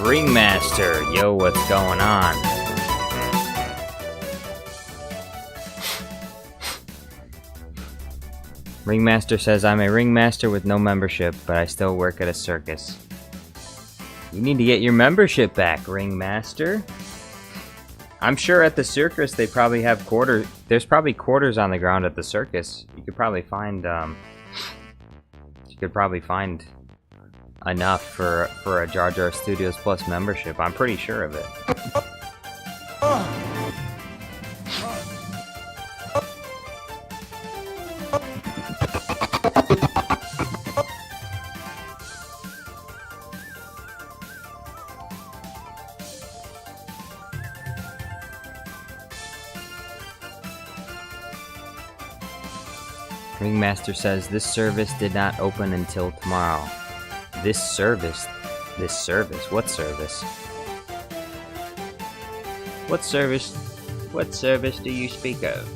Ringmaster, yo, what's going on? Ringmaster says, I'm a ringmaster with no membership, but I still work at a circus. You need to get your membership back, Ringmaster. I'm sure at the circus they probably have quarters. There's probably quarters on the ground at the circus. You could probably find, enough for a Jar Jar Studios Plus membership. I'm pretty sure of it. Ringmaster says, this service did not open until tomorrow. This service? What service? What service do you speak of?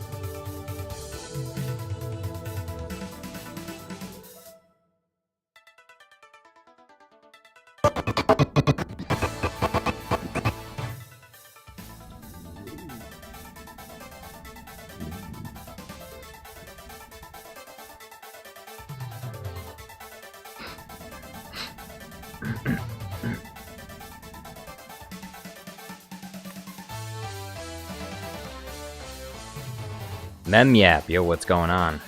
Memyap, yo, what's going on?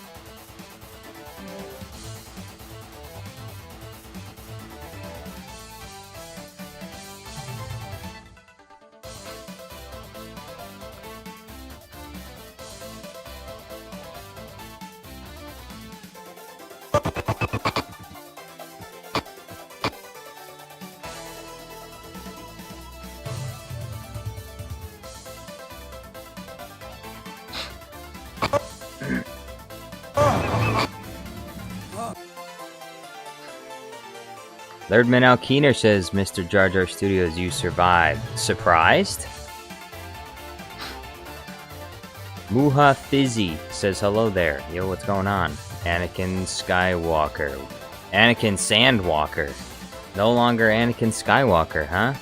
Lerdman Al Keener says, Mr. Jar Jar Studios, you survived. Surprised? Muha Fizzy says, hello there. Yo, what's going on? Anakin Skywalker. Anakin Sandwalker. No longer Anakin Skywalker, huh?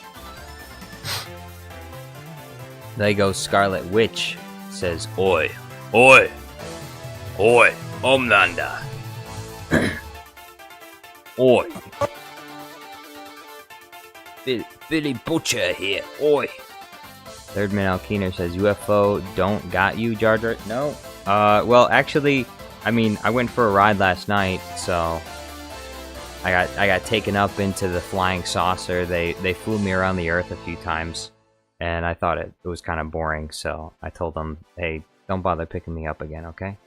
Lego Scarlet Witch says, Oi. Oi. Oi. Omnanda. Oi. Billy Butcher here, oi! Third Man Alkeener says, UFO don't got you, Jar Jar? No. Well, actually, I mean, I went for a ride last night, so I got taken up into the flying saucer. They flew me around the Earth a few times, and I thought it was kind of boring, so I told them, hey, don't bother picking me up again, okay?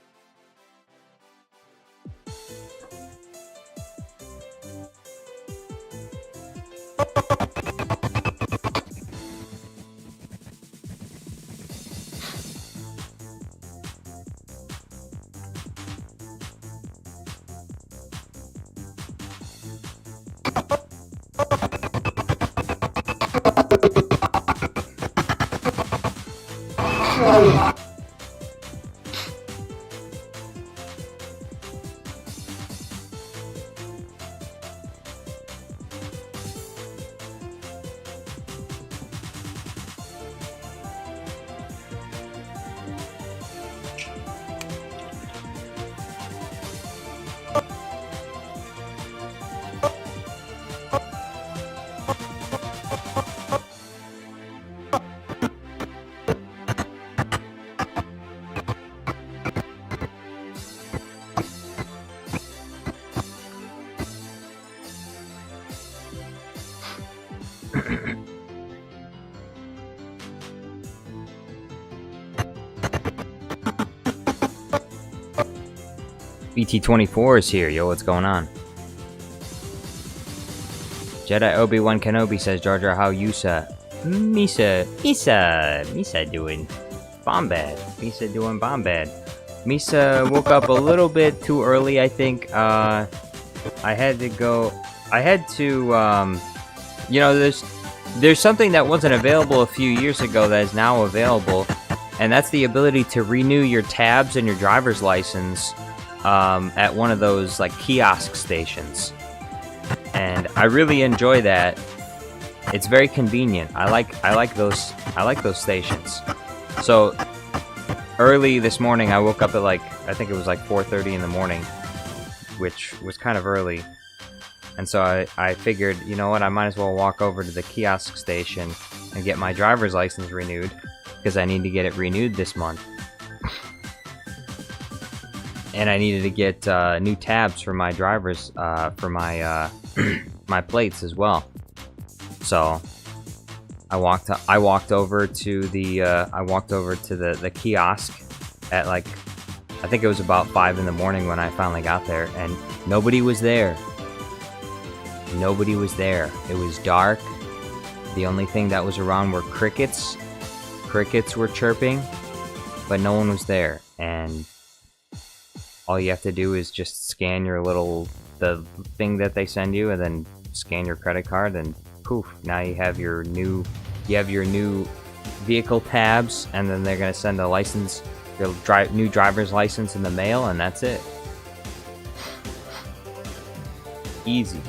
BT24 is here, yo, what's going on? Jedi Obi-Wan Kenobi says, Jar Jar, how Yusa? Misa doing bombad. Misa doing bombad. Misa woke up a little bit too early, I think. I had to, you know, there's something that wasn't available a few years ago that is now available, and that's the ability to renew your tabs and your driver's license at one of those like kiosk stations, and I really enjoy that. It's very convenient. I like those stations. So early this morning, I woke up at like, I think it was like 4:30 in the morning, which was kind of early. And so I figured, you know what, I might as well walk over to the kiosk station and get my driver's license renewed, because I need to get it renewed this month. And I needed to get new tabs for my driver's, for my my plates as well. So I walked over to the kiosk at like, I think it was about 5 in the morning when I finally got there, and nobody was there. Nobody was there. It was dark. The only thing that was around were crickets. Crickets were chirping, but no one was there. And all you have to do is just scan your the thing that they send you, and then scan your credit card, and poof, now you have your new vehicle tabs, and then they're gonna send a your new driver's license in the mail, and that's it. Easy.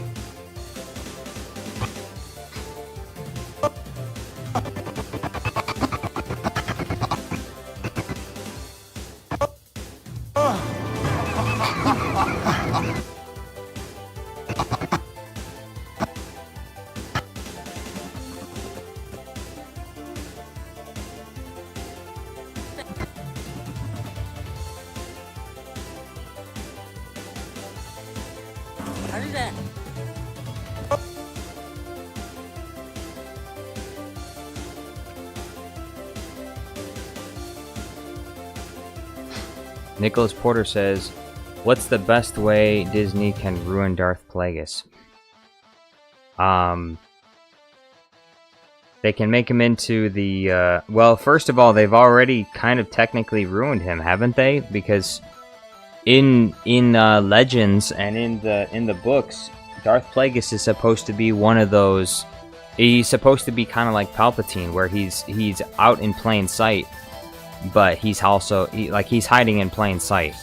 Nicholas Porter says, what's the best way Disney can ruin Darth Plagueis? They can make him into the, well, first of all, they've already kind of technically ruined him, haven't they? Because in Legends and in the books, Darth Plagueis is supposed to be one of those, he's supposed to be kind of like Palpatine, where he's out in plain sight, but he's also, he's hiding in plain sight.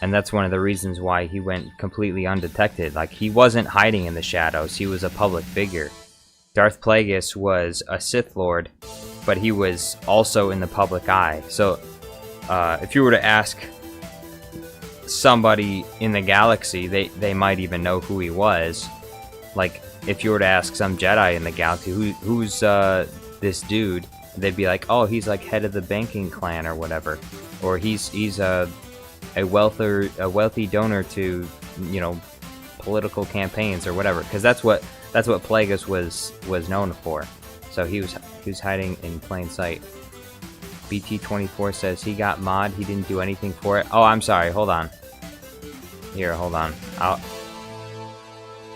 And that's one of the reasons why he went completely undetected. Like, he wasn't hiding in the shadows, he was a public figure. Darth Plagueis was a Sith Lord, but he was also in the public eye. So, if you were to ask somebody in the galaxy, they might even know who he was. Like, if you were to ask some Jedi in the galaxy, who's this dude? They'd be like, oh, he's like head of the banking clan or whatever, or he's a wealthy donor to, you know, political campaigns or whatever, because that's what Plagueis was known for. So he was hiding in plain sight. BT24 says he got mod, he didn't do anything for it. Oh, I'm sorry, hold on. Here, hold on.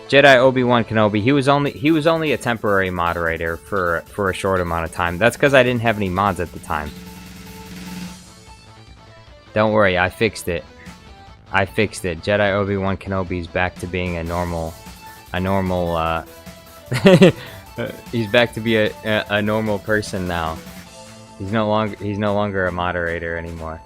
Jedi Obi-Wan Kenobi, he was only a temporary moderator for a short amount of time. That's because I didn't have any mods at the time. Don't worry, I fixed it. Jedi Obi-Wan Kenobi's back to being a normal he's back to be a normal person now. He's no longer a moderator anymore.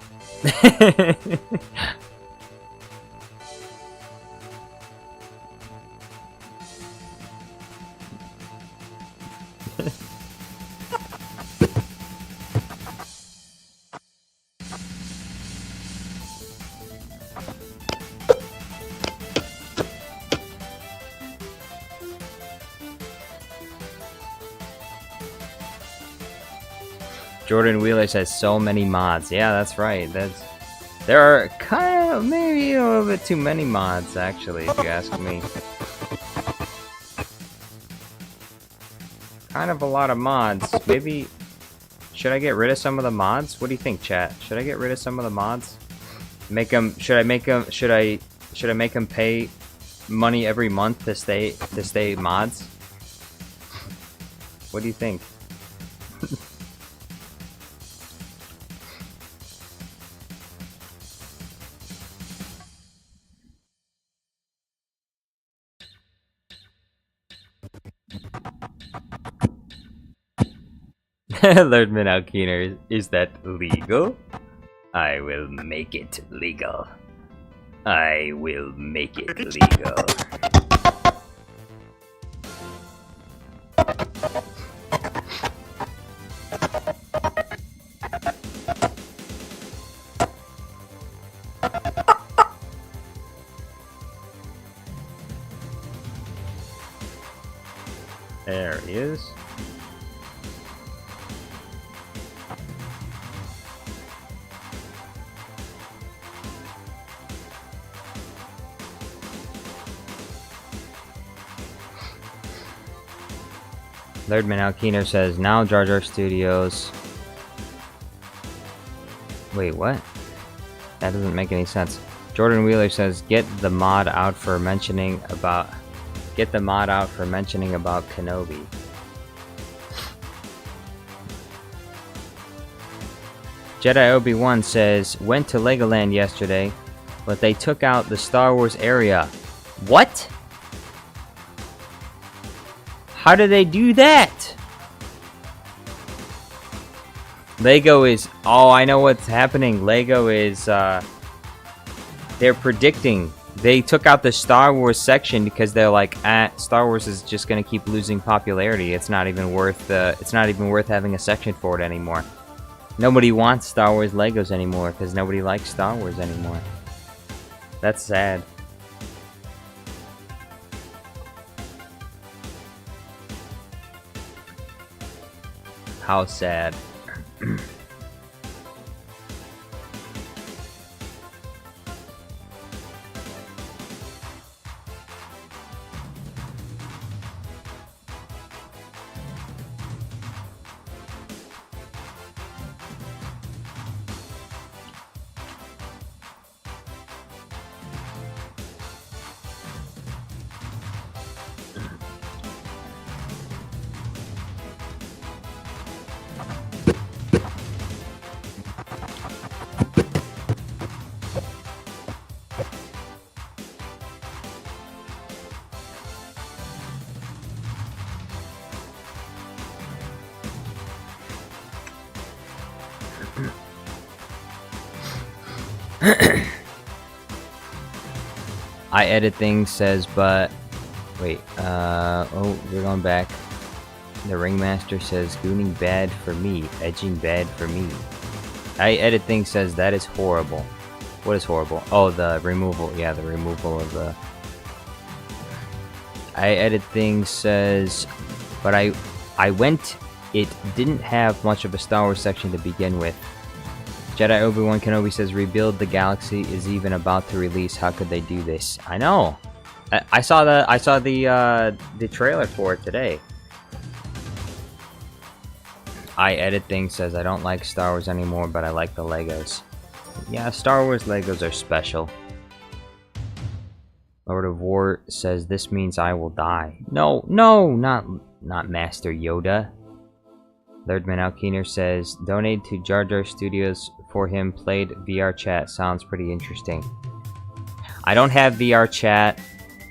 Jordan Wheeler says so many mods. Yeah, that's right. There are kind of maybe a little bit too many mods, actually, if you ask me. Kind of a lot of mods. Maybe should I get rid of some of the mods? What do you think, chat? Should I get rid of some of the mods? Should I make them pay money every month to stay mods? What do you think? Lordman Alkeener, is that legal? I will make it legal. I will make it legal. There he is. Lerdman Alkiner says, now Jar Jar Studios. Wait, what? That doesn't make any sense. Jordan Wheeler says, get the mod out for mentioning about Kenobi. Jedi Obi-Wan says, went to Legoland yesterday, but they took out the Star Wars area. What? How did they do that? Lego is... Oh, I know what's happening. Lego is... they're predicting. They took out the Star Wars section because they're like, Star Wars is just gonna keep losing popularity. It's not even worth having a section for it anymore. Nobody wants Star Wars Legos anymore because nobody likes Star Wars anymore. That's sad. How sad. I edit things says, but wait, oh, we're going back. The Ringmaster says, gooning bad for me, edging bad for me. I edit things says, that is horrible. What is horrible? Oh, the removal, yeah, the removal of the... I edit things says, but I went, it didn't have much of a Star Wars section to begin with. Jedi Obi-Wan Kenobi says, Rebuild the Galaxy is even about to release. How could they do this? I know. I saw the trailer for it today. I edit things says, I don't like Star Wars anymore, but I like the Legos. Yeah, Star Wars Legos are special. Lord of War says, this means I will die. No, not Master Yoda. Lerdman Alkiner says, donate to Jar Jar Studios for him. Played VR chat. Sounds pretty interesting. I don't have VR chat,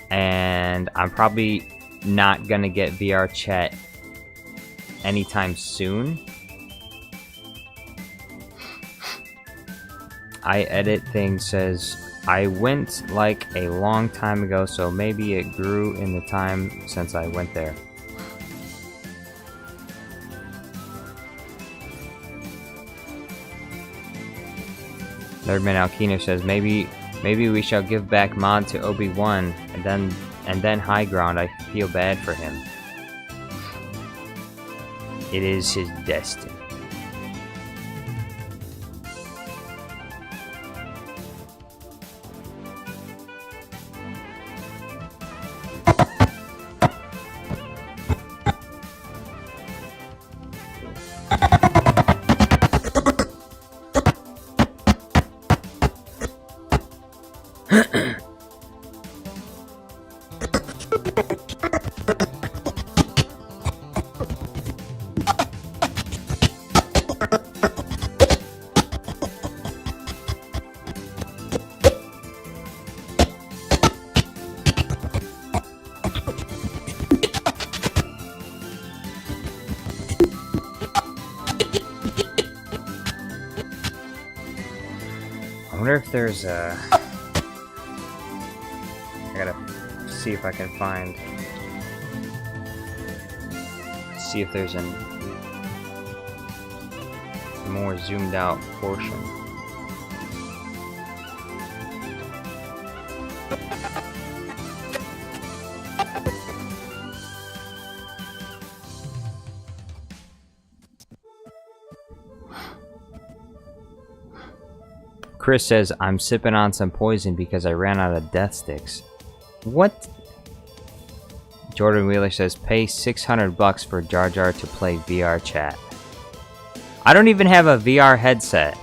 and I'm probably not gonna get VR chat anytime soon. I edit things says, I went like a long time ago, so maybe it grew in the time since I went there. Lerdman Alkiner says, maybe we shall give back mod to Obi-Wan and then high ground. I feel bad for him. It is his destiny. I wonder if there's a... I gotta see if I can find... See if there's a more zoomed out portion. Chris says, I'm sipping on some poison because I ran out of death sticks. What? Jordan Wheeler says, pay $600 for Jar Jar to play VR chat. I don't even have a VR headset.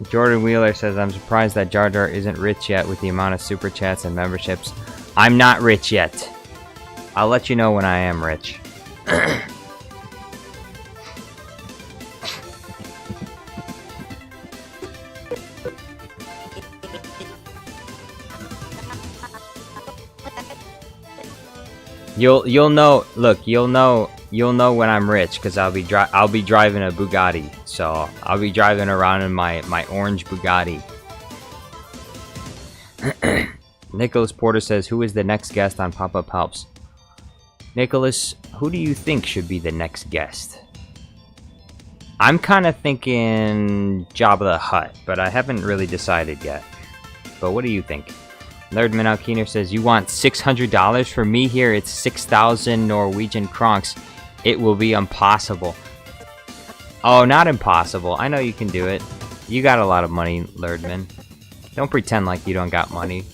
Jordan Wheeler says, I'm surprised that Jar Jar isn't rich yet with the amount of super chats and memberships. I'm not rich yet. I'll let you know when I am rich. You'll know. Look, you'll know when I'm rich because I'll be driving a Bugatti. So I'll be driving around in my orange Bugatti. Nicholas Porter says, "Who is the next guest on Pop-Up Helps?" Nicholas, who do you think should be the next guest? I'm kind of thinking Jabba the Hutt, but I haven't really decided yet. But what do you think? Nerdman Alkeener says, you want $600 for me here? It's 6,000 Norwegian kronks. It will be impossible. Oh, not impossible. I know you can do it. You got a lot of money, Nerdman. Don't pretend like you don't got money.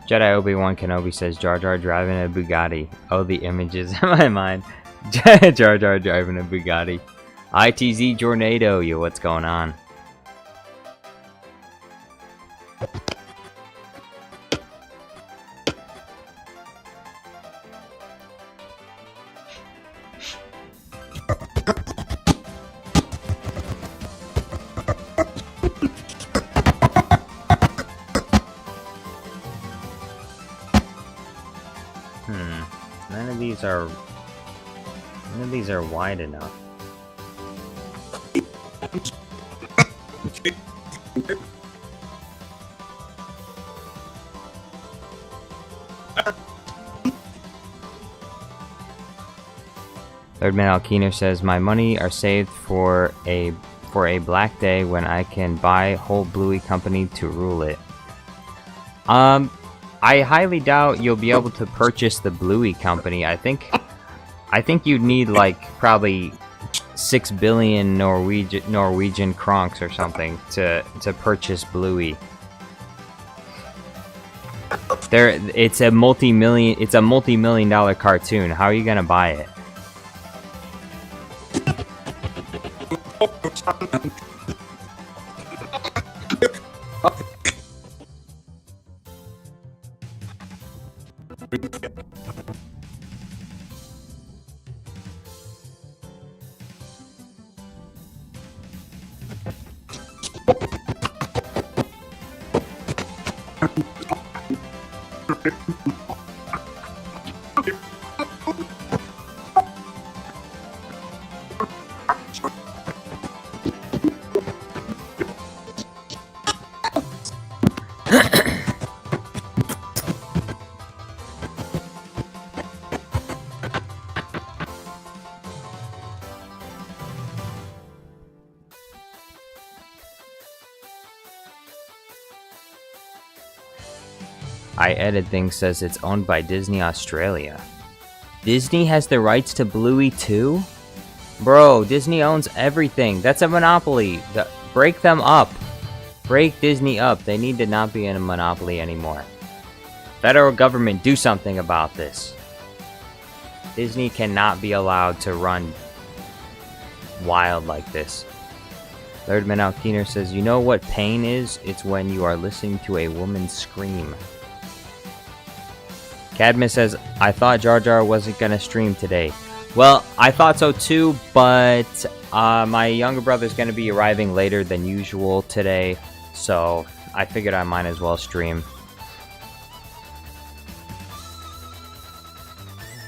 Jedi Obi-Wan Kenobi says, Jar Jar driving a Bugatti. Oh, the images in my mind. Jar Jar driving a Bugatti. ITZ Jornado, yo, what's going on? None of these are wide enough. Thirdman Alkeener says, my money are saved for a black day when I can buy whole Bluey company to rule it. I highly doubt you'll be able to purchase the Bluey company. I think you'd need like probably 6 billion Norwegian kronks or something to purchase Bluey. It's a multi-million-dollar cartoon. How are you gonna buy it? I Edit Thing says it's owned by Disney Australia. Disney has the rights to Bluey too? Bro, Disney owns everything. That's a monopoly. Break them up. Break Disney up. They need to not be in a monopoly anymore. Federal government, do something about this. Disney cannot be allowed to run wild like this. Thirdman Alkeener says, you know what pain is? It's when you are listening to a woman scream. Cadmus says, I thought Jar Jar wasn't gonna stream today. Well, I thought so too, but my younger brother's gonna be arriving later than usual today, so I figured I might as well stream.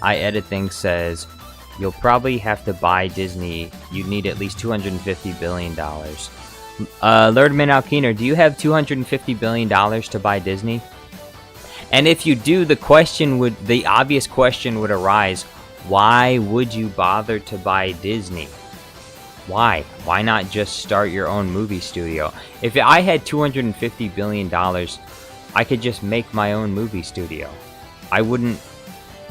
I Edit Things says, you'll probably have to buy Disney. You'd need at least $250 billion. Lerdman Alkeener, do you have $250 billion to buy Disney? And if you do, the obvious question would arise, why would you bother to buy Disney? Why? Why not just start your own movie studio? If I had $250 billion, I could just make my own movie studio. I wouldn't...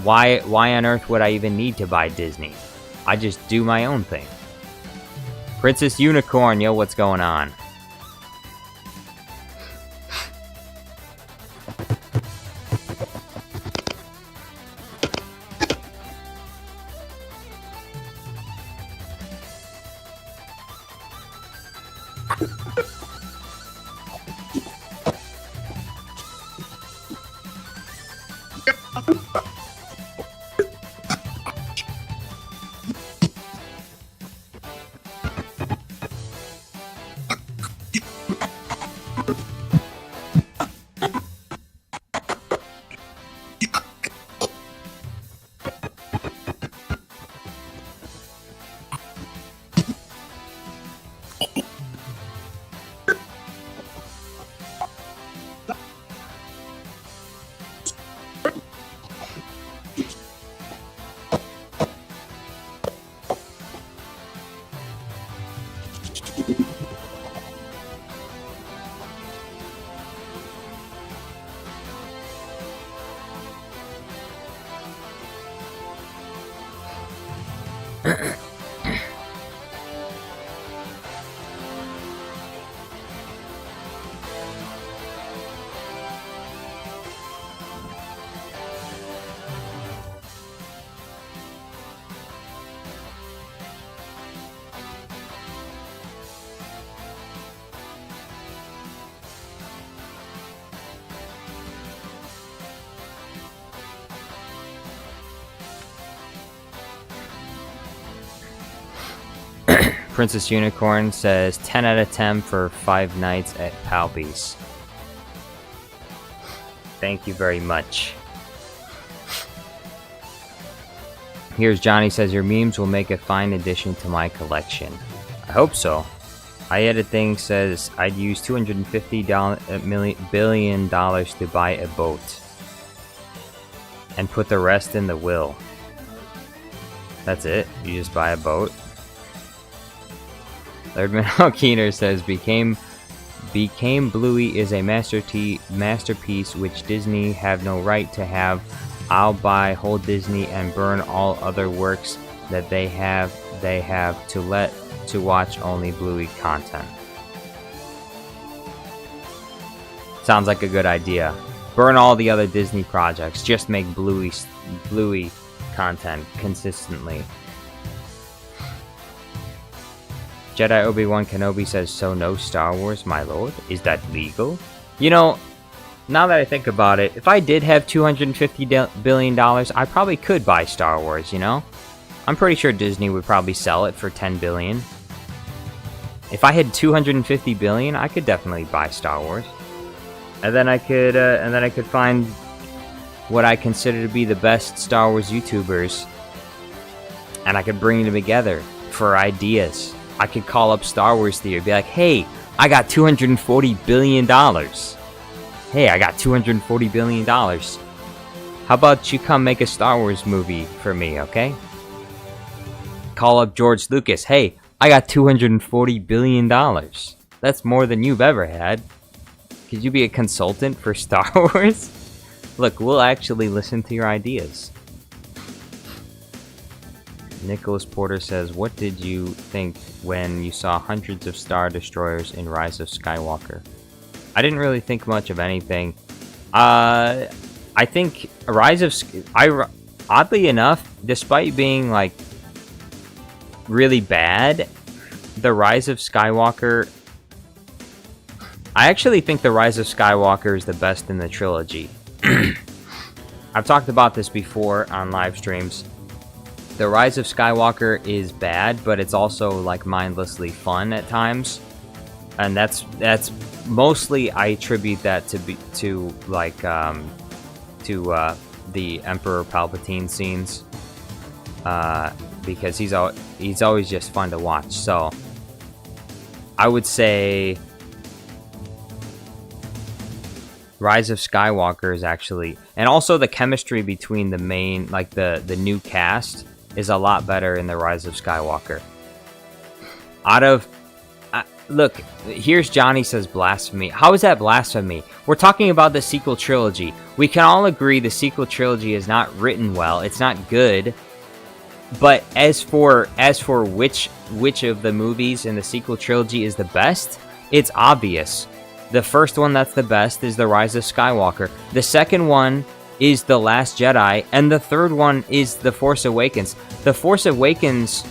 Why on earth would I even need to buy Disney? I just do my own thing. Princess Unicorn, yo, what's going on? Princess Unicorn says 10 out of 10 for 5 nights at Palby's. Thank you very much. Here's Johnny says your memes will make a fine addition to my collection. I hope so. I Edit Things says I'd use $250 billion to buy a boat and put the rest in the will. That's it? You just buy a boat? Thirdman Alkeener says Became Bluey is a masterpiece which Disney have no right to have. I'll buy whole Disney and burn all other works that they have to watch only Bluey content. Sounds like a good idea. Burn all the other Disney projects. Just make Bluey content consistently. Jedi Obi-Wan Kenobi says, so no Star Wars, my lord? Is that legal? You know, now that I think about it, if I did have $250 billion, I probably could buy Star Wars, you know? I'm pretty sure Disney would probably sell it for $10 billion. If I had $250 billion, I could definitely buy Star Wars. And then I could find what I consider to be the best Star Wars YouTubers, and I could bring them together for ideas. I could call up Star Wars Theory, be like, hey, I got $240 billion. Hey, I got $240 billion. How about you come make a Star Wars movie for me, okay? Call up George Lucas. Hey, I got $240 billion. That's more than you've ever had. Could you be a consultant for Star Wars? Look, we'll actually listen to your ideas. Nicholas Porter says, what did you think when you saw hundreds of Star Destroyers in Rise of Skywalker? I didn't really think much of anything. I think oddly enough, despite being like really bad, The Rise of Skywalker... I actually think The Rise of Skywalker is the best in the trilogy. I've talked about this before on live streams. The Rise of Skywalker is bad, but it's also like mindlessly fun at times, and that's mostly I attribute that to the Emperor Palpatine scenes, because he's always just fun to watch. So I would say Rise of Skywalker is actually, and also the chemistry between the main, like the new cast, is a lot better in the Rise of Skywalker. Look, here's Johnny says blasphemy. How is that blasphemy? We're talking about the sequel trilogy. We can all agree the sequel trilogy is not written well. It's not good. But as for which of the movies in the sequel trilogy is the best, it's obvious. The first one that's the best is The Rise of Skywalker. The second one is The Last Jedi, and the third one is The Force Awakens. The Force Awakens,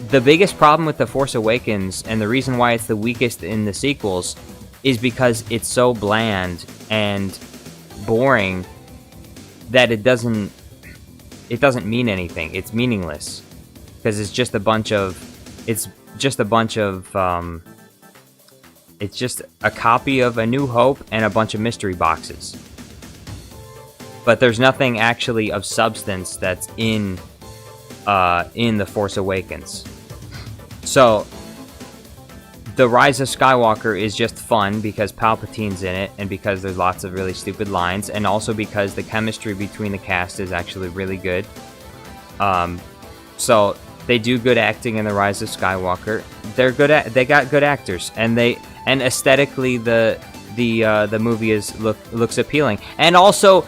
the biggest problem with The Force Awakens, and the reason why it's the weakest in the sequels, is because it's so bland and boring that it doesn't mean anything. It's meaningless. Because it's just a copy of A New Hope and a bunch of mystery boxes. But there's nothing actually of substance that's in The Force Awakens. So, The Rise of Skywalker is just fun because Palpatine's in it, and because there's lots of really stupid lines, and also because the chemistry between the cast is actually really good. So they do good acting in The Rise of Skywalker. They got good actors, and aesthetically the movie looks appealing. And also,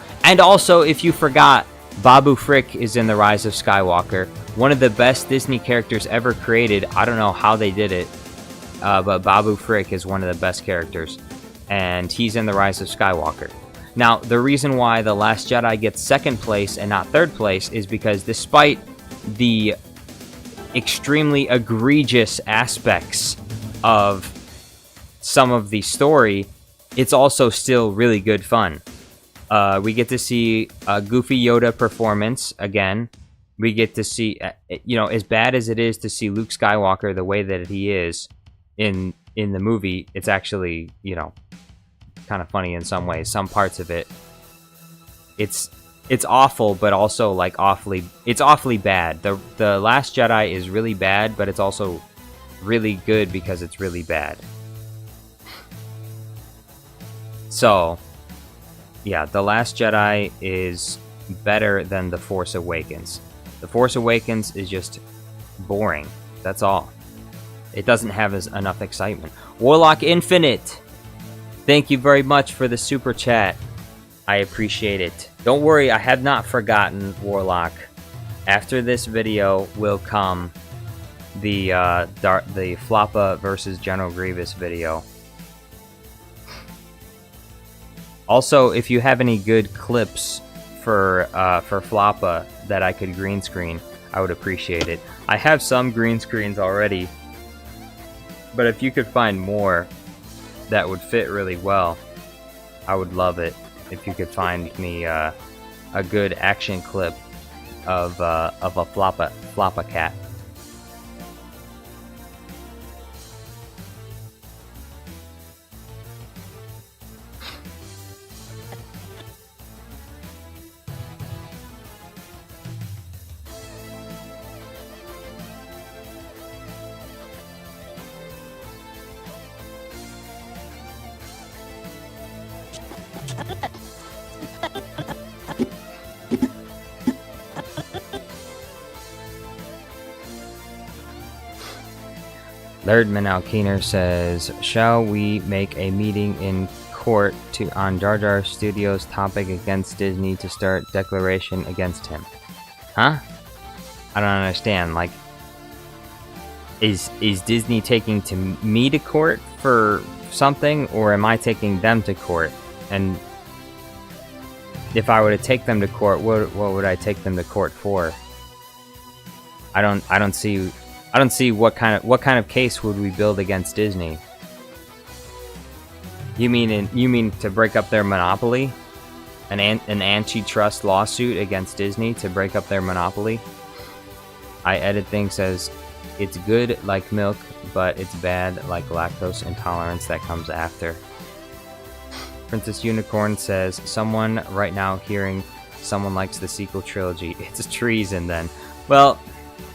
if you forgot, Babu Frick is in The Rise of Skywalker. One of the best Disney characters ever created. I don't know how they did it, but Babu Frick is one of the best characters, and he's in The Rise of Skywalker. Now, the reason why The Last Jedi gets second place and not third place is because despite the extremely egregious aspects of some of the story, it's also still really good fun. We get to see a Goofy Yoda performance again. We get to see, as bad as it is to see Luke Skywalker the way that he is in the movie, it's actually, kind of funny in some ways. Some parts of it, it's awful, but also like it's awfully bad. The Last Jedi is really bad, but it's also really good because it's really bad. So, yeah, The Last Jedi is better than The Force Awakens. The Force Awakens is just boring. That's all. It doesn't have enough excitement. Warlock Infinite! Thank you very much for the super chat. I appreciate it. Don't worry, I have not forgotten, Warlock. After this video will come the Floppa versus General Grievous video. Also, if you have any good clips for Floppa that I could green screen, I would appreciate it. I have some green screens already, but if you could find more that would fit really well, I would love it. If you could find me a good action clip of a Floppa cat. Lerdman Alkeener says, shall we make a meeting in court on Jar Jar Studios' topic against Disney to start declaration against him? Huh? I don't understand. Like, is Disney taking me to court for something, or am I taking them to court? And if I were to take them to court, what would I take them to court for? I don't see I don't see what kind of case would we build against Disney. You mean to break up their monopoly? An antitrust lawsuit against Disney to break up their monopoly? I edit thing says it's good like milk, but it's bad like lactose intolerance that comes after. Princess Unicorn says someone right now hearing someone likes the sequel trilogy. It's treason then. Well,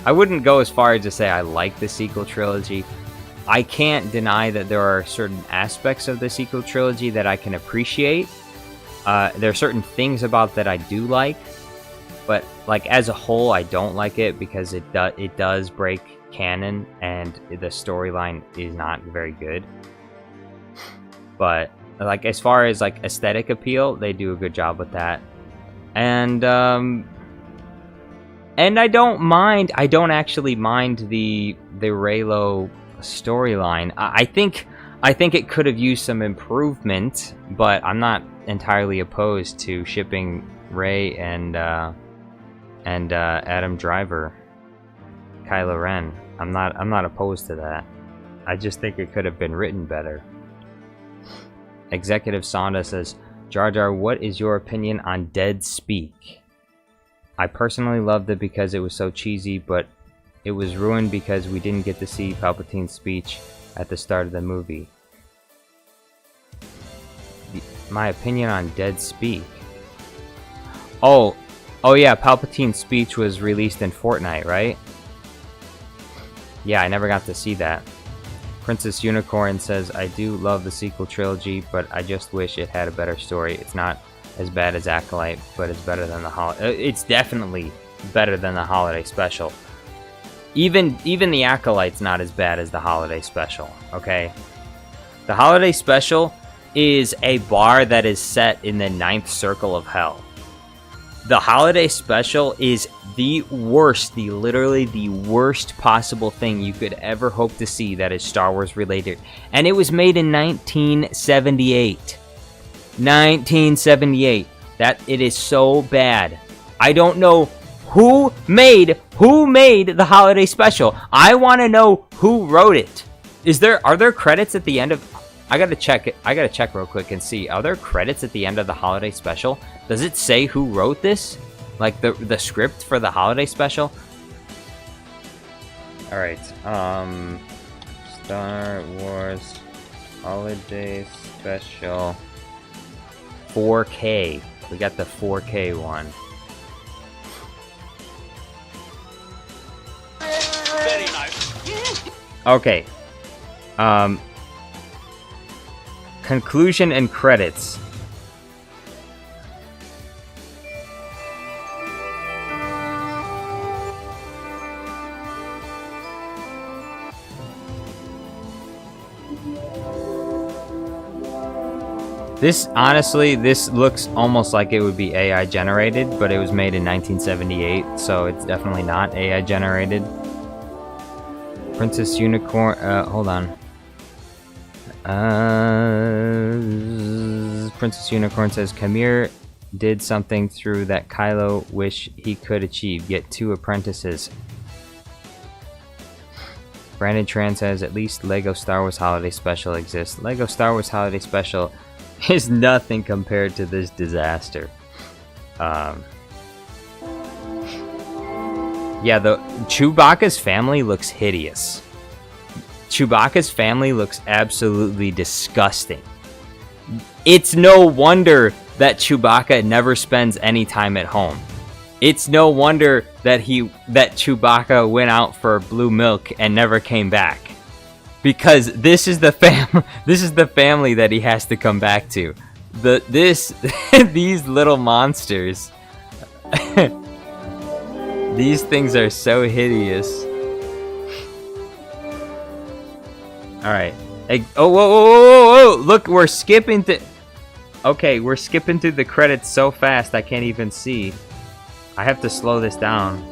I wouldn't go as far as to say I like the sequel trilogy. I can't deny that there are certain aspects of the sequel trilogy that I can appreciate. There are certain things about that I do like, but like as a whole, I don't like it because it does break canon and the storyline is not very good. But like as far as like aesthetic appeal, they do a good job with that, and I don't mind. I don't actually mind the Reylo storyline. I think it could have used some improvement, but I'm not entirely opposed to shipping Rey and Adam Driver, Kylo Ren. I'm not opposed to that. I just think it could have been written better. Executive Sonda says, Jar Jar, what is your opinion on Dead Speak? I personally loved it because it was so cheesy, but it was ruined because we didn't get to see Palpatine's speech at the start of the movie. My opinion on Dead Speak. Oh yeah, Palpatine's speech was released in Fortnite, right? Yeah, I never got to see that. Princess Unicorn says, I do love the sequel trilogy, but I just wish it had a better story. It's not as bad as Acolyte, but it's better than the it's definitely better than the holiday special. Even the Acolyte's not as bad as the holiday special, okay? The holiday special is a bar that is set in the 9th circle of hell. The holiday special is the worst, literally the worst possible thing you could ever hope to see that is Star Wars related. And it was made in 1978. 1978. That it is so bad. I don't know who made the holiday special. I want to know who wrote it. Are there credits at the end of? I gotta check it. I gotta check real quick and see. Are there credits at the end of the holiday special? Does it say who wrote this? Like the script for the holiday special? All right. Star Wars holiday special 4K. We got the 4K one. Very nice. Okay. Conclusion and credits. Honestly, this looks almost like it would be AI generated, but it was made in 1978, so it's definitely not AI generated. Princess Unicorn, hold on. Princess Unicorn says, Kamir did something through that Kylo wish he could achieve. Get 2 apprentices. Brandon Tran says, at least Lego Star Wars Holiday Special exists. Lego Star Wars Holiday Special is nothing compared to this disaster. Yeah, the Chewbacca's family looks hideous. Chewbacca's family looks absolutely disgusting. It's no wonder that Chewbacca never spends any time at home. It's no wonder that Chewbacca went out for blue milk and never came back. Because this is the family that he has to come back to. These little monsters. These things are so hideous. Alright. Oh, whoa! Look, we're skipping to... Okay, we're skipping through the credits so fast I can't even see. I have to slow this down.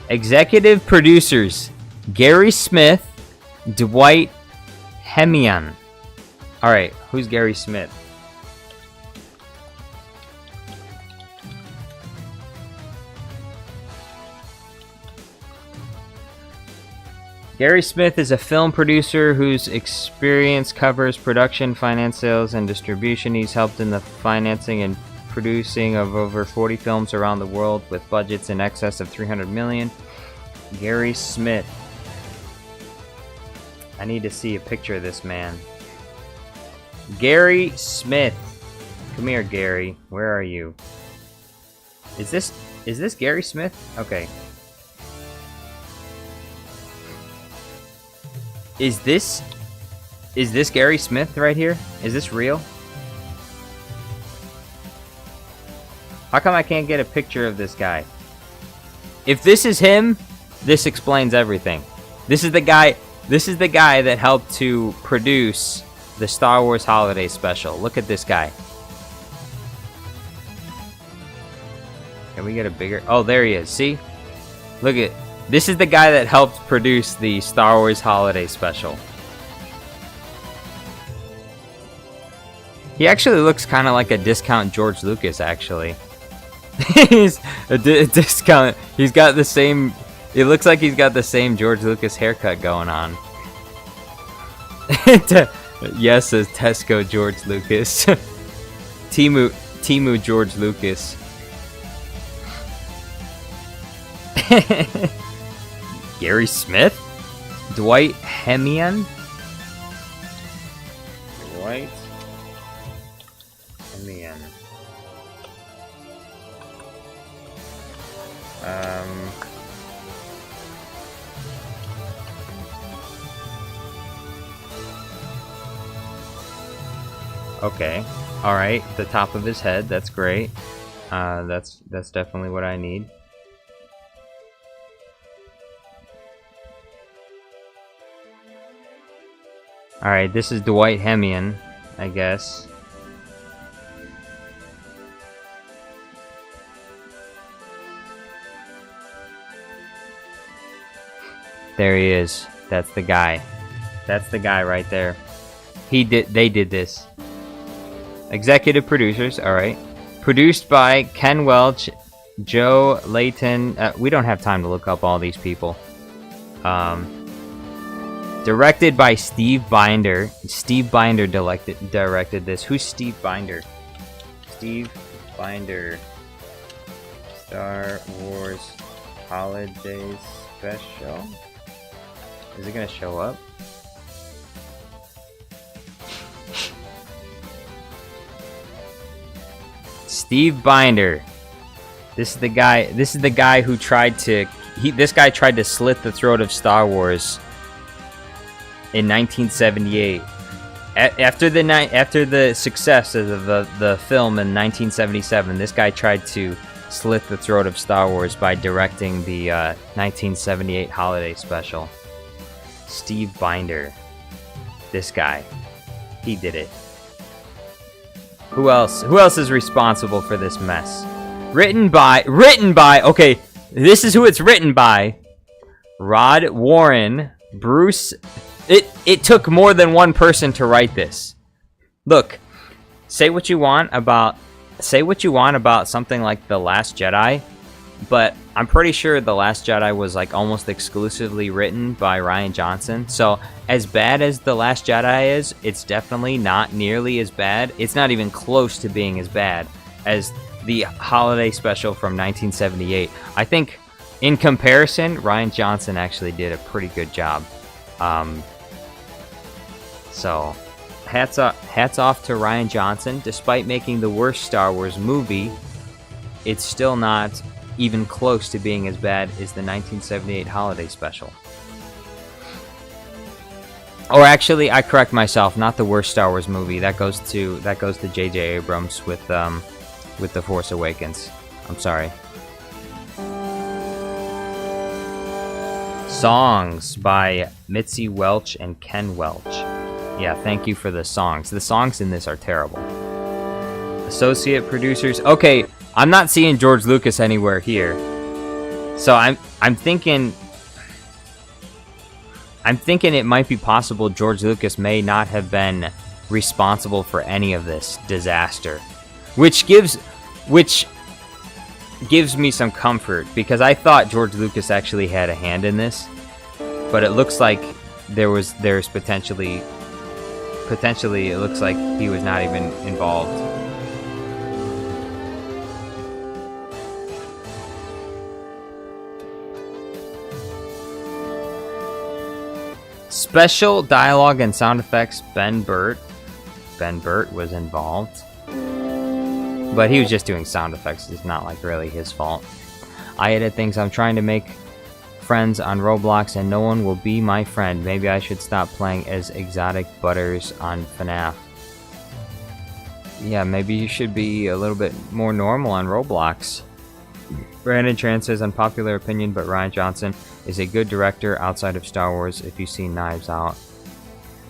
Executive producers: Gary Smith, Dwight Hemian. All right, who's Gary Smith? Gary Smith is a film producer whose experience covers production, finance, sales, and distribution. He's helped in the financing and producing of over 40 films around the world with budgets in excess of $300 million. Gary Smith. I need to see a picture of this man. Gary Smith. Come here, Gary. Where are you? Is this Gary Smith? Okay. Is this Gary Smith right here? Is this real? How come I can't get a picture of this guy? If this is him, this explains everything. This is the guy that helped to produce the Star Wars Holiday Special. Look at this guy. Can we get a bigger... Oh, there he is. See? Look at... This is the guy that helped produce the Star Wars Holiday Special. He actually looks kind of like a discount George Lucas, actually. He's a discount. He's got the same... It looks like he's got the same George Lucas haircut going on. Yes, says Tesco George Lucas. Timu George Lucas. Gary Smith? Dwight Hemian? Dwight Hemian. Okay. Alright, the top of his head, that's great. That's definitely what I need. Alright, this is Dwight Hemian, I guess. There he is. That's the guy. That's the guy right there. They did this. Executive producers, alright. Produced by Ken Welch, Joe Layton. We don't have time to look up all these people. Directed by Steve Binder. Steve Binder directed this. Who's Steve Binder? Steve Binder. Star Wars Holiday Special. Is it gonna show up? Steve Binder. This is the guy who tried to... This guy tried to slit the throat of Star Wars in 1978. After the success of the film in 1977, this guy tried to slit the throat of Star Wars by directing the 1978 holiday special. Steve Binder. This guy. He did it. Who else? Who else is responsible for this mess? Written by, okay, this is who it's written by. Rod Warren, Bruce. It took more than one person to write this. Look, say what you want about something like The Last Jedi, but I'm pretty sure The Last Jedi was like almost exclusively written by Rian Johnson. So as bad as The Last Jedi is, it's definitely not nearly as bad. It's not even close to being as bad as the holiday special from 1978. I think in comparison, Rian Johnson actually did a pretty good job. So hats off to Rian Johnson. Despite making the worst Star Wars movie, it's still not even close to being as bad as the 1978 holiday special. Or actually, I correct myself, not the worst Star Wars movie. That goes to J.J. Abrams with The Force Awakens. I'm sorry. Songs by Mitzi Welch and Ken Welch. Yeah, thank you for the songs. The songs in this are terrible. Associate producers. Okay, I'm not seeing George Lucas anywhere here. So I'm thinking it might be possible George Lucas may not have been responsible for any of this disaster, which gives me some comfort, because I thought George Lucas actually had a hand in this, but it looks like there's potentially it looks like he was not even involved. Special dialogue and sound effects, Ben Burt. Ben Burt was involved. But he was just doing sound effects. It's not like really his fault. I edit things. I'm trying to make friends on Roblox and no one will be my friend. Maybe I should stop playing as Exotic Butters on FNAF. Yeah, maybe you should be a little bit more normal on Roblox. Brandon Tran says, unpopular opinion, but Rian Johnson is a good director outside of Star Wars if you've seen Knives Out.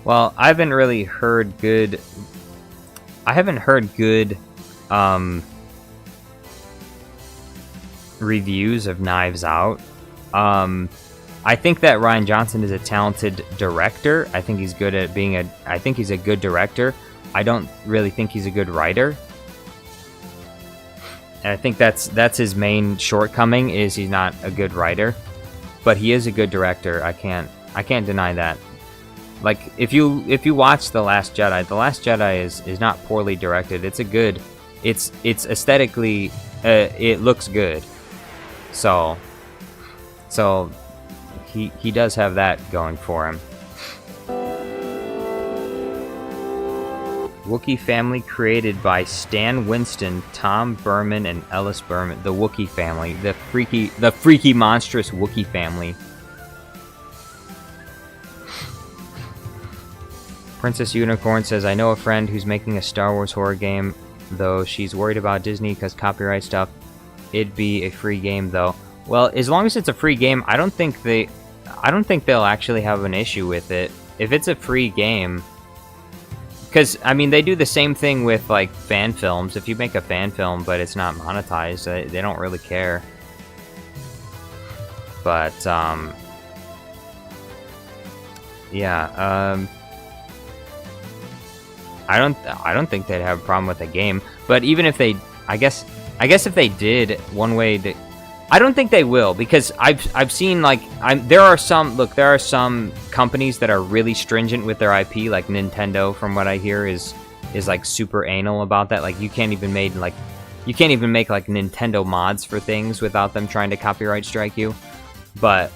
Well, I haven't really heard good... reviews of Knives Out. I think that Rian Johnson is a talented director. I think he's good at being I think he's a good director. I don't really think he's a good writer. And I think that's his main shortcoming, is he's not a good writer. But he is a good director. I can't deny that. Like, if you watch The Last Jedi, The Last Jedi is not poorly directed. It's aesthetically it looks good. So he does have that going for him. Wookiee family created by Stan Winston, Tom Berman, and Ellis Berman. The Wookiee family, the freaky monstrous Wookiee family. Princess Unicorn says, I know a friend who's making a Star Wars horror game, though she's worried about Disney because copyright stuff. It'd be a free game though. Well, as long as it's a free game, I don't think they'll actually have an issue with it. If it's a free game, because I mean they do the same thing with like fan films. If you make a fan film but it's not monetized, they don't really care. But yeah, I don't think they'd have a problem with the game. But even if they, I guess if they did, one way that I don't think they will, because I've seen like there are some companies that are really stringent with their IP, like Nintendo, from what I hear, is like super anal about that. Like you can't even make like Nintendo mods for things without them trying to copyright strike you. But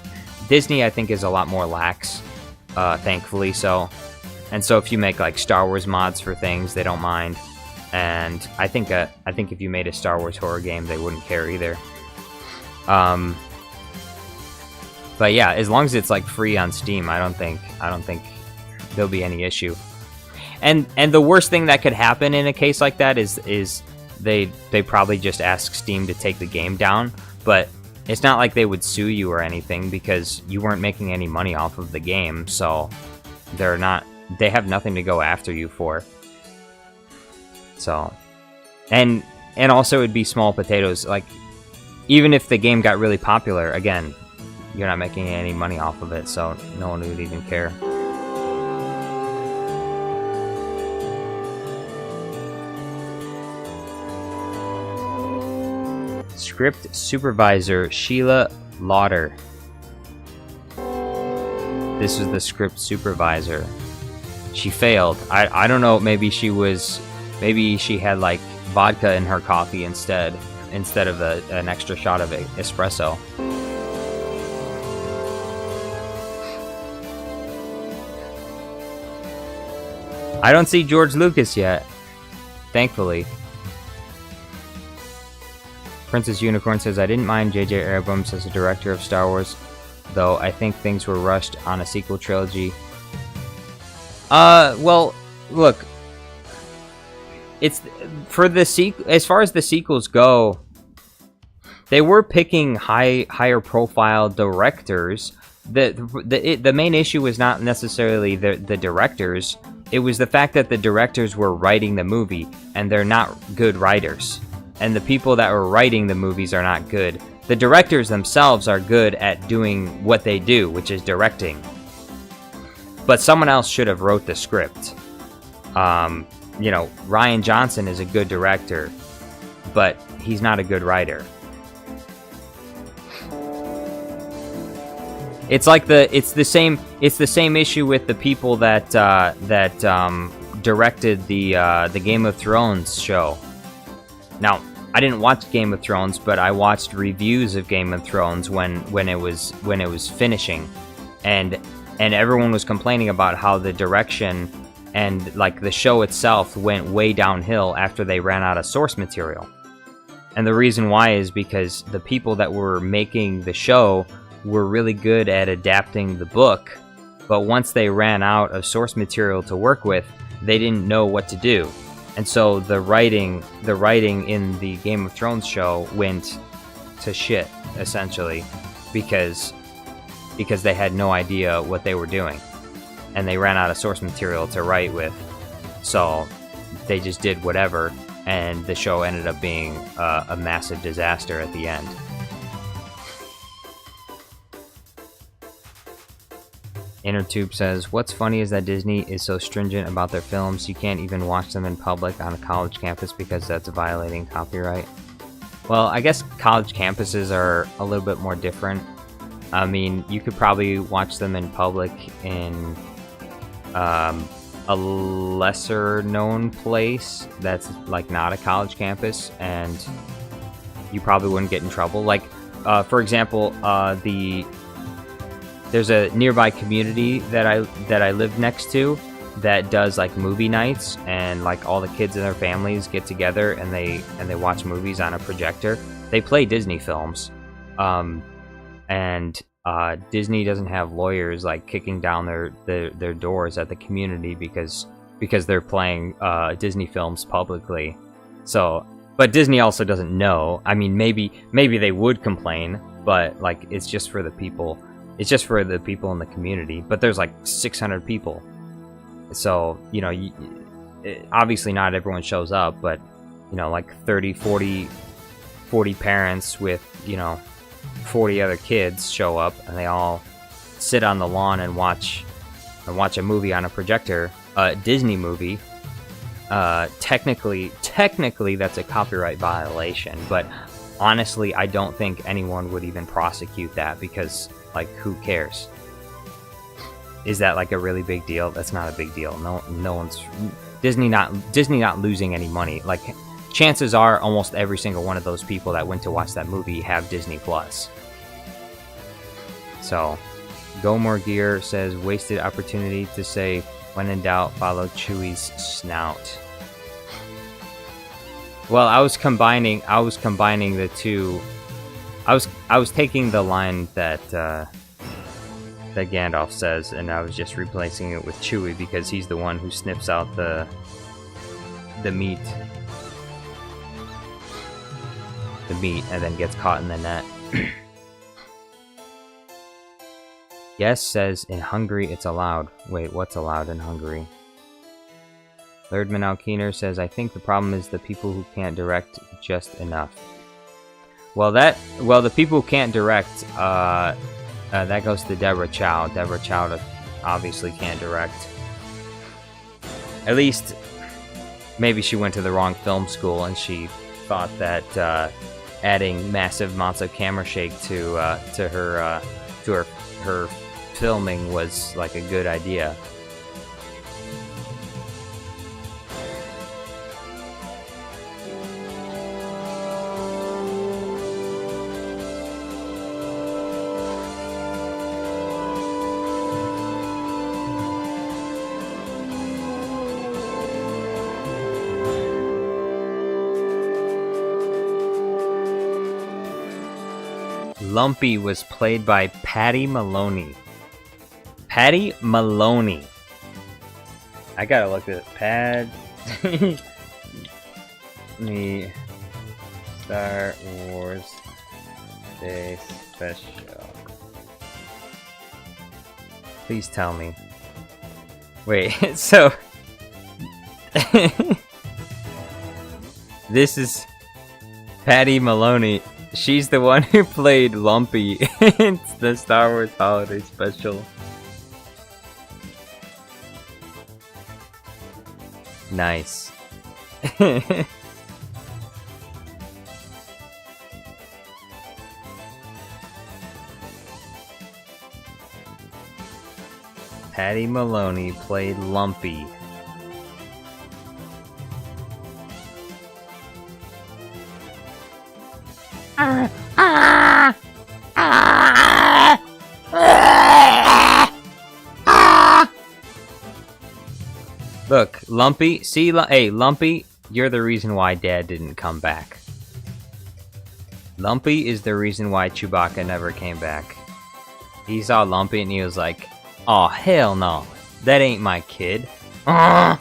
Disney, I think, is a lot more lax, thankfully so. And so if you make like Star Wars mods for things, they don't mind. And I think if you made a Star Wars horror game, they wouldn't care either. But yeah, as long as it's like free on Steam, I don't think there'll be any issue. And the worst thing that could happen in a case like that is they probably just ask Steam to take the game down. But it's not like they would sue you or anything, because you weren't making any money off of the game, so they have nothing to go after you for. So, and also it'd be small potatoes. Like, even if the game got really popular, again, you're not making any money off of it, so no one would even care. Script supervisor Sheila Lauder. This is the script supervisor. She failed. I don't know, maybe she had like vodka in her coffee instead of an extra shot of espresso. I don't see George Lucas yet, thankfully. Princess Unicorn says, I didn't mind J.J. Abrams as a director of Star Wars, though I think things were rushed on a sequel trilogy. Well, look, it's for the as far as the sequels go, they were picking higher profile directors. The main issue was not necessarily the directors. It was the fact that the directors were writing the movie, and they're not good writers. And the people that were writing the movies are not good. The directors themselves are good at doing what they do, which is directing. But someone else should have wrote the script. You know, Rian Johnson is a good director, but he's not a good writer. It's like it's the same issue with the people that directed the Game of Thrones show. Now, I didn't watch Game of Thrones, but I watched reviews of Game of Thrones when it was finishing, and everyone was complaining about how the direction and like the show itself went way downhill after they ran out of source material. And the reason why is because the people that were making the show were really good at adapting the book, but once they ran out of source material to work with, they didn't know what to do. And so the writing in the Game of Thrones show went to shit, essentially, because they had no idea what they were doing. And they ran out of source material to write with. So they just did whatever, and the show ended up being a massive disaster at the end. InnerTube says, what's funny is that Disney is so stringent about their films, you can't even watch them in public on a college campus because that's violating copyright. Well, I guess college campuses are a little bit more different. I mean, you could probably watch them in public in a lesser known place that's like not a college campus, and you probably wouldn't get in trouble. Like, for example, there's a nearby community that I live next to that does like movie nights, and like all the kids and their families get together and they watch movies on a projector. They play Disney films, and Disney doesn't have lawyers like kicking down their doors at the community because they're playing Disney films publicly. So, but Disney also doesn't know. I mean, maybe they would complain, but like it's just for the people. It's just for the people in the community. But there's like 600 people, so you know, obviously not everyone shows up, but you know, like 30, 40 parents with, you know, 40 other kids show up, and they all sit on the lawn and watch a movie on a projector, a Disney movie. Technically that's a copyright violation, but honestly, I don't think anyone would even prosecute that, because like, who cares? Is that like a really big deal? That's not a big deal. No one's Disney not losing any money. Like, chances are almost every single one of those people that went to watch that movie have Disney Plus. So, Go More Gear says, wasted opportunity to say, when in doubt, follow Chewie's snout. Well, I was combining the two. I was taking the line that Gandalf says, and I was just replacing it with Chewie, because he's the one who sniffs out the meat. The meat, and then gets caught in the net. Yes says, in Hungary it's allowed. Wait, what's allowed in Hungary? Lerdman Alkeener says, I think the problem is the people who can't direct just enough. Well, the people who can't direct, that goes to Deborah Chow. Deborah Chow obviously can't direct. At least, maybe she went to the wrong film school and she thought that adding massive amounts of camera shake to her filming was like a good idea. Lumpy was played by Patty Maloney. Patty Maloney. I gotta look at Patty Star Wars Day Special. Please tell me. Wait, so this is Patty Maloney. She's the one who played Lumpy in the Star Wars Holiday Special. Nice. Patty Maloney played Lumpy. Look, Lumpy, see, hey, Lumpy, you're the reason why Dad didn't come back. Lumpy is the reason why Chewbacca never came back. He saw Lumpy and he was like, "Oh, hell no, that ain't my kid." Alright,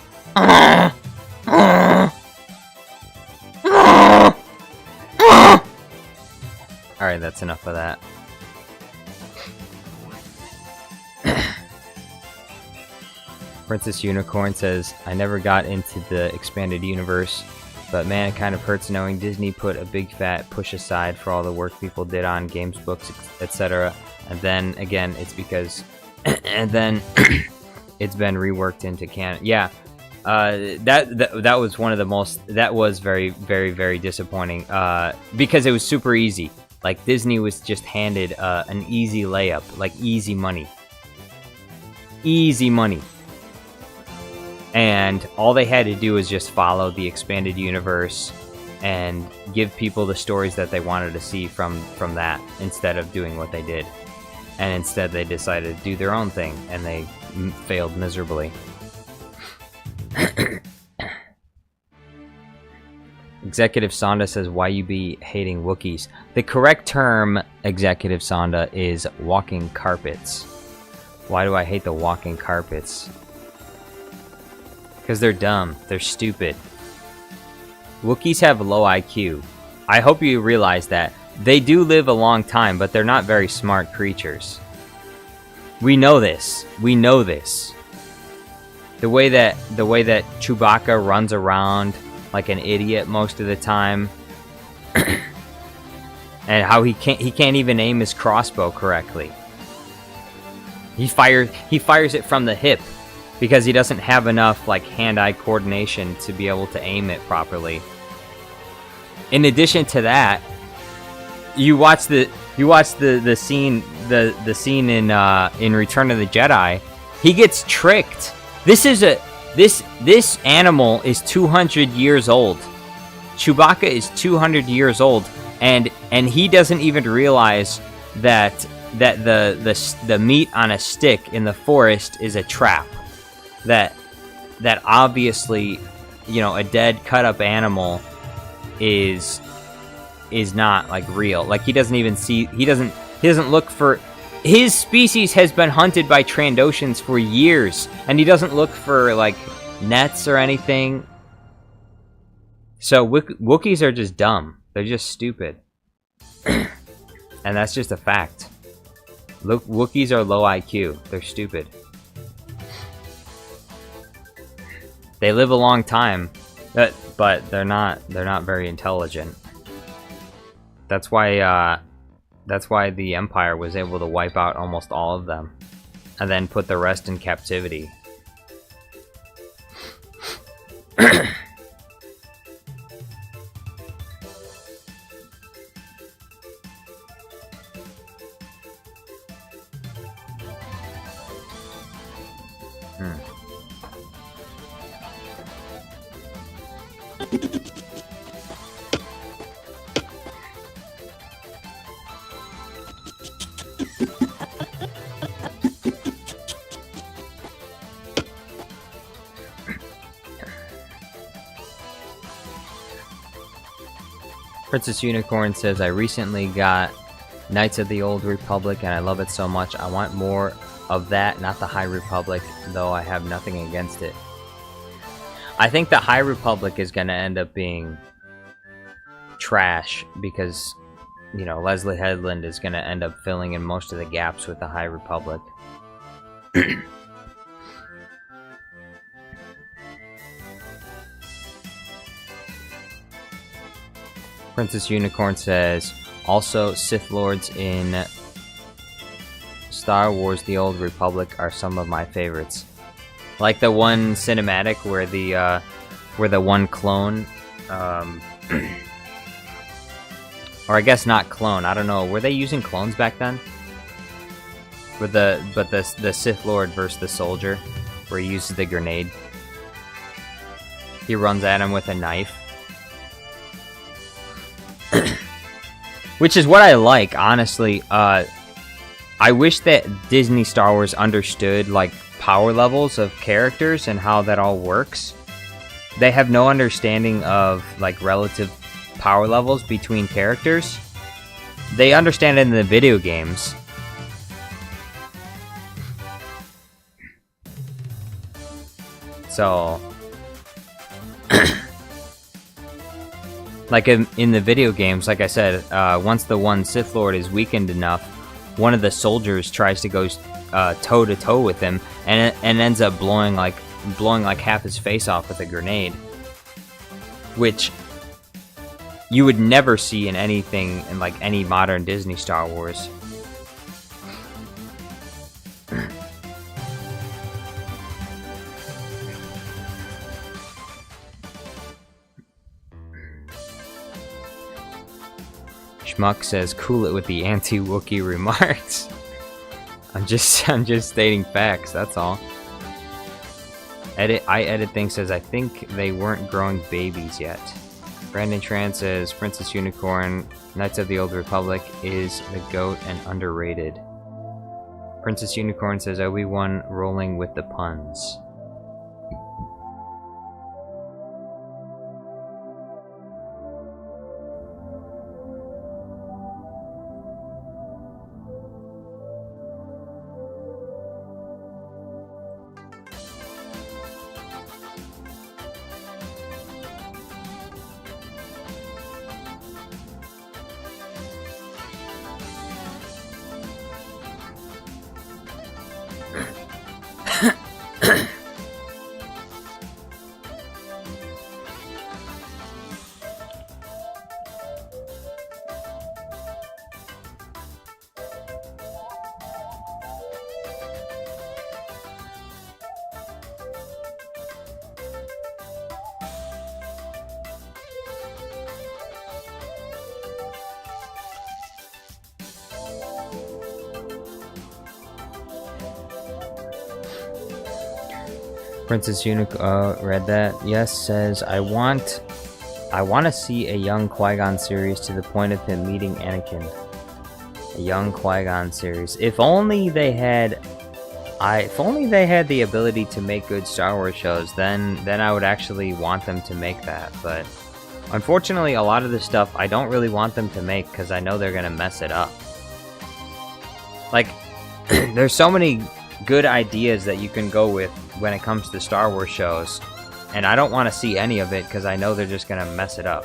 that's enough of that. Princess Unicorn says, I never got into the expanded universe, but man, it kind of hurts knowing Disney put a big fat push aside for all the work people did on games, books, etc. And then, again, it's because... and then it's been reworked into canon. Yeah, that was one of the most... That was very, very, very disappointing. Because it was super easy. Like, Disney was just handed an easy layup. Like, easy money. Easy money. And all they had to do was just follow the expanded universe and give people the stories that they wanted to see from that, instead of doing what they did. And instead they decided to do their own thing, and they failed miserably. Executive Sonda says, why you be hating Wookiees? The correct term, Executive Sonda, is walking carpets. Why do I hate the walking carpets? Because they're dumb. They're stupid. Wookiees have low IQ. I hope you realize that. They do live a long time, but they're not very smart creatures. We know this. We know this. The way that Chewbacca runs around like an idiot most of the time, and how he can't even aim his crossbow correctly. He fires it from the hip because he doesn't have enough like hand-eye coordination to be able to aim it properly. In addition to that, you watch the scene in Return of the Jedi. He gets tricked. This animal is 200 years old. Chewbacca is 200 years old, and he doesn't even realize that the meat on a stick in the forest is a trap. That obviously, you know, a dead cut up animal is not like real. Like, he doesn't even see, he doesn't look for, his species has been hunted by Trandoshans for years, and he doesn't look for like nets or anything. So Wookiees are just dumb. They're just stupid. And that's just a fact. Look, Wookiees are low IQ. They're stupid. They live a long time, but they're not very intelligent. That's why the Empire was able to wipe out almost all of them, and then put the rest in captivity. Princess Unicorn says, I recently got Knights of the Old Republic and I love it so much. I want more of that, not the High Republic, though I have nothing against it. I think the High Republic is going to end up being trash because, you know, Leslie Headland is going to end up filling in most of the gaps with the High Republic. Princess Unicorn says, Also, Sith Lords in Star Wars The Old Republic are some of my favorites. Like the one cinematic where the one clone, or I guess not clone, I don't know, were they using clones back then? But the Sith Lord versus the soldier, where he uses the grenade. He runs at him with a knife. Which is what I like, honestly. I wish that Disney Star Wars understood, like, power levels of characters and how that all works. They have no understanding of, like, relative power levels between characters. They understand it in the video games. So, like in the video games, like I said, once the one Sith Lord is weakened enough, one of the soldiers tries to go toe to toe with him, and ends up blowing like half his face off with a grenade, which you would never see in anything in like any modern Disney Star Wars. Schmuck says, "Cool it with the anti-Wookiee remarks." I'm just stating facts. That's all. I edit things says, "I think they weren't growing babies yet." Brandon Tran says, "Princess Unicorn, Knights of the Old Republic is the GOAT and underrated." Princess Unicorn says, "Obi-Wan rolling with the puns." Princess Unicorn read that. Yes says, I want to see a young Qui-Gon series to the point of him meeting Anakin. A young Qui-Gon series. If only they had the ability to make good Star Wars shows, then I would actually want them to make that. But unfortunately, a lot of this stuff I don't really want them to make because I know they're gonna mess it up. Like, there's so many good ideas that you can go with when it comes to Star Wars shows, and I don't want to see any of it because I know they're just gonna mess it up.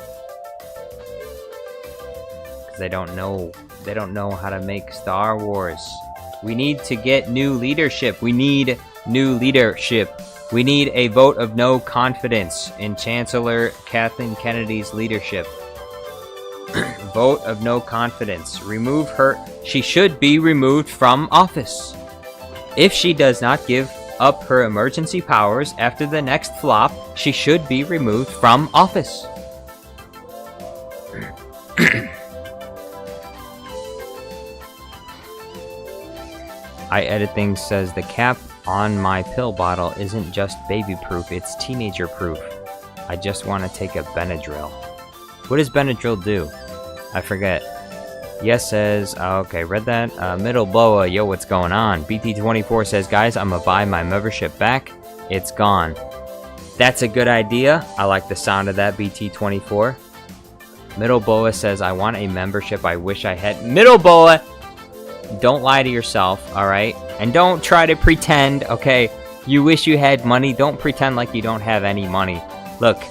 Because they don't know how to make Star Wars. We need to get new leadership. We need new leadership. We need a vote of no confidence in Chancellor Kathleen Kennedy's leadership. Vote of no confidence. Remove her. She should be removed from office. If she does not give up her emergency powers after the next flop, she should be removed from office. I Edit Things says, the cap on my pill bottle isn't just baby-proof, it's teenager-proof. I just want to take a Benadryl. What does Benadryl do? I forget. Yes says, okay, read that. Middle Boa, yo, what's going on? BT24 says, guys, I'm gonna buy my membership back. It's gone. That's a good idea. I like the sound of that, BT24. Middle Boa says, I want a membership. I wish I had. Middle Boa! Don't lie to yourself, alright? And don't try to pretend, okay? You wish you had money. Don't pretend like you don't have any money. Look.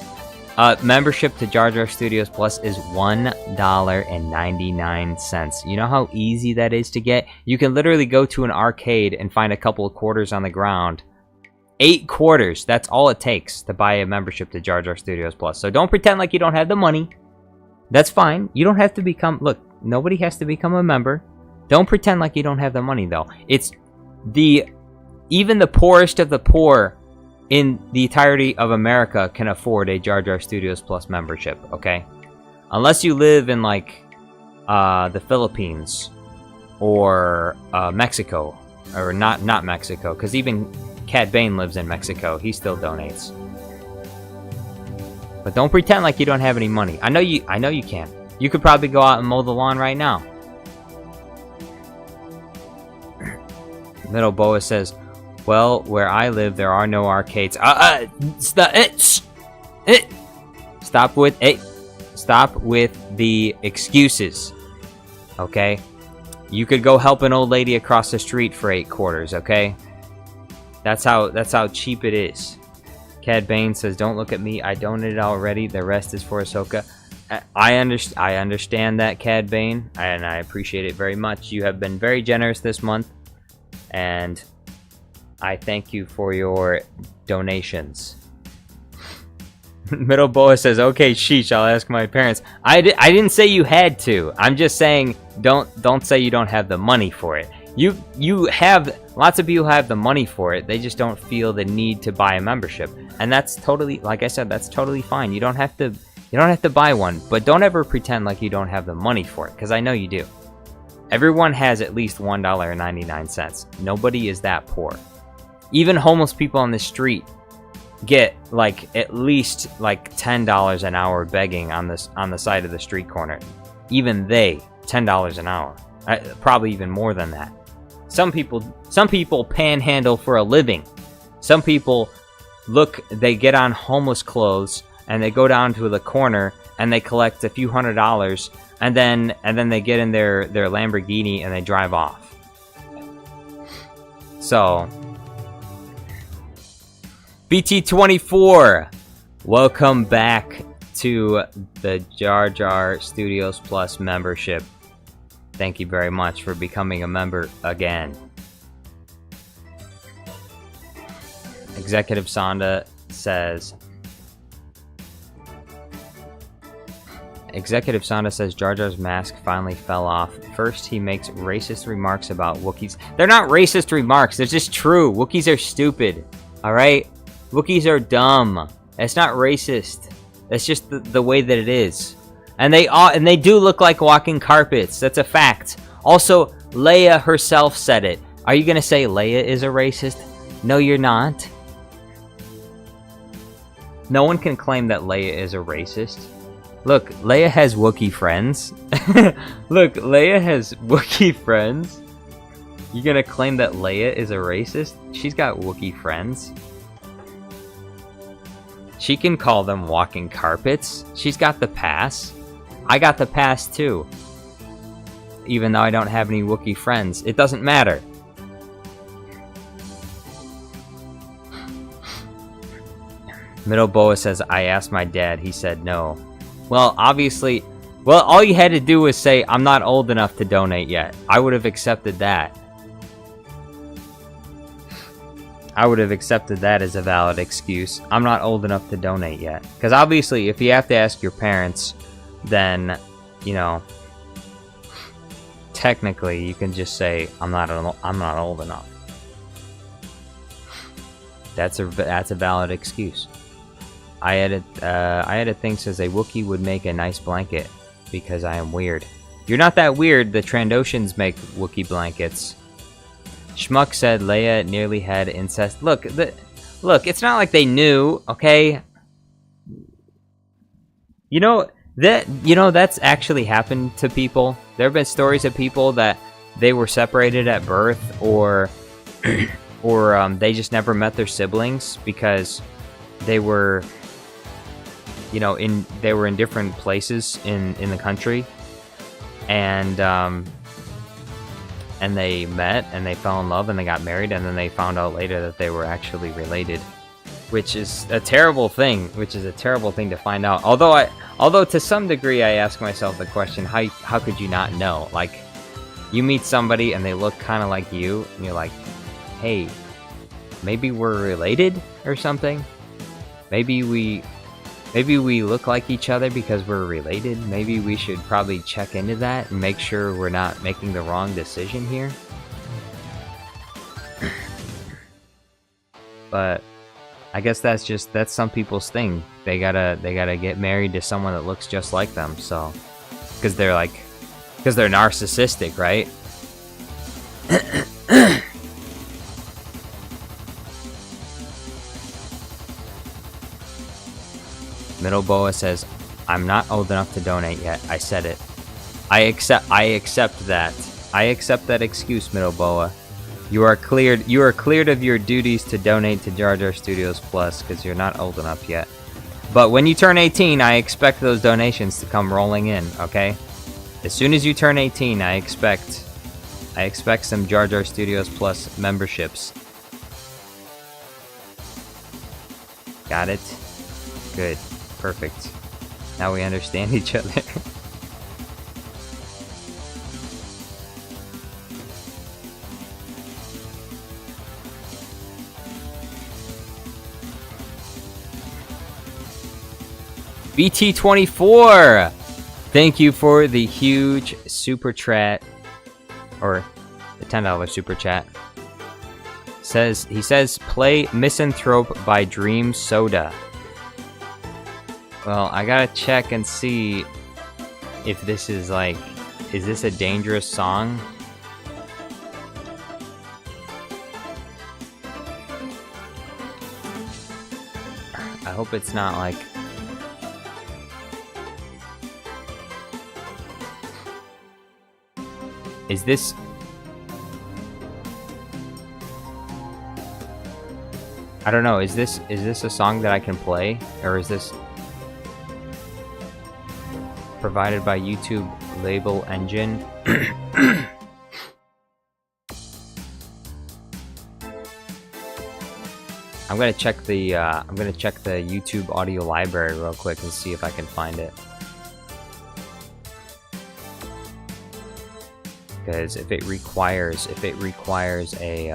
Membership to Jar Jar Studios Plus is $1.99. You know how easy that is to get? You can literally go to an arcade and find a couple of quarters on the ground. 8 quarters, that's all it takes to buy a membership to Jar Jar Studios Plus. So don't pretend like you don't have the money. That's fine. You don't have to become... Look, Nobody has to become a member. Don't pretend like you don't have the money, though. It's even the poorest of the poor in the entirety of America can afford a Jar Jar Studios Plus membership, okay? Unless you live in, like, the Philippines or Mexico. Or not Mexico, because even Cad Bane lives in Mexico. He still donates. But don't pretend like you don't have any money. I know you can. You could probably go out and mow the lawn right now. Middle Boa says, well, where I live, there are no arcades. Stop with the excuses. Okay? You could go help an old lady across the street for 8 quarters, okay? That's how cheap it is. Cad Bane says, don't look at me. I donated already. The rest is for Ahsoka. I understand that, Cad Bane, and I appreciate it very much. You have been very generous this month, and I thank you for your donations. Middle Boa says, okay, sheesh, I'll ask my parents. I didn't say you had to. I'm just saying, don't say you don't have the money for it. You have, lots of people have the money for it. They just don't feel the need to buy a membership. And that's totally, like I said, that's totally fine. You don't have to buy one, but don't ever pretend like you don't have the money for it, because I know you do. Everyone has at least $1.99. Nobody is that poor. Even homeless people on the street get like at least like $10 an hour begging on the side of the street corner. Even they, $10 an hour. Probably even more than that. Some people panhandle for a living. Some people they get on homeless clothes and they go down to the corner and they collect a few $100s, and then they get in their Lamborghini and they drive off. So BT24, welcome back to the Jar Jar Studios Plus membership. Thank you very much for becoming a member again. Executive Sonda says, Jar Jar's mask finally fell off. First, he makes racist remarks about Wookiees. They're not racist remarks, they're just true. Wookiees are stupid, alright? Wookiees are dumb. It's not racist. That's just the way that it is. And they do look like walking carpets. That's a fact. Also, Leia herself said it. Are you gonna say Leia is a racist? No, you're not. No one can claim that Leia is a racist. Look, Leia has Wookiee friends. Look, Leia has Wookiee friends. You gonna claim that Leia is a racist? She's got Wookiee friends. She can call them walking carpets. She's got the pass. I got the pass too. Even though I don't have any Wookiee friends. It doesn't matter. Middle Boa says, I asked my dad. He said no. Well, obviously... Well, all you had to do was say, I'm not old enough to donate yet. I would have accepted that. I would have accepted that as a valid excuse. I'm not old enough to donate yet. Because obviously, if you have to ask your parents, then, you know, technically you can just say, I'm not old enough. That's a valid excuse. I had a thing says a Wookiee would make a nice blanket because I am weird. You're not that weird. The Trandoshans make Wookiee blankets. Schmuck said Leia nearly had incest. Look, it's not like they knew, okay? You know that's actually happened to people. There have been stories of people that they were separated at birth, or they just never met their siblings because they were, they were in different places in the country, and they met, and they fell in love, and they got married, and then they found out later that they were actually related, which is a terrible thing to find out. Although to some degree I ask myself the question, how could you not know? Like, you meet somebody and they look kind of like you, and you're like, hey, maybe we're related or something? Maybe we Maybe we look like each other because we're related. Maybe we should probably check into that and make sure we're not making the wrong decision here. But I guess that's some people's thing. They gotta get married to someone that looks just like them. So, because they're narcissistic, right? Middle Boa says, "I'm not old enough to donate yet. I said it. I accept that. I accept that excuse, Middle Boa. You are cleared of your duties to donate to Jar Jar Studios Plus because you're not old enough yet. But when you turn 18, I expect those donations to come rolling in, okay? As soon as you turn 18, I expect some Jar Jar Studios Plus memberships. Got it? Good. Perfect. Now we understand each other." BT24! Thank you for the huge super chat, or the $10 super chat. He says, "Play Misanthrope by Dream Soda." Well, I gotta check and see if this is is this a dangerous song? I hope it's not like... Is this... I don't know, is this a song that I can play? Or is this provided by YouTube Label Engine? I'm gonna check the YouTube audio library real quick and see if I can find it. Because if it requires a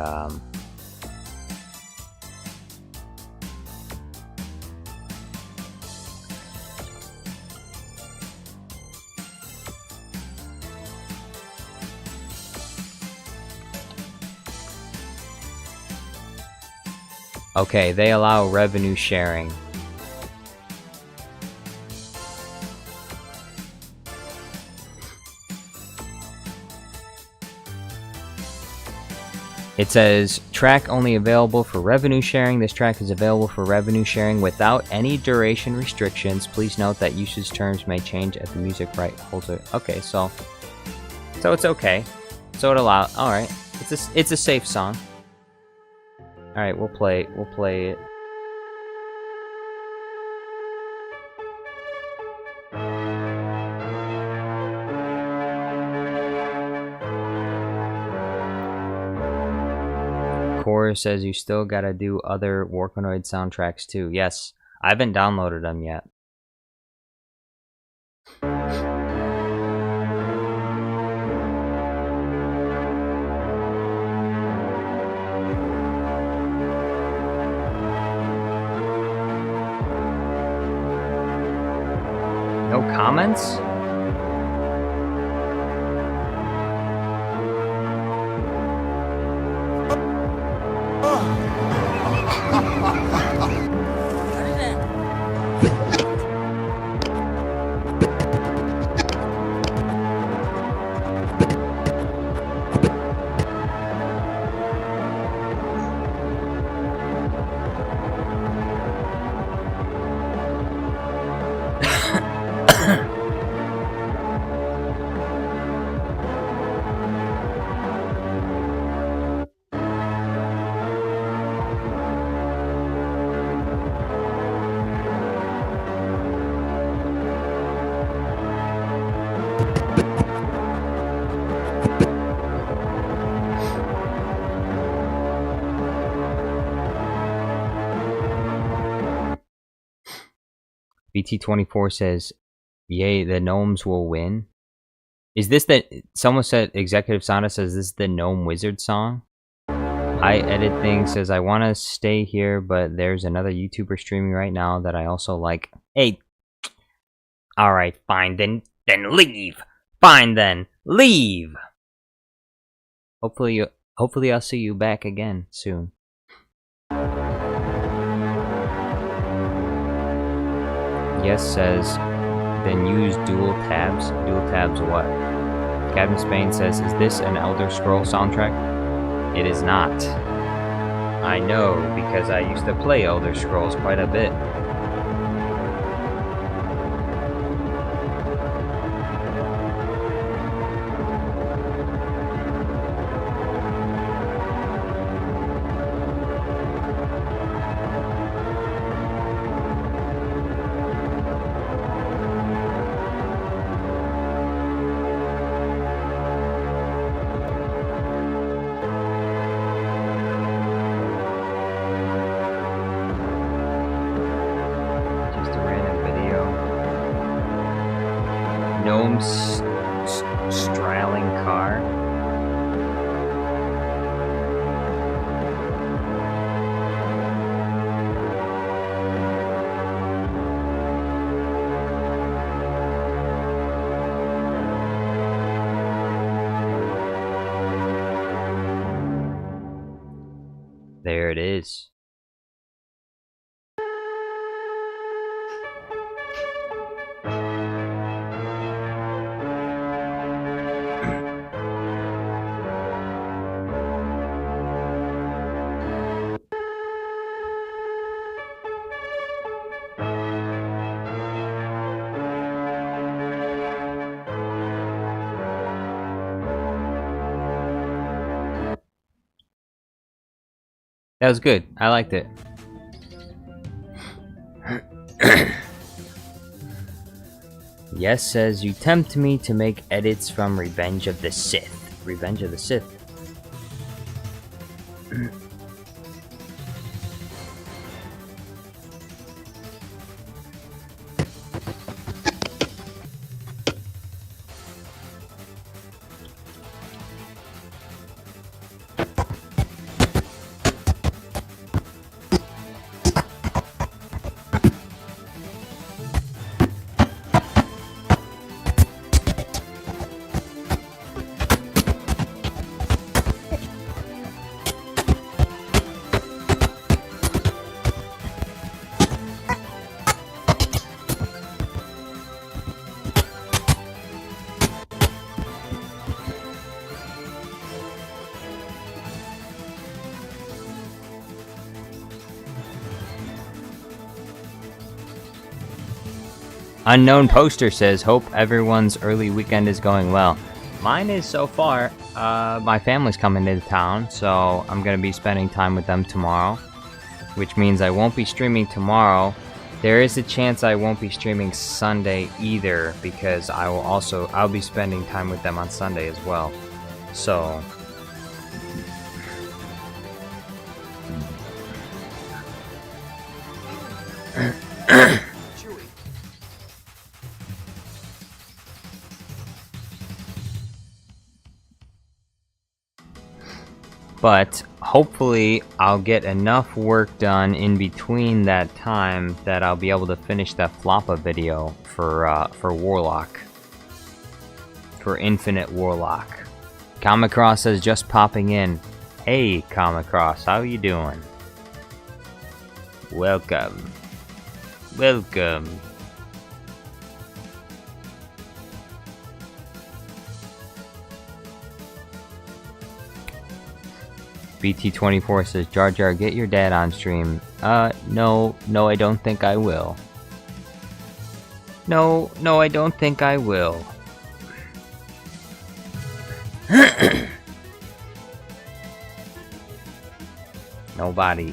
okay, they allow revenue sharing. It says, track only available for revenue sharing. This track is available for revenue sharing without any duration restrictions. Please note that usage terms may change at the music right holder. Okay, so it's okay. So it allows. All right, it's a safe song. All right, we'll play it. Core says you still gotta do other Warkanoid soundtracks too. Yes, I haven't downloaded them yet. No comments? BT24 says, "Yay, the gnomes will win." Is this the... Someone said, Executive Sonda says, this is the Gnome Wizard song? I Edit Thing says, "I want to stay here, but there's another YouTuber streaming right now that I also like." Hey. Alright, fine, then leave! Fine then, leave! Hopefully I'll see you back again soon. Yes says, then use dual tabs. Dual tabs what? Captain Spain says, is this an Elder Scroll soundtrack? It is not. I know, because I used to play Elder Scrolls quite a bit. Straddling car. There it is. That was good. I liked it. Yes says, you tempt me to make edits from Revenge of the Sith. Revenge of the Sith. Unknown Poster says, hope everyone's early weekend is going well. Mine is so far. My family's coming into town, so I'm going to be spending time with them tomorrow, which means I won't be streaming tomorrow. There is a chance I won't be streaming Sunday either, because I'll be spending time with them on Sunday as well. So but hopefully I'll get enough work done in between that time that I'll be able to finish that Floppa video for Warlock. For Infinite Warlock. Kamacross says, just popping in. Hey Kamacross, how you doing? Welcome. Welcome. BT24 says, Jar Jar, get your dad on stream. No, I don't think I will. No, I don't think I will. Nobody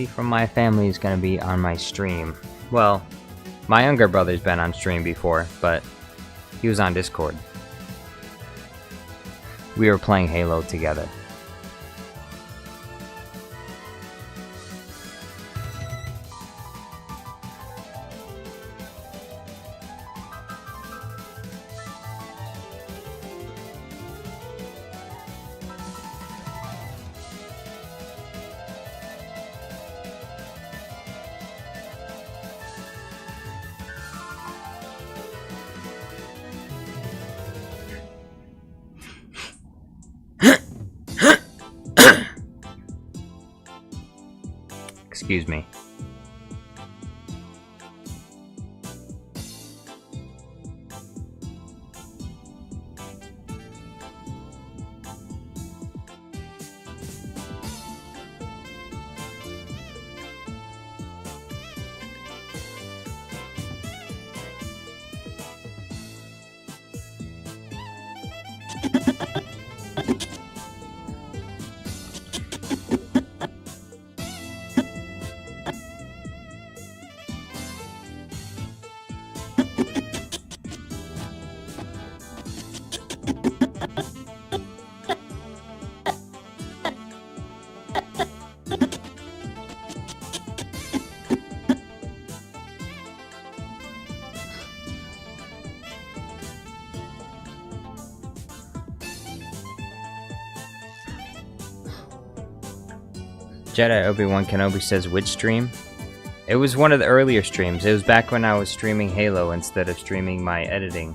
from my family is gonna be on my stream. Well, my younger brother's been on stream before, but he was on Discord. We were playing Halo together. Excuse me. Jedi Obi-Wan Kenobi says, which stream? It was one of the earlier streams. It was back when I was streaming Halo instead of streaming my editing.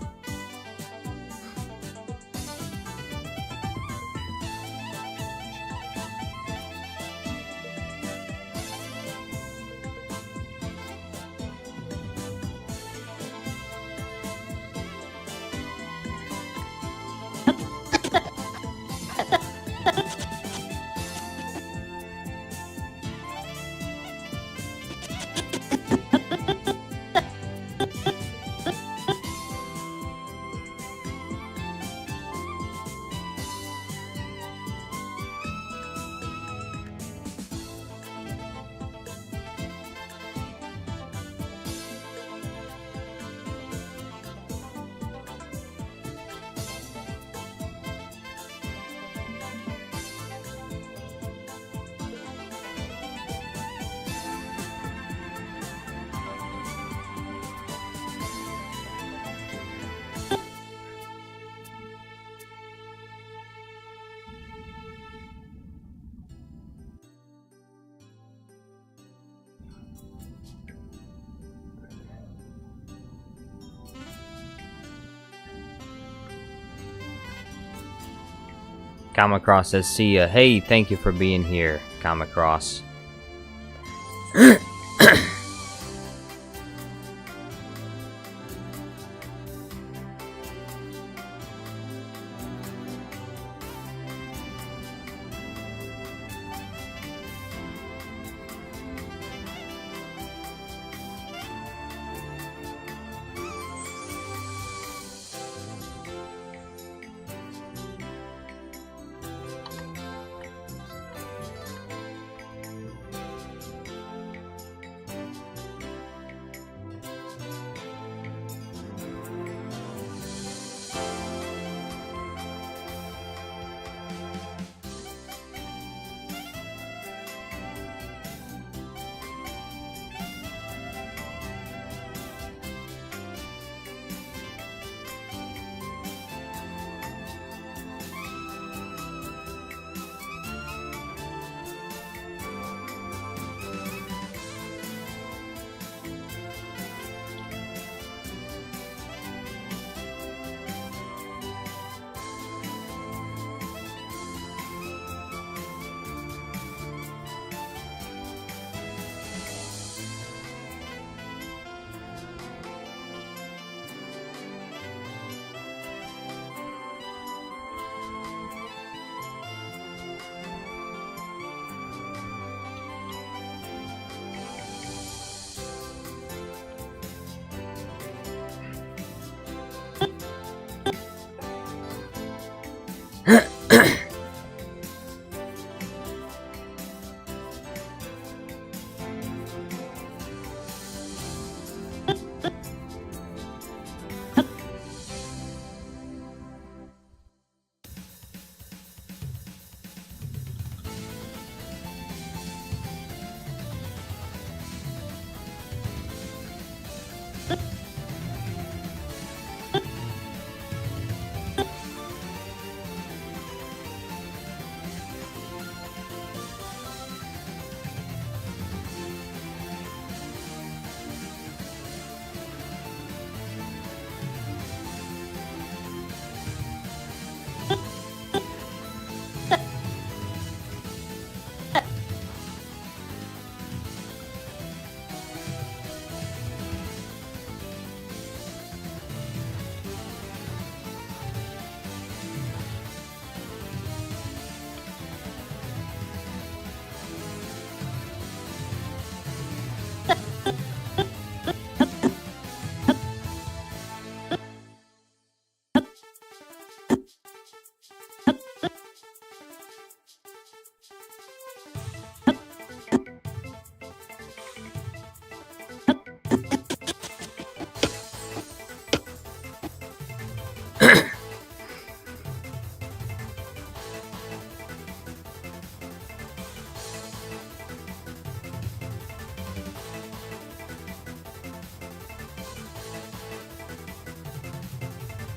Kamacross says, see ya. Hey, thank you for being here, Kamacross.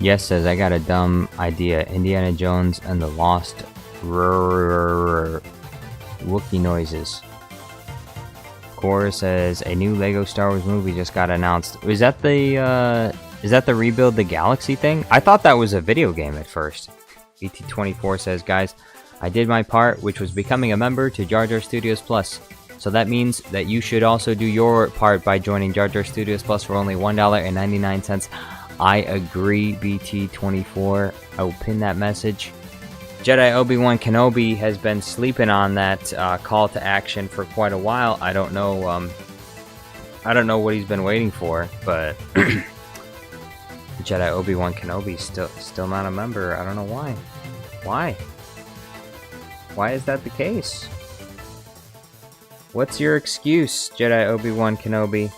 Yes says, I got a dumb idea. Indiana Jones and the Lost Wookiee noises. Core says, a new Lego Star Wars movie just got announced. Is that the Rebuild the Galaxy thing? I thought that was a video game at first. ET24 says, guys, I did my part, which was becoming a member to Jar Jar Studios Plus. So that means that you should also do your part by joining Jar Jar Studios Plus for only $1.99. I agree, BT24. I will pin that message. Jedi Obi-Wan Kenobi has been sleeping on that call to action for quite a while. I don't know what he's been waiting for, but Jedi Obi-Wan Kenobi still not a member. I don't know why. Why is that the case? What's your excuse, Jedi Obi-Wan Kenobi?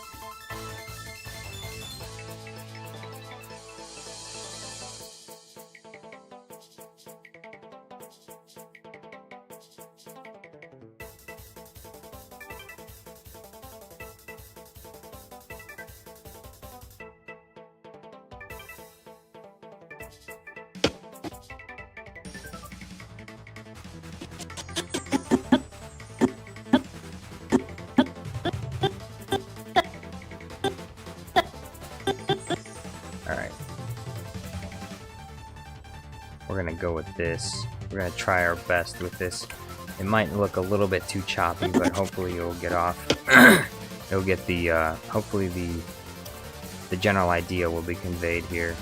We're gonna go with this. We're gonna try our best with this. It might look a little bit too choppy, but hopefully it'll get off. It'll get the, hopefully the general idea will be conveyed here.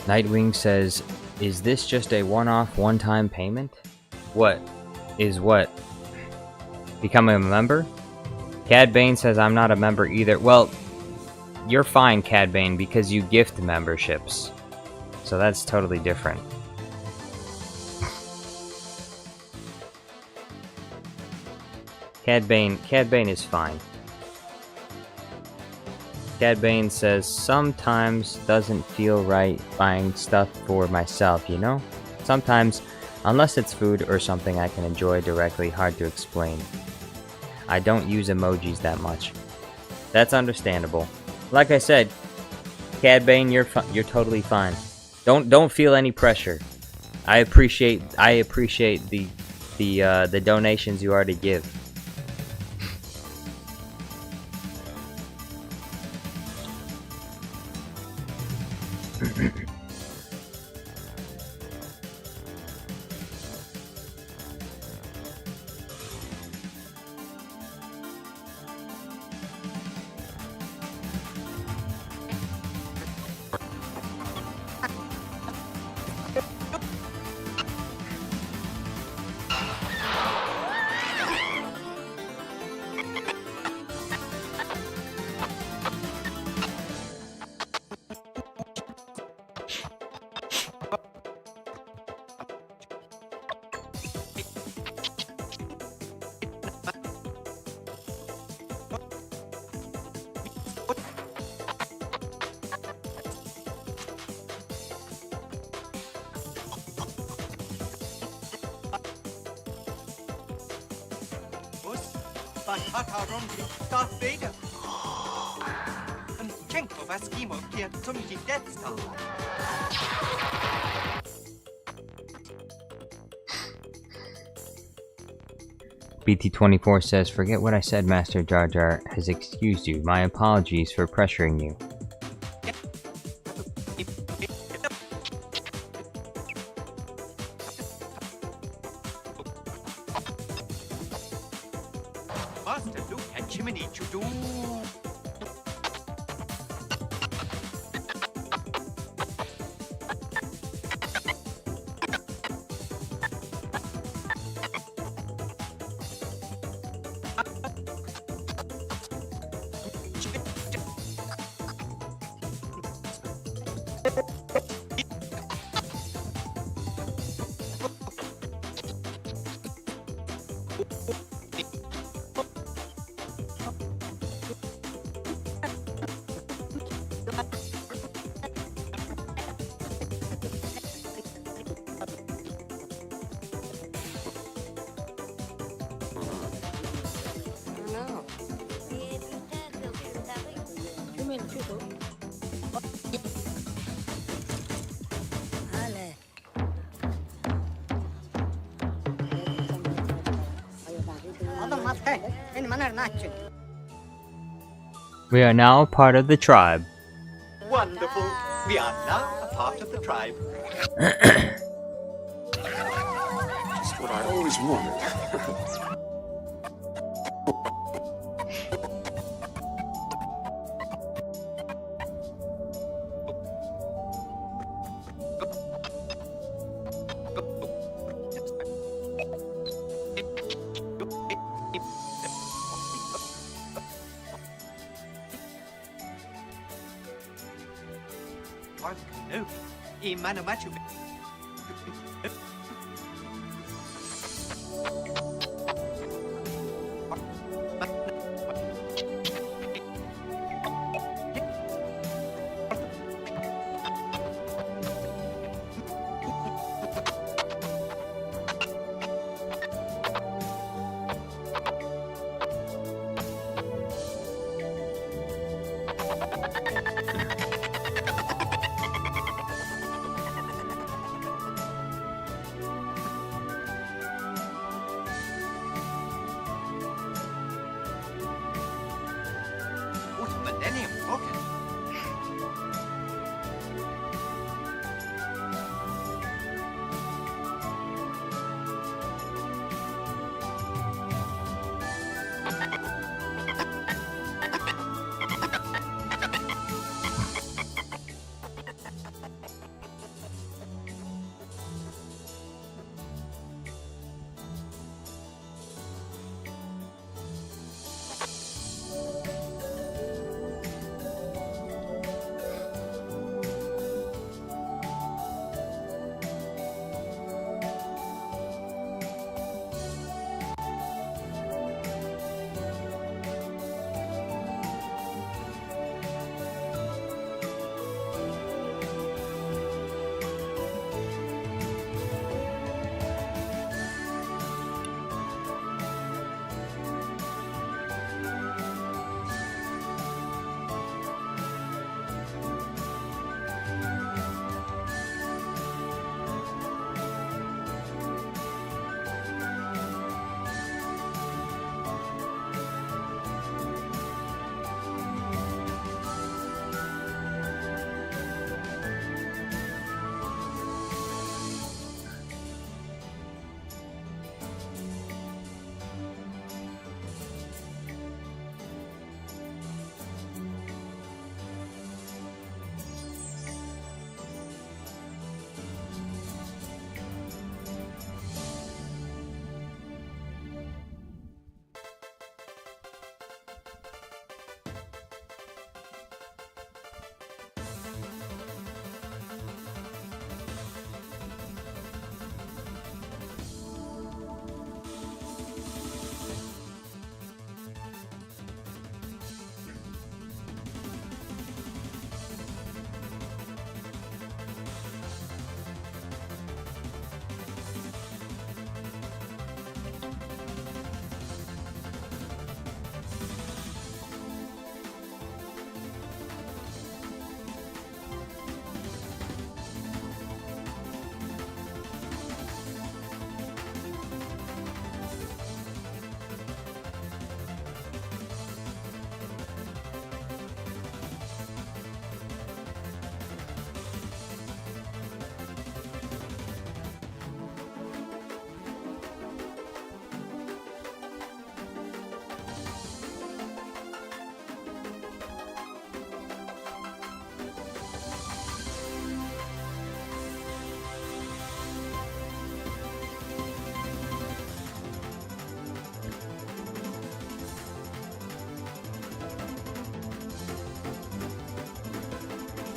Nightwing says, is this just a one-off, one-time payment? What? Is what? Becoming a member? Cad Bane says, I'm not a member either. Well, you're fine, Cad Bane, because you gift memberships. So that's totally different. Cad Bane is fine. Cad Bane says, sometimes doesn't feel right buying stuff for myself, you know? Sometimes, unless it's food or something I can enjoy directly, hard to explain. I don't use emojis that much. That's understandable. Like I said, Cad Bane, you're totally fine. Don't feel any pressure. I appreciate the donations you already give. Batarong Darth Vader. Chenko Vaskimo hier zum Death Star. BT24 says, forget what I said, Master Jar Jar has excused you. My apologies for pressuring you. Master Luke and Chimney to do. We are now a part of the tribe. Wonderful. We are now a part of the tribe. That's what I always wanted. Warkanoid. Imanomachu.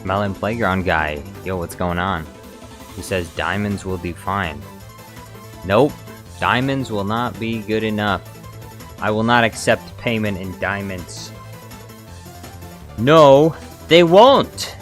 Melon Playground guy. Yo, what's going on? He says diamonds will do fine. Nope. Diamonds will not be good enough. I will not accept payment in diamonds. No, they won't!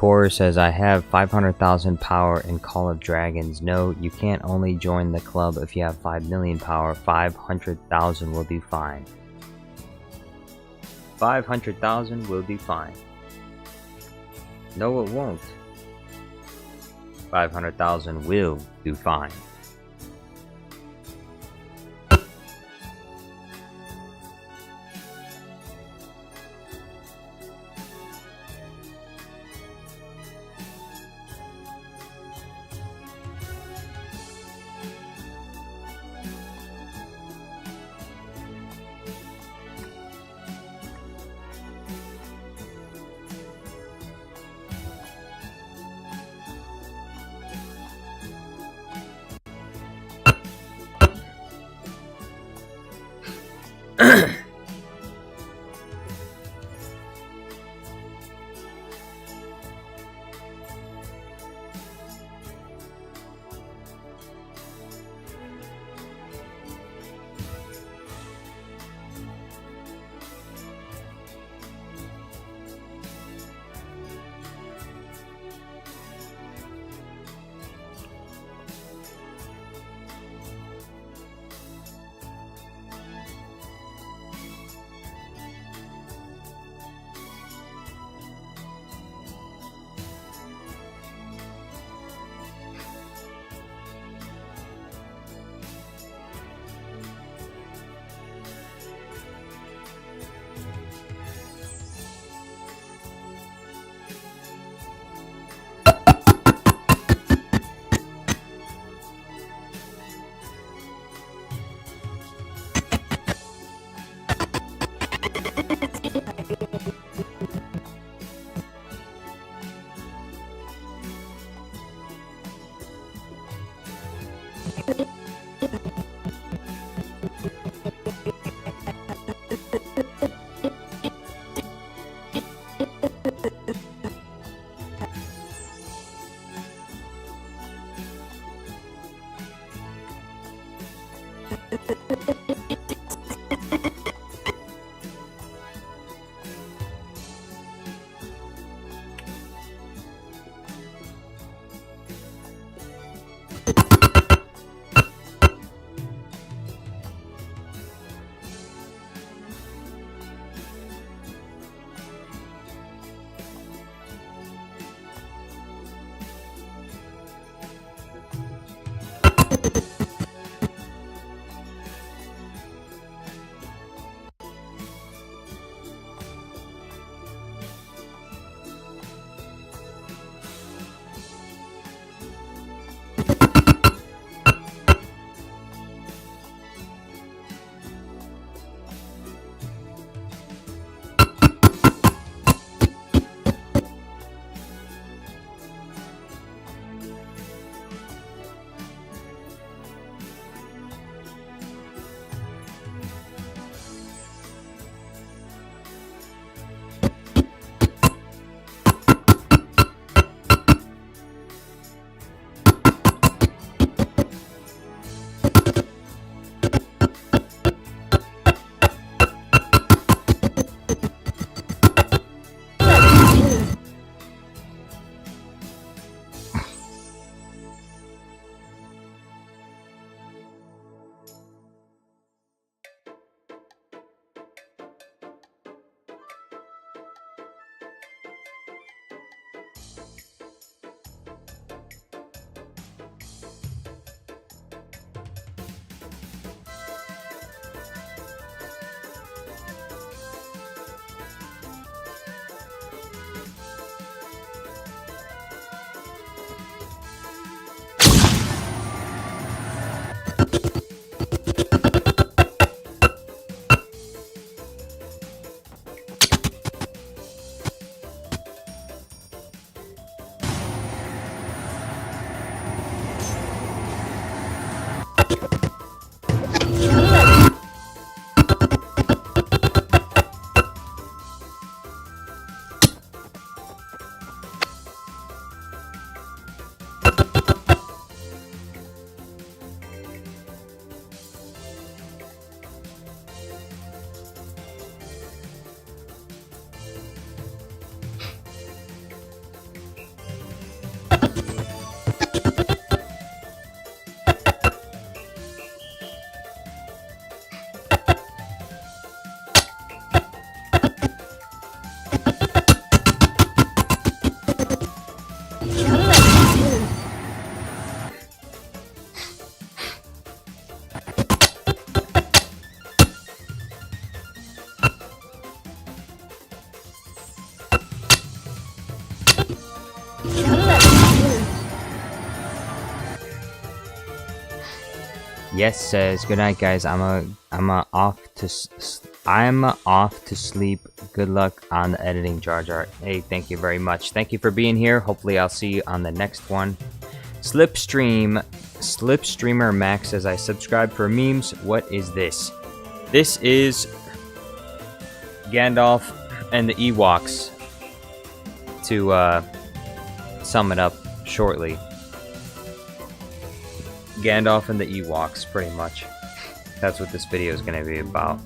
Core says, I have 500,000 power in Call of Dragons. No, you can't only join the club if you have 5 million power. 500,000 will do fine. 500,000 will do fine. No, it won't. 500,000 will do fine. Yes says, good night, guys. I'm off to sleep. Good luck on the editing, Jar Jar. Hey, thank you very much. Thank you for being here. Hopefully, I'll see you on the next one. Slipstreamer Max says, I subscribe for memes. What is this? This is Gandalf and the Ewoks. To sum it up shortly. Gandalf and the Ewoks, pretty much. That's what this video is going to be about.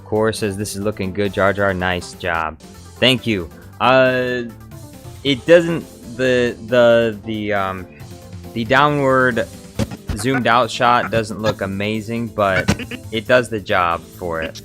Core says, this is looking good, Jar Jar. Nice job. Thank you. It doesn't the downward zoomed out shot doesn't look amazing, but it does the job for it.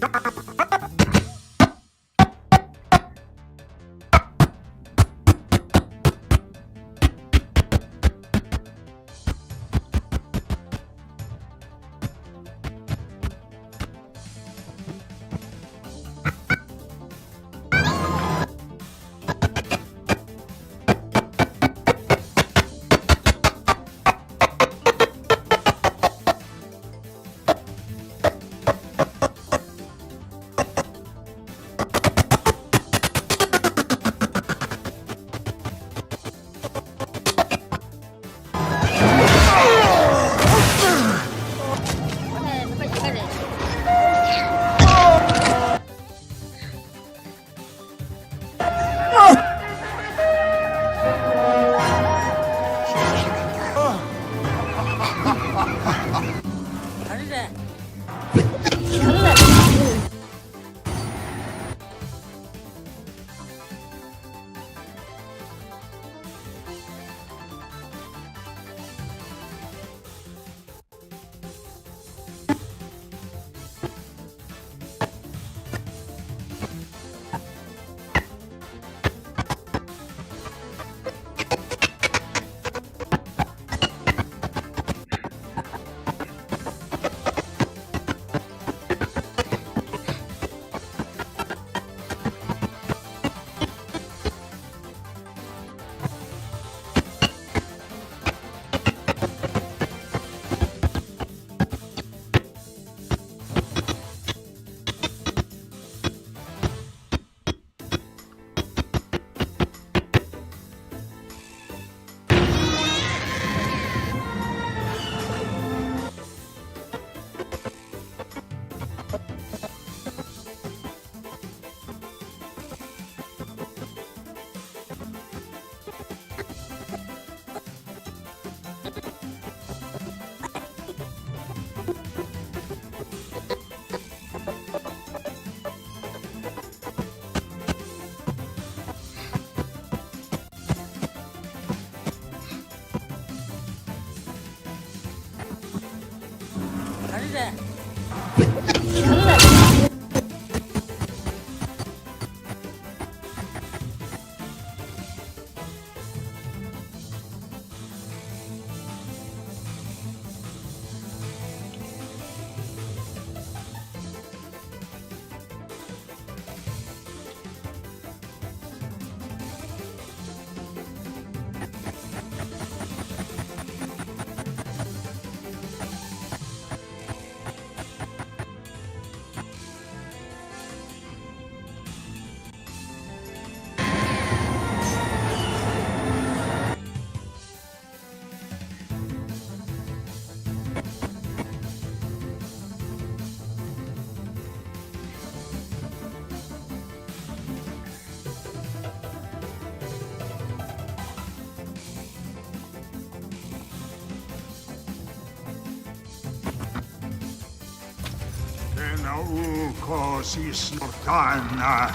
Siis Nortana.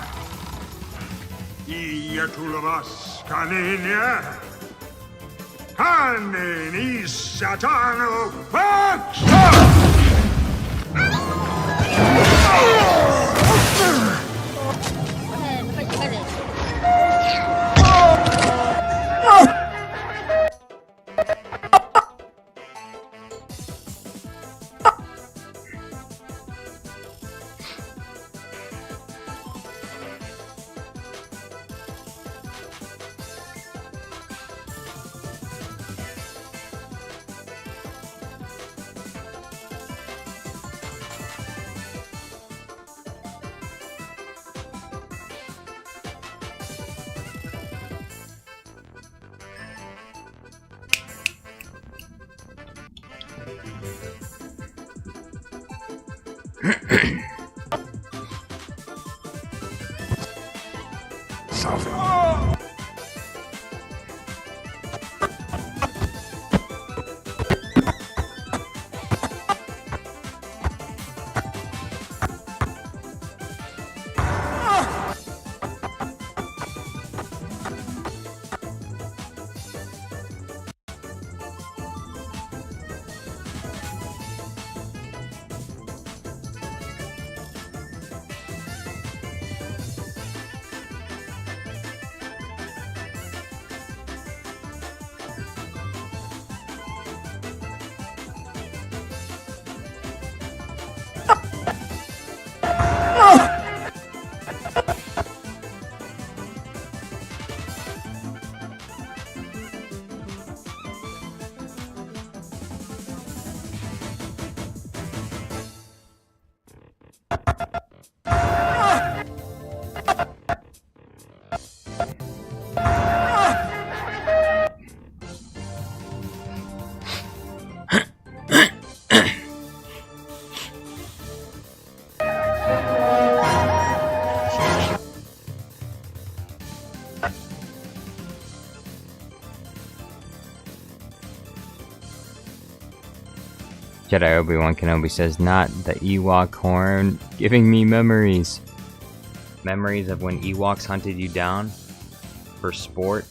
Ja tulevas kanine. Hänen isä Tano Paksa! Jedi Obi-Wan Kenobi says, not the Ewok horn, giving me memories. Memories of when Ewoks hunted you down for sport.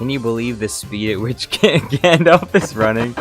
Can you believe the speed at which Gandalf is running?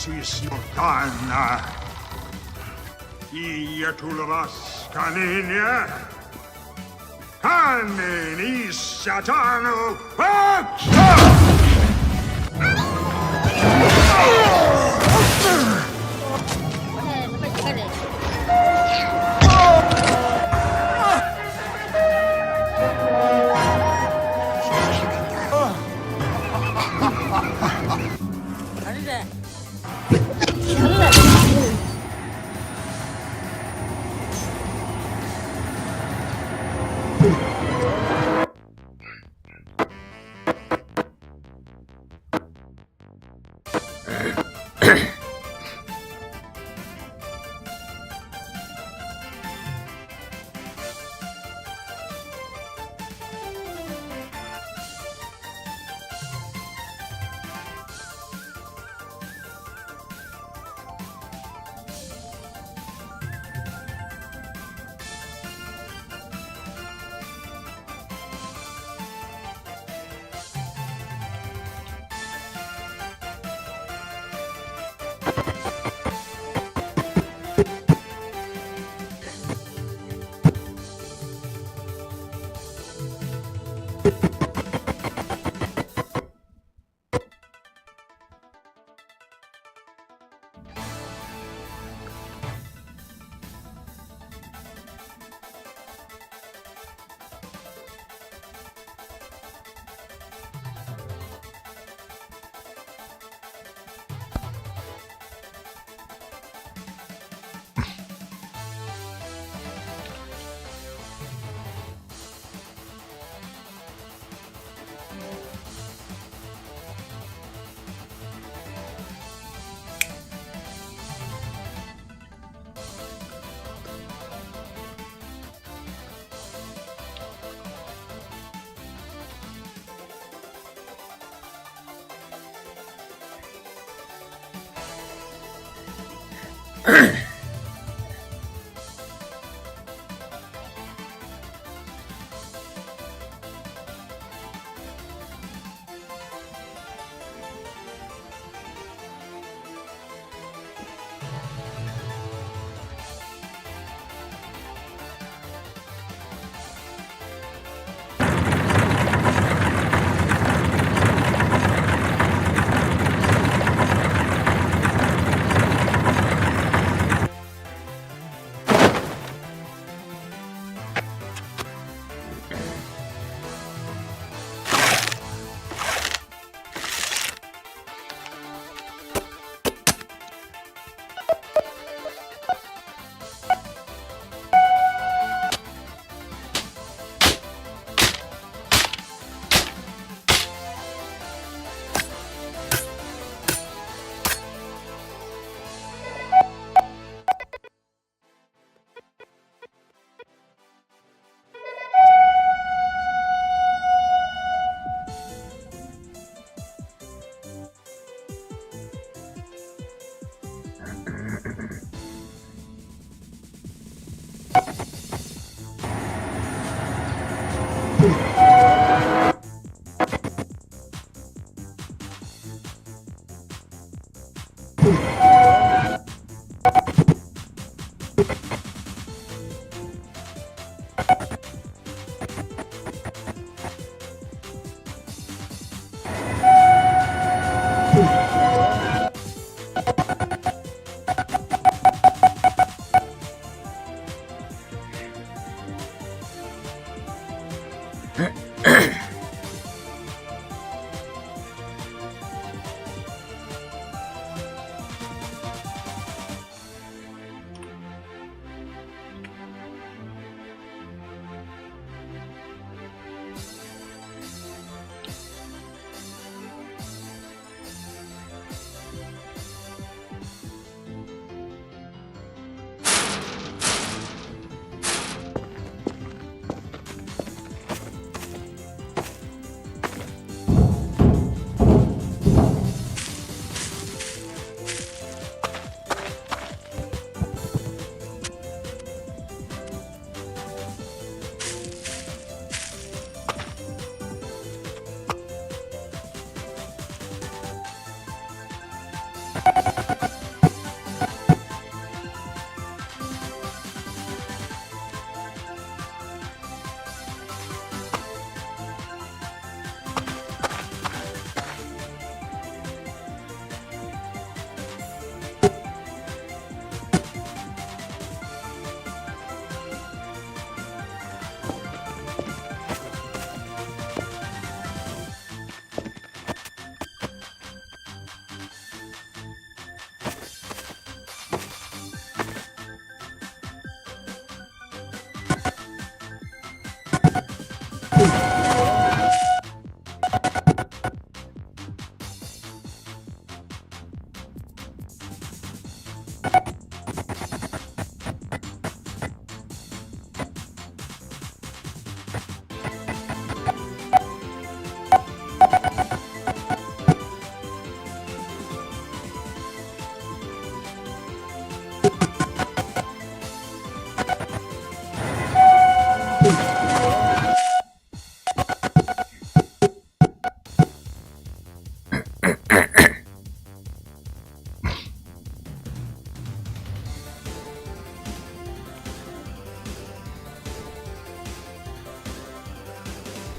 Siis Jordana. Ja tulevas kanine. Kanini satanu.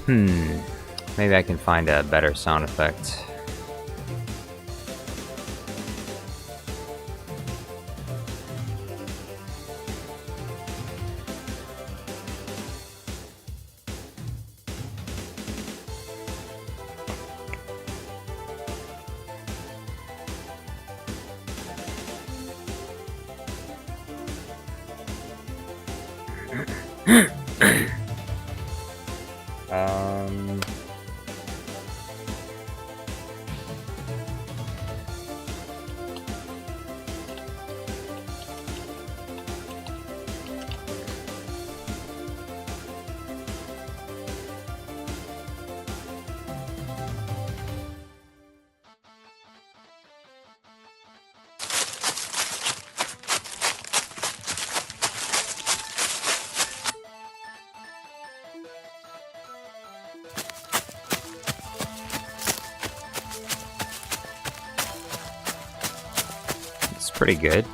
Maybe I can find a better sound effect. um... It's pretty good.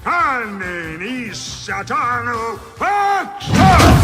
Canini Satano Action!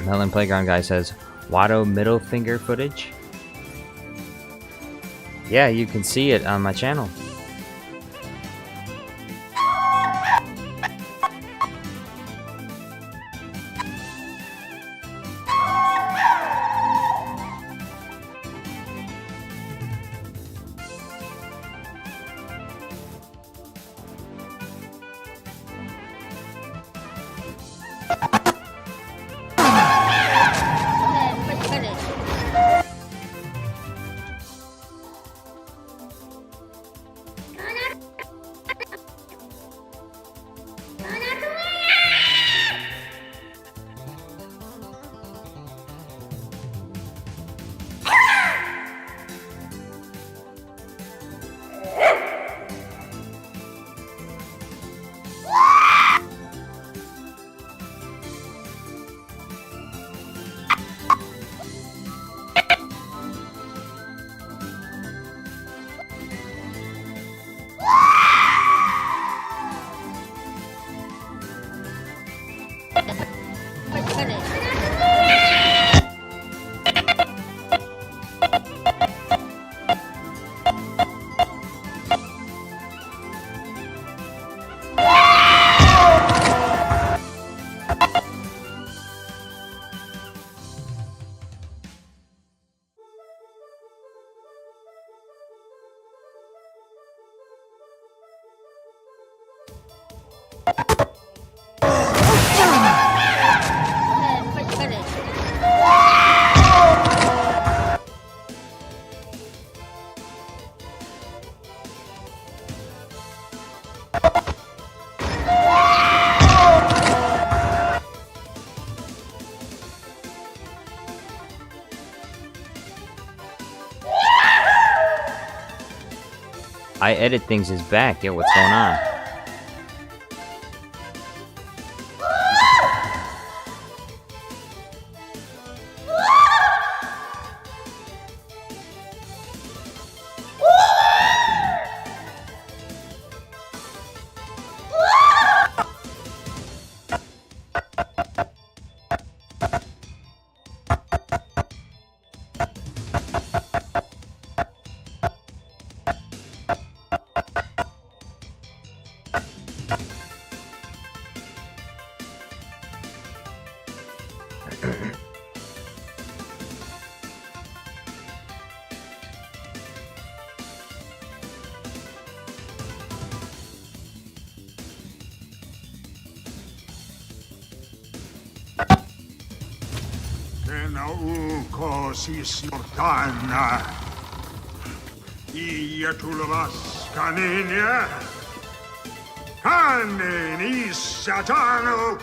Melon Playground guy says, Watto middle finger footage? Yeah, you can see it on my channel. I edit things is back. Yeah, what's going on? Nauko siis Nordana. Ja tulevas kanine. Kanini satanu.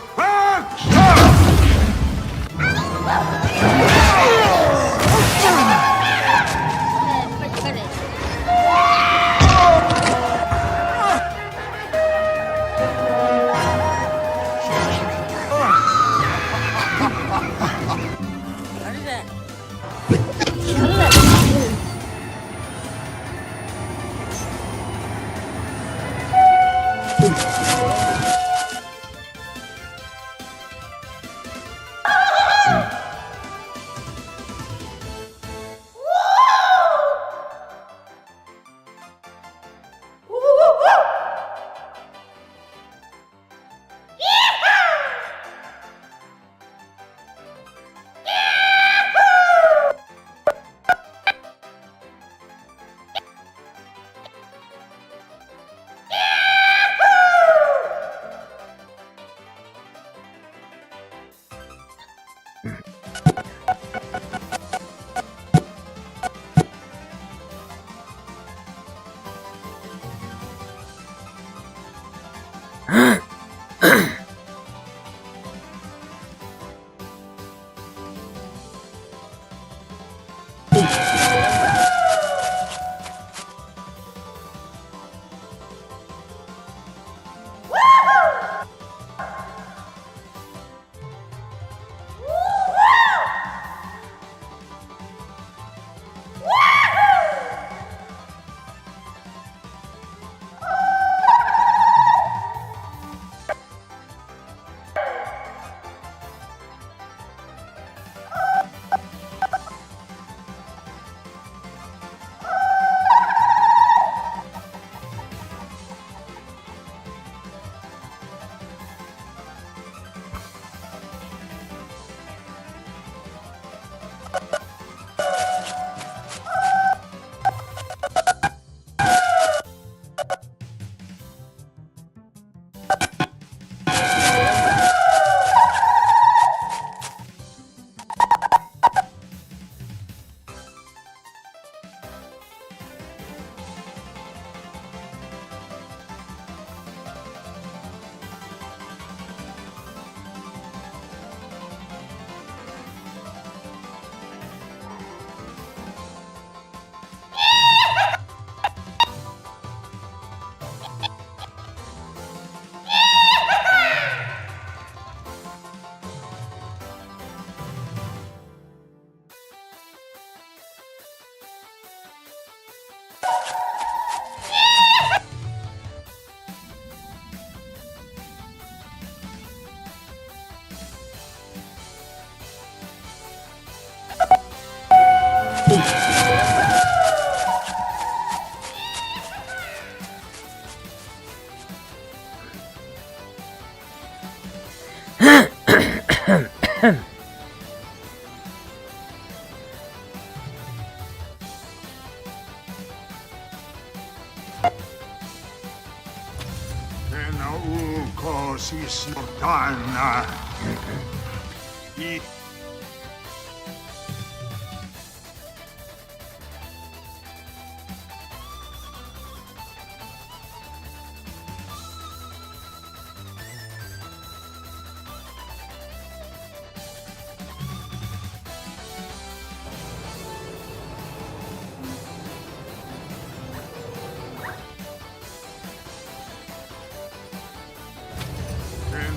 Nauko siis Nordana.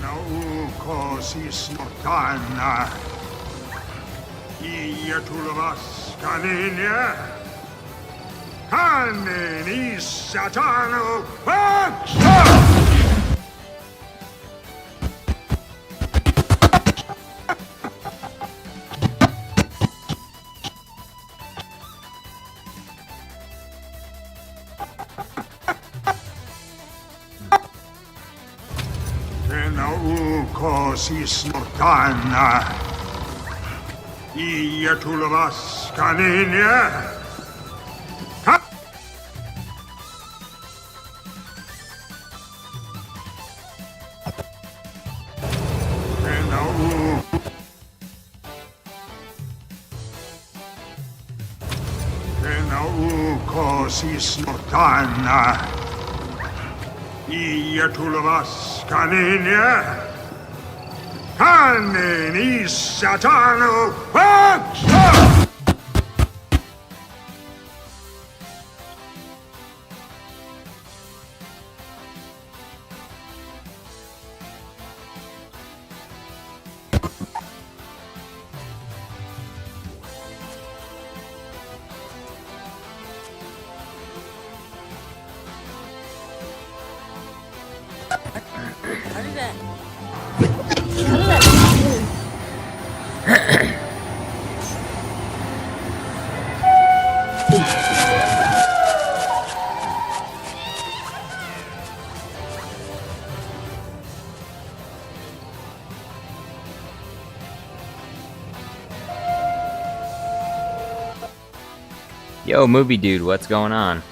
Nauko siis Nordana. Ja tulevas kanine. Kanini satanu. Nauko siis Nordana. Ja tulevas kanine. Nauko siis notana. Ja tulevas kaninja. Kanin is satano. Yo, movie dude, what's going on?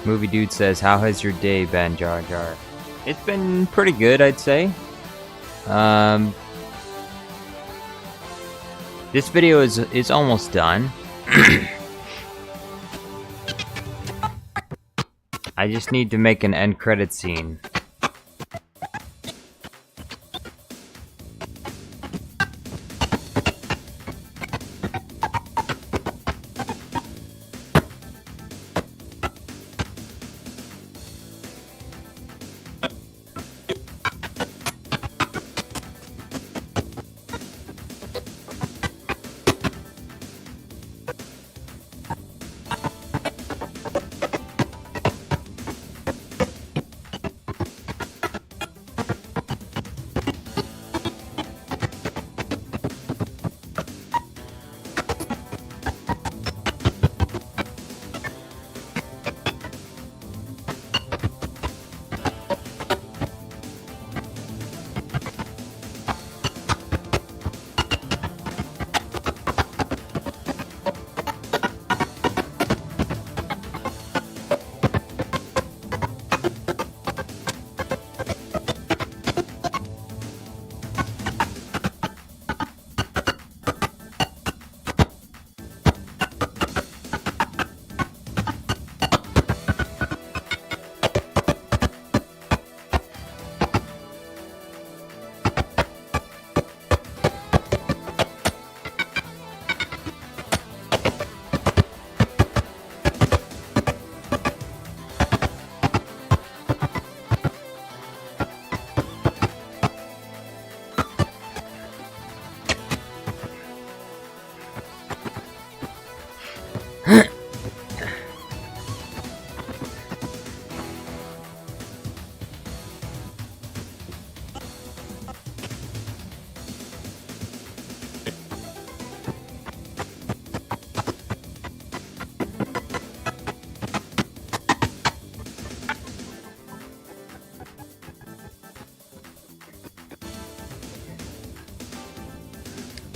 Movie dude says, how has your day been, Jar Jar? It's been pretty good, I'd say. This video is almost done. I just need to make an end credit scene.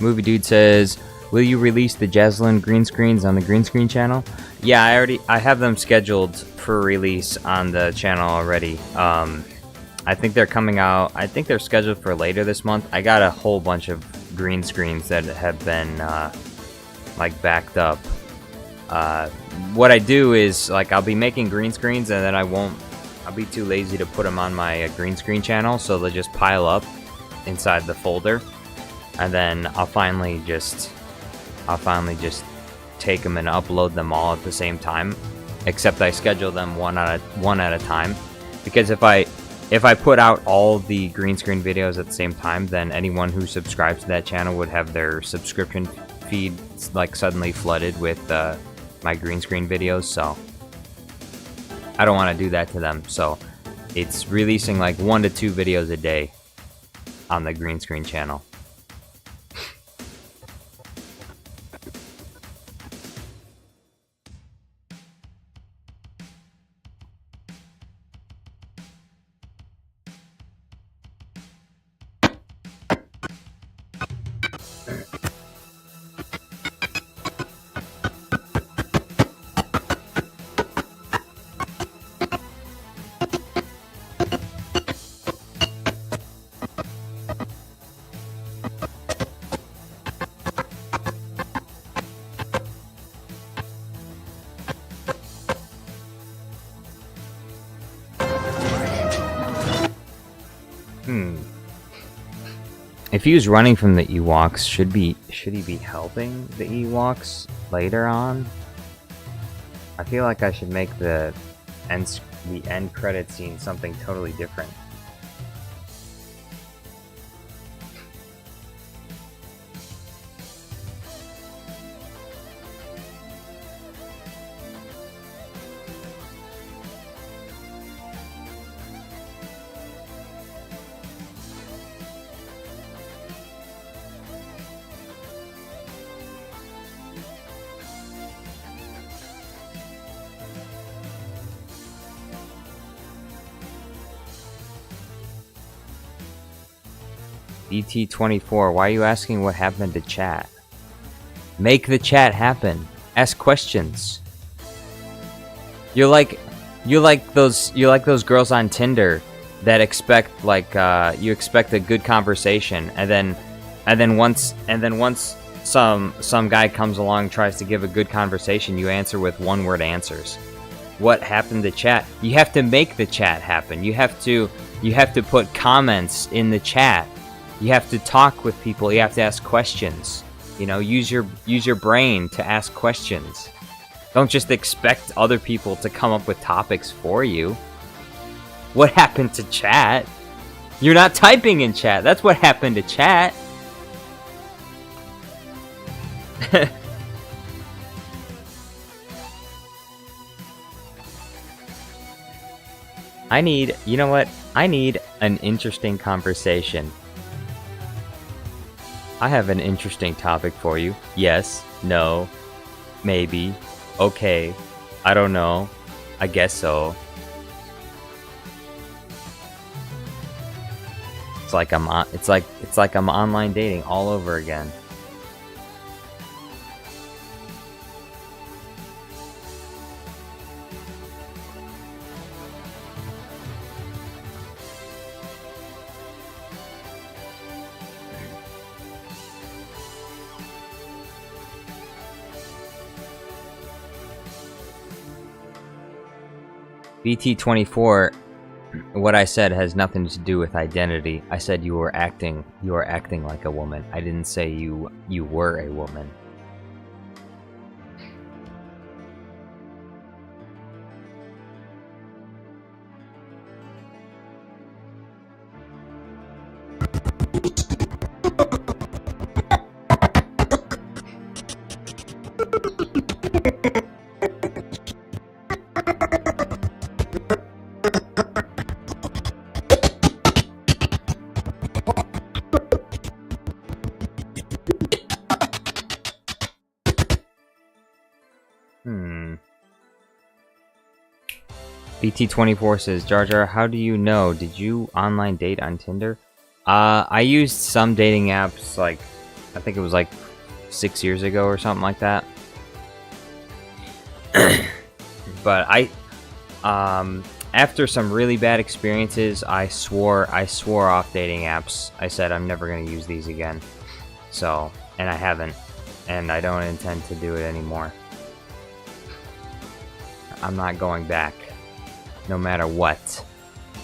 Movie Dude says, will you release the Jaslyn green screens on the green screen channel? Yeah, I have them scheduled for release on the channel already. I think they're coming out, I think they're scheduled for later this month. I got a whole bunch of green screens that have been, like, backed up. What I do is, like, I'll be making green screens and then I'll be too lazy to put them on my green screen channel, so they'll just pile up inside the folder. And then I'll finally just take them and upload them all at the same time, except I schedule them one at a time, because if I put out all the green screen videos at the same time, then anyone who subscribes to that channel would have their subscription feed like suddenly flooded with my green screen videos, so I don't want to do that to them. So it's releasing like 1 to 2 videos a day on the green screen channel. If he was running from the Ewoks, should he be helping the Ewoks later on? I feel like I should make the end credit scene something totally different. BT24, why are you asking what happened to chat? Make the chat happen. Ask questions. You're like those girls on Tinder that expect you expect a good conversation, and then once some guy comes along and tries to give a good conversation, you answer with one-word answers. What happened to chat? You have to make the chat happen. You have to put comments in the chat. You have to talk with people. You have to ask questions. You know, use your brain to ask questions. Don't just expect other people to come up with topics for you. What happened to chat? You're not typing in chat. That's what happened to chat. You know what? I need an interesting conversation. I have an interesting topic for you. Yes, no, maybe, okay, I don't know, I guess so. It's like I'm online dating all over again. BT24, what I said has nothing to do with identity. I said you were acting like a woman. I didn't say you were a woman. BT24 says, Jar Jar, how do you know? Did you online date on Tinder? I used some dating apps, like, I think it was like 6 years ago or something like that. But after some really bad experiences, I swore off dating apps. I said I'm never gonna use these again. So, and I haven't, and I don't intend to do it anymore. I'm not going back. No matter what,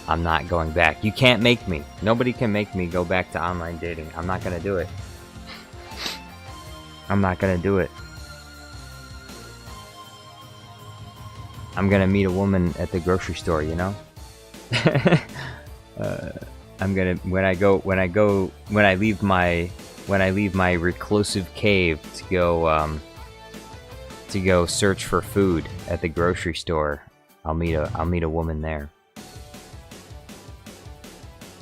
I'm not going back. You can't make me. Nobody can make me go back to online dating. I'm not gonna do it. I'm not gonna do it. I'm gonna meet a woman at the grocery store, you know? I'm gonna when I leave my reclusive cave to go search for food at the grocery store. I'll meet a woman there.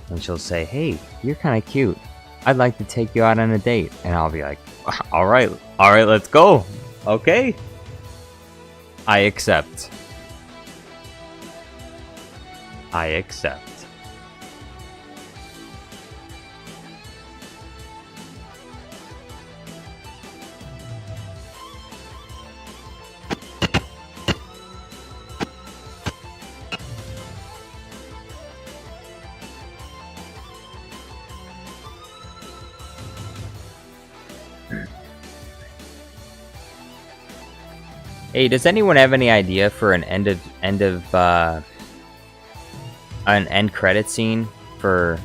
And she'll say, "Hey, you're kind of cute. I'd like to take you out on a date." And I'll be like, all right, let's go. Okay. I accept. I accept. Hey, does anyone have any idea for an end credit scene for?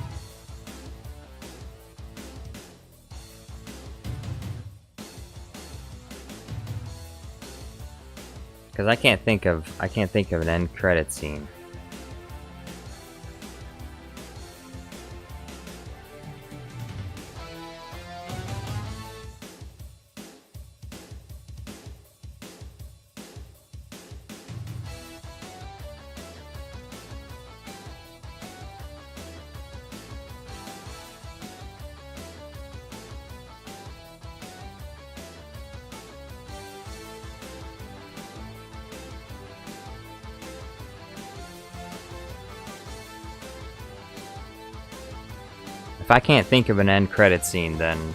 Because I can't think of an end credit scene. If I can't think of an end credit scene, then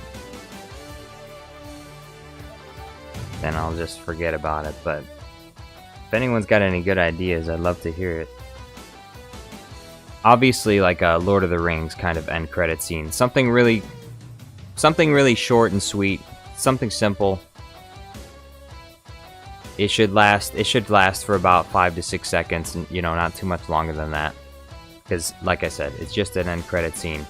I'll just forget about it. But if anyone's got any good ideas, I'd love to hear it. Obviously, like a Lord of the Rings kind of end credit scene. Something really short and sweet. Something simple. It should last for about 5 to 6 seconds, and not too much longer than that. Because, like I said, it's just an end credit scene.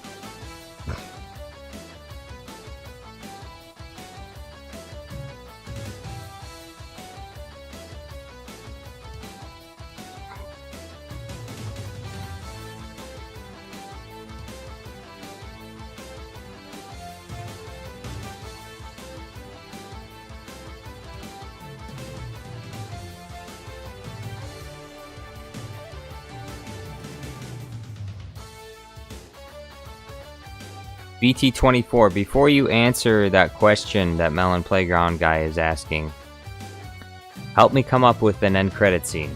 BT24, before you answer that question that Melon Playground guy is asking, help me come up with an end credit scene.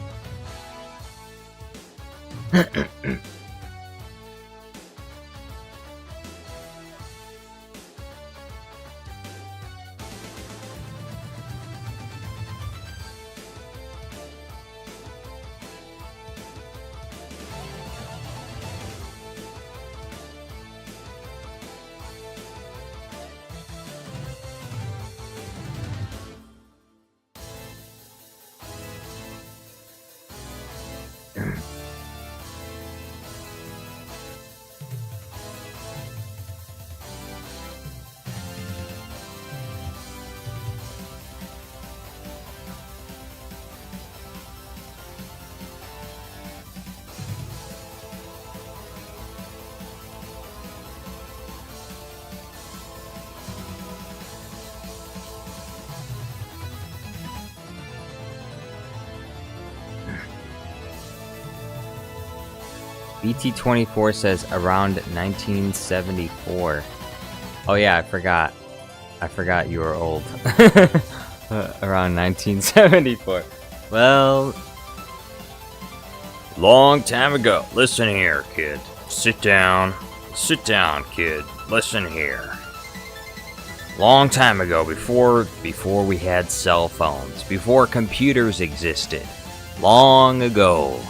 BT24 says around 1974. Oh yeah, I forgot you were old. Around 1974. Well, long time ago. Listen here, kid. Sit down, kid. Listen here. Long time ago, before we had cell phones, before computers existed. Long ago.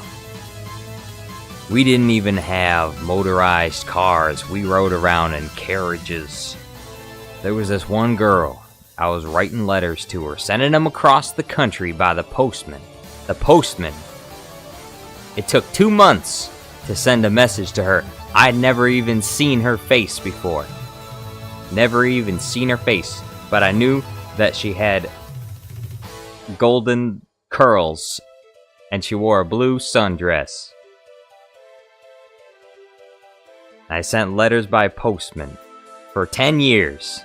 We didn't even have motorized cars. We rode around in carriages. There was this one girl. I was writing letters to her, sending them across the country by the postman. The postman. It took 2 months to send a message to her. I'd never even seen her face before. Never even seen her face. But I knew that she had golden curls and she wore a blue sundress. I sent letters by postman for 10 years.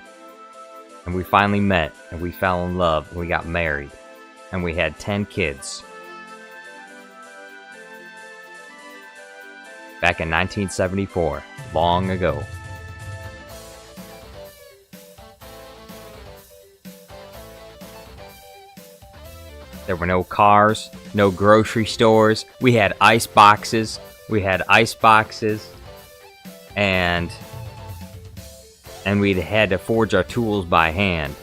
And we finally met, and we fell in love, and we got married. And we had 10 kids. Back in 1974, long ago. There were no cars, no grocery stores. We had ice boxes. And we had to forge our tools by hand.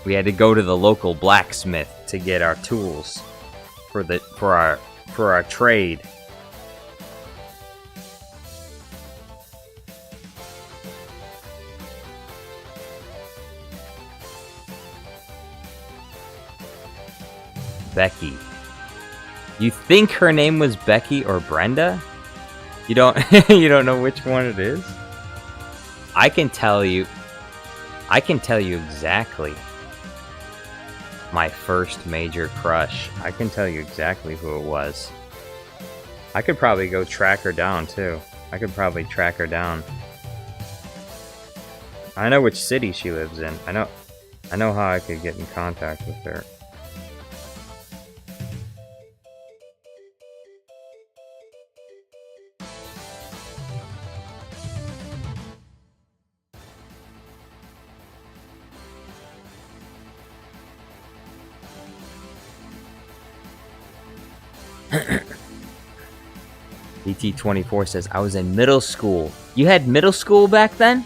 We had to go to the local blacksmith to get our tools for our trade. Becky. You think her name was Becky or Brenda? You don't you don't know which one it is? I can tell you exactly my first major crush. I can tell you exactly who it was. I could probably go track her down too. I could probably track her down. I know which city she lives in. I know how I could get in contact with her. DT24 says, I was in middle school. You had middle school back then?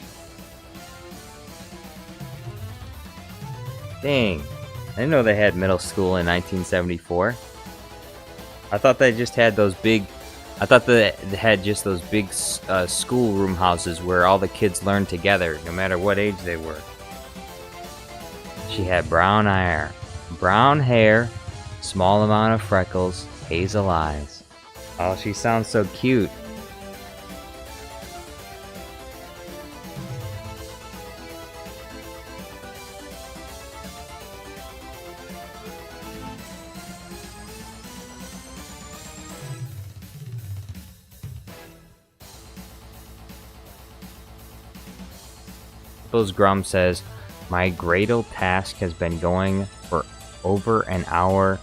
Dang. I didn't know they had middle school in 1974. I thought they just had those big... I thought they had just those big schoolroom houses where all the kids learned together, no matter what age they were. She had brown hair, small amount of freckles, hazel eyes. Oh, she sounds so cute. Grum says, my Gradle task has been going for over an hour,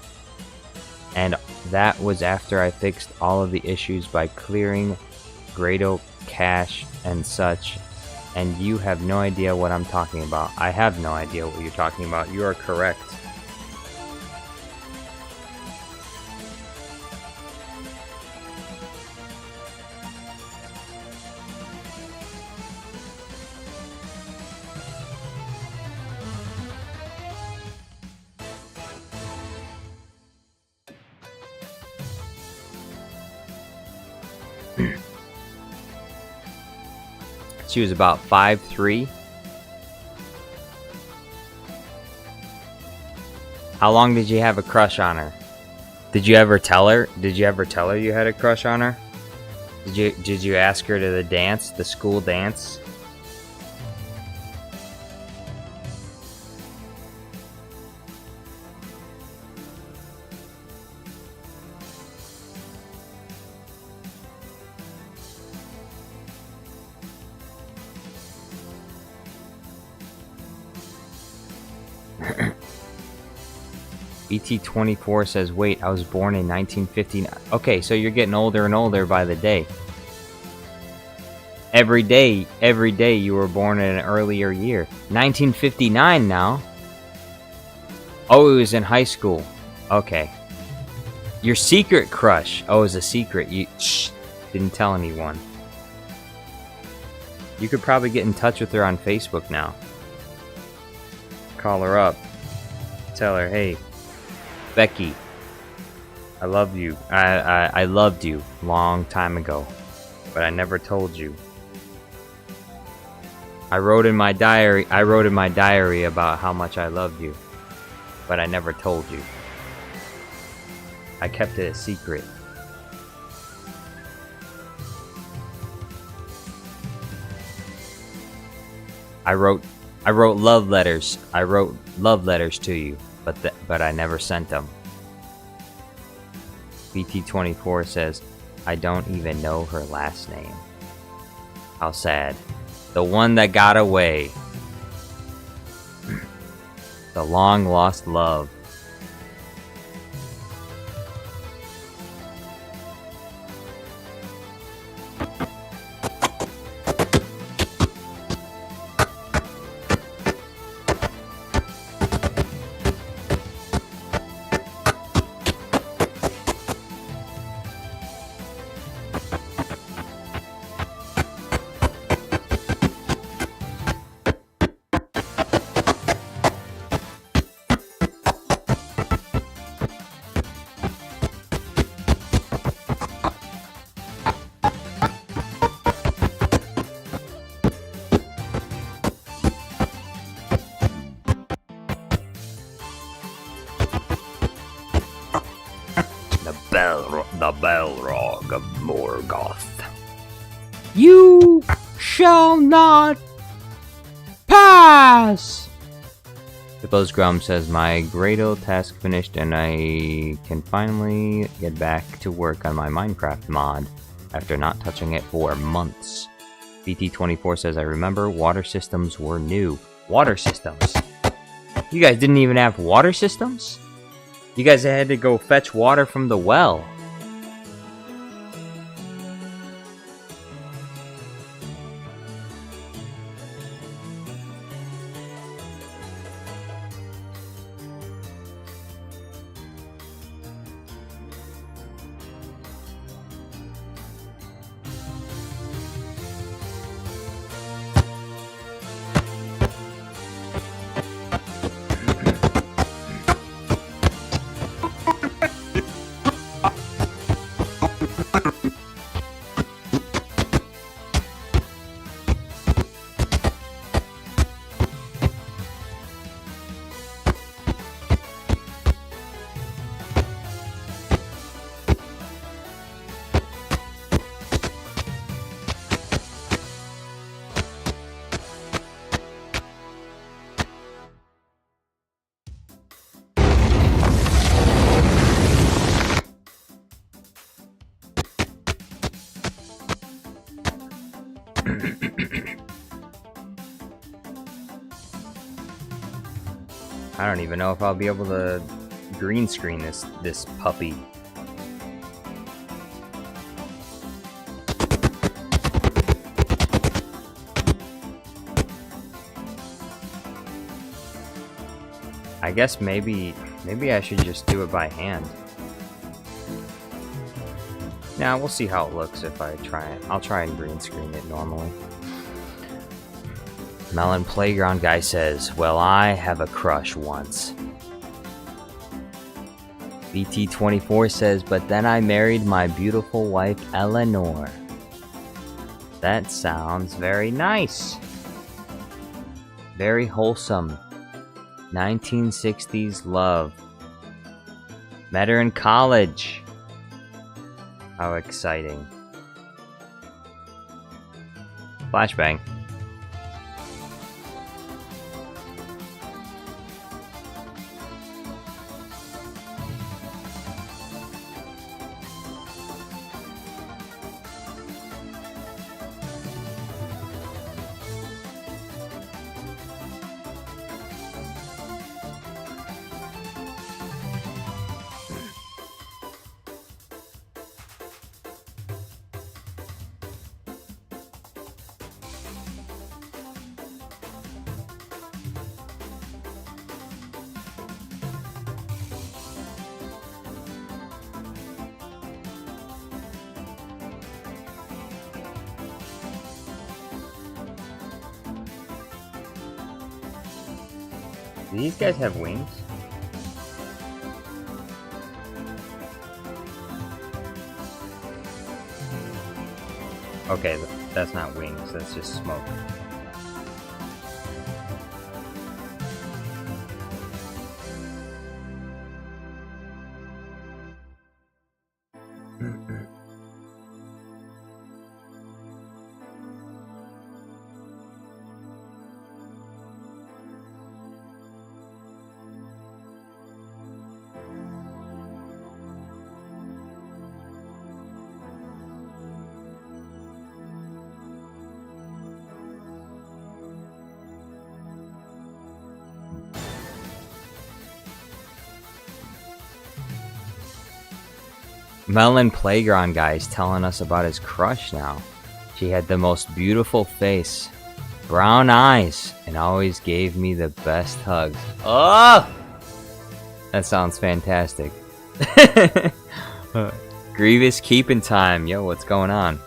and that was after I fixed all of the issues by clearing Gradle cache and such, and you have no idea what I'm talking about. I have no idea what you're talking about. You are correct. She was about 5'3". How long did you have a crush on her? Did you ever tell her? Did you ever tell her you had a crush on her? Did you ask her to the dance, the school dance? ET24 says, wait, I was born in 1959. Okay, so you're getting older and older by the day. Every day you were born in an earlier year. 1959 now. Oh, it was in high school. Okay. Your secret crush. Oh, it was a secret. You didn't tell anyone. You could probably get in touch with her on Facebook now. Call her up. Tell her, hey, Becky, I love you. I loved you long time ago, but I never told you. I wrote in my diary about how much I loved you, but I never told you. I kept it a secret. I wrote love letters. I wrote love letters to you, but I never sent them. BT24 says, I don't even know her last name. How sad. The one that got away. The long lost love. The Balrog of Morgoth. You shall not pass! Hippos Grum says, my Gradle task finished and I can finally get back to work on my Minecraft mod after not touching it for months. BT24 says, I remember water systems were new. Water systems? You guys didn't even have water systems? You guys had to go fetch water from the well. I don't even know if I'll be able to green screen this puppy. I guess maybe I should just do it by hand. Now we'll see how it looks if I try it. I'll try and green screen it normally. Melon Playground Guy says, well, I have a crush once. BT24 says, but then I married my beautiful wife, Eleanor. That sounds very nice. Very wholesome. 1960s love. Met her in college. How exciting. Flashbang. Do these guys have wings? Okay, that's not wings, that's just smoke. Melon Playground guy's telling us about his crush now. She had the most beautiful face, brown eyes, and always gave me the best hugs. Oh! That sounds fantastic. Grievous keeping time. Yo, what's going on?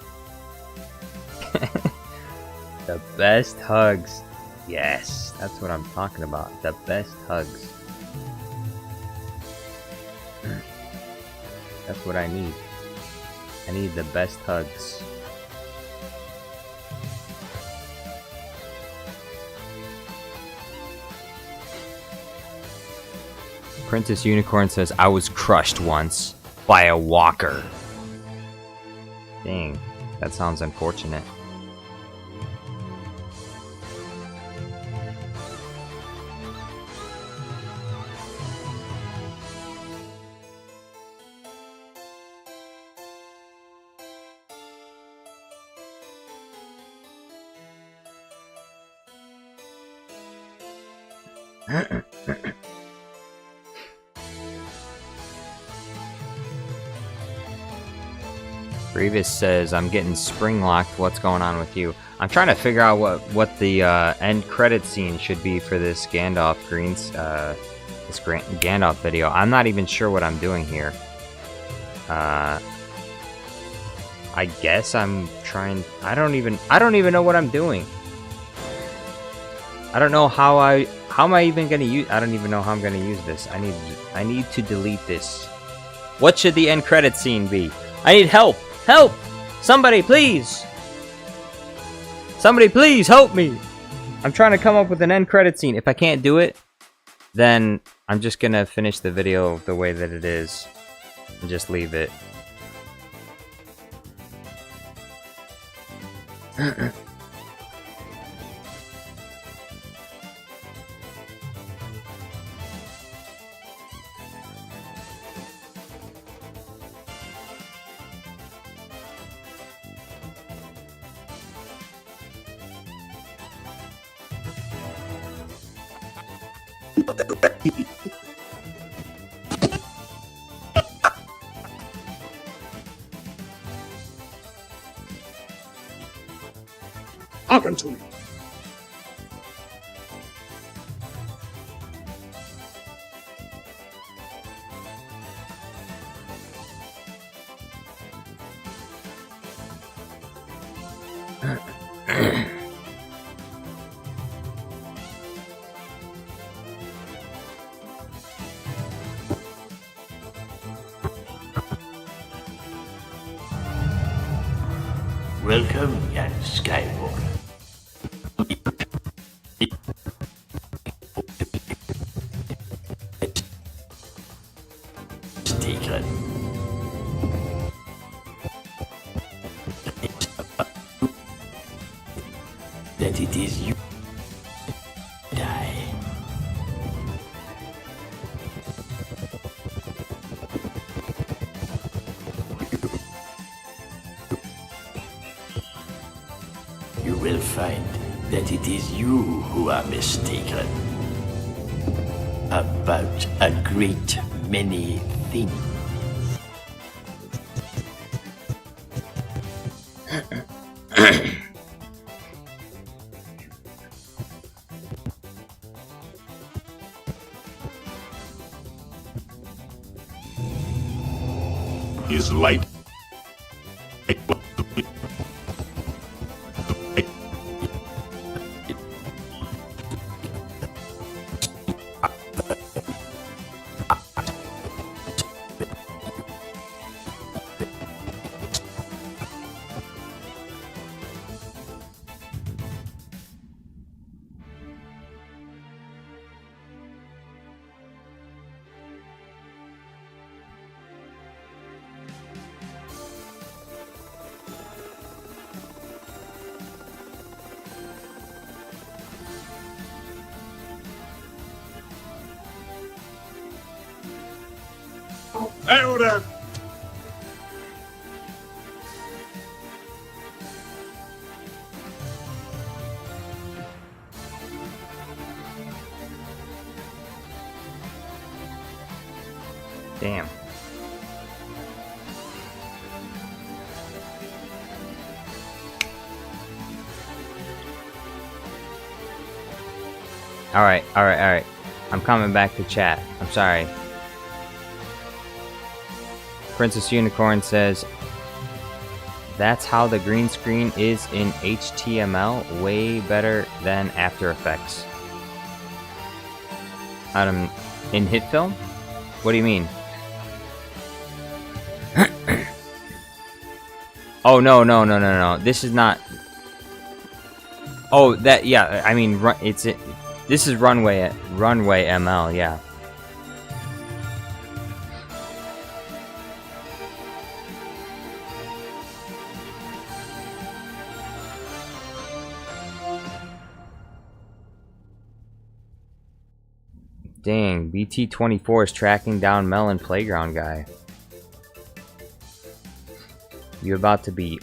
The best hugs. Yes, that's what I'm talking about. The best hugs. That's what I need. I need the best hugs. Princess Unicorn says, I was crushed once by a walker. Dang, that sounds unfortunate. Grievous says, I'm getting spring locked. What's going on with you? I'm trying to figure out what the end credit scene should be for this Gandalf Gandalf video. I'm not even sure what I'm doing here. I guess I'm trying. I don't even know what I'm doing. I don't know how am I even gonna use. I don't even know how I'm gonna use this. I need to delete this. What should the end credit scene be? I need help. Help! Somebody, please! Somebody, please help me! I'm trying to come up with an end credit scene. If I can't do it, then I'm just gonna finish the video the way that it is and just leave it. Hearken to me. Welcome, young Skywalker. Taken. That it is you. Die. You will find that it is you who are mistaken about a great many things. His light. Errand! Damn. Alright. I'm coming back to chat. I'm sorry. Princess Unicorn says, that's how the green screen is in HTML. Way better than After Effects. In hit film? What do you mean? Oh, no. This is not... Oh, that, yeah, I mean, this is Runway ML, yeah. Dang, BT24 is tracking down Melon Playground guy. You're about to be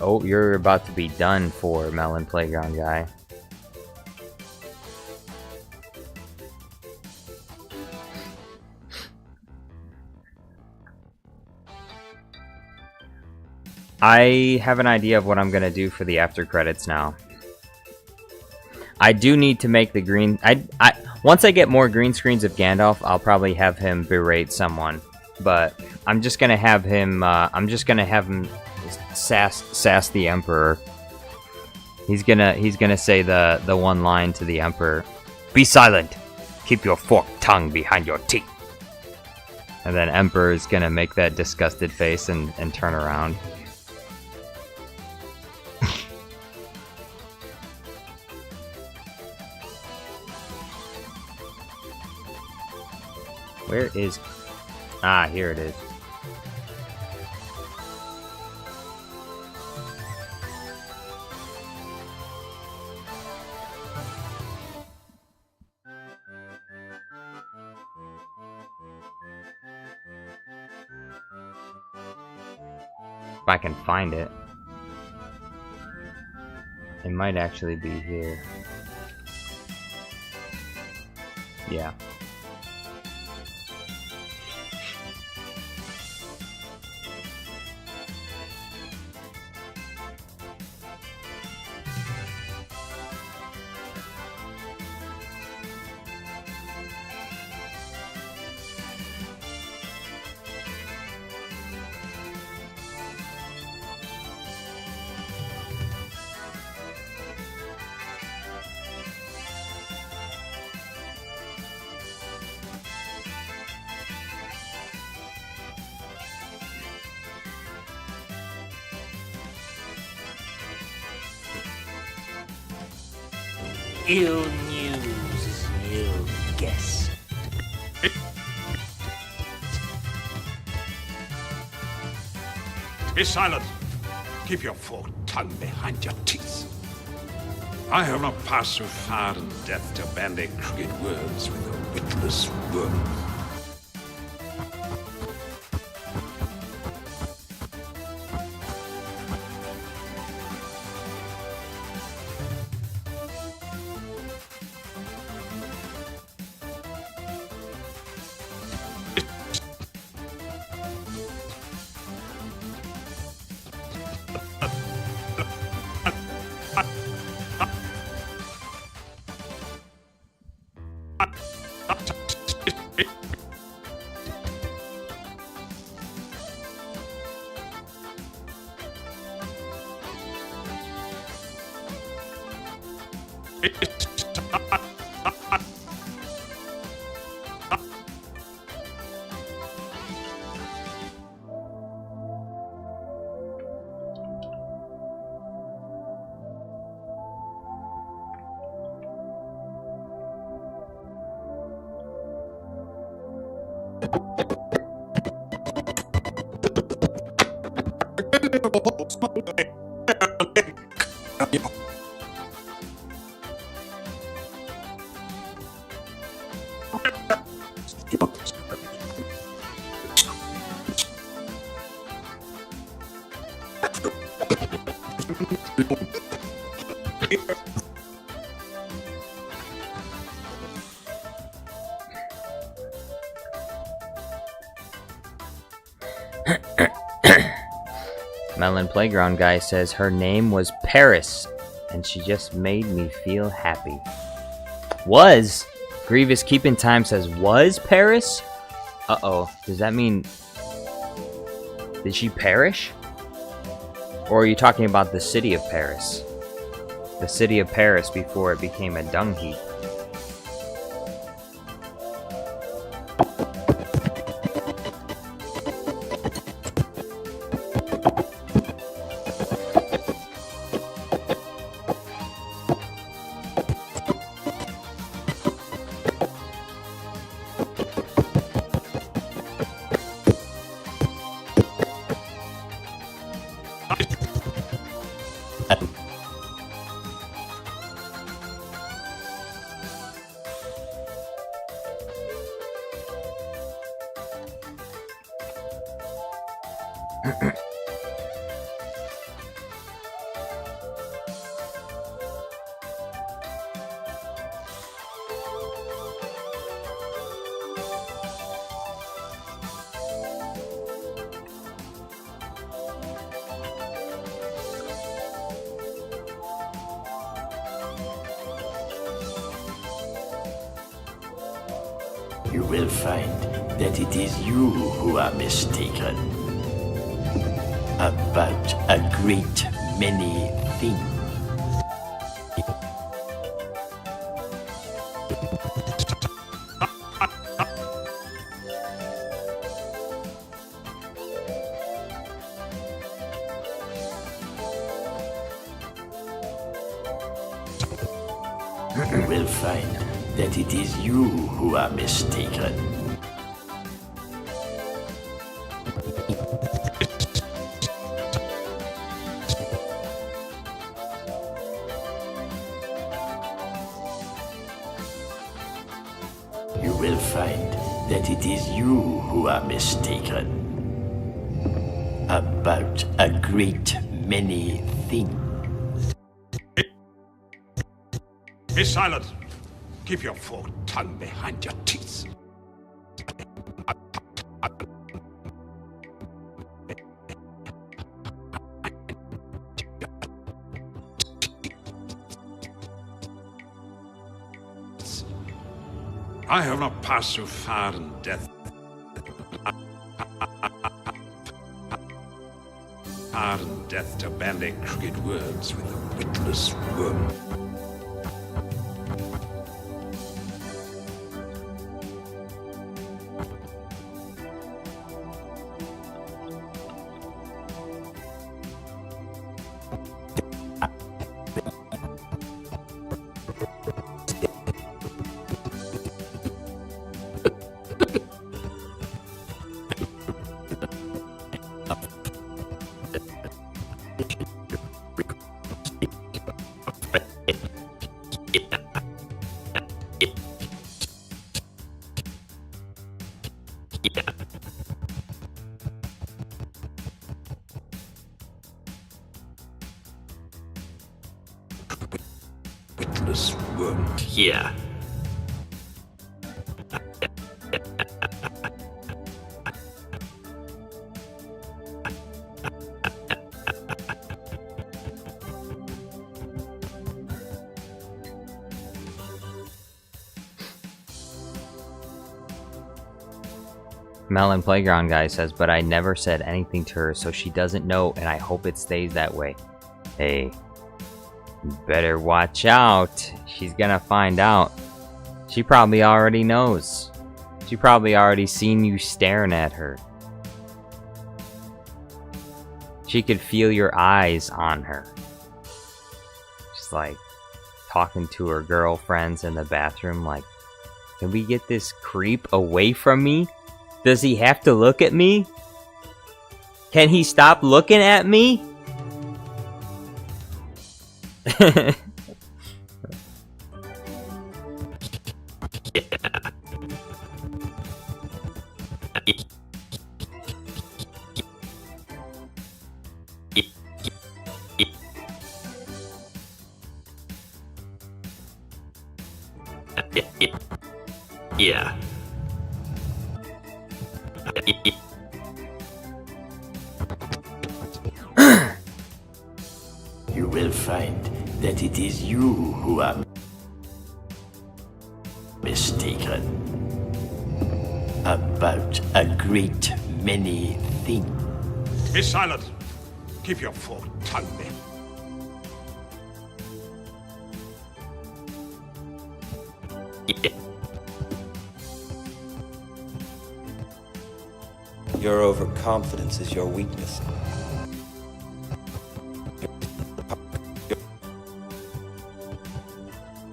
done for, Melon Playground guy. I have an idea of what I'm gonna do for the after credits now. I do need to make the green. Once I get more green screens of Gandalf, I'll probably have him berate someone. But I'm just gonna have him. Sass the Emperor. He's gonna say the one line to the Emperor: "Be silent. Keep your forked tongue behind your teeth." And then Emperor is gonna make that disgusted face and turn around. Where is... Ah, here it is. If I can find it. It might actually be here. Yeah. Ill news is ill guess. Be silent. Keep your forked tongue behind your teeth. I have not passed so far in death to bandy crooked words with a witless worm. Melon Playground Guy says her name was Paris, and she just made me feel happy. Was? Grievous Keeping Time says, was Paris? Uh-oh, does that mean... did she perish? Or are you talking about the city of Paris? The city of Paris before it became a dung heap. You will find that it is you who are mistaken about a great many things. You will find that it is you who are mistaken. You will find that it is you who are mistaken about a great many things. Be silent. Keep your forked tongue behind your teeth. I have not passed so far in death. Far in death to bandy crooked words with a witless worm. Witless worm. Here. Melon Playground Guy says, but I never said anything to her, so she doesn't know, and I hope it stays that way. Hey, better watch out. She's gonna find out. She probably already knows. She probably already seen you staring at her. She could feel your eyes on her. She's like talking to her girlfriends in the bathroom like, can we get this creep away from me? Does he have to look at me? Can he stop looking at me? Yeah. You will find that it is you who are mistaken about a great many things. Be silent. Keep your forked tongue there. Your overconfidence is your weakness.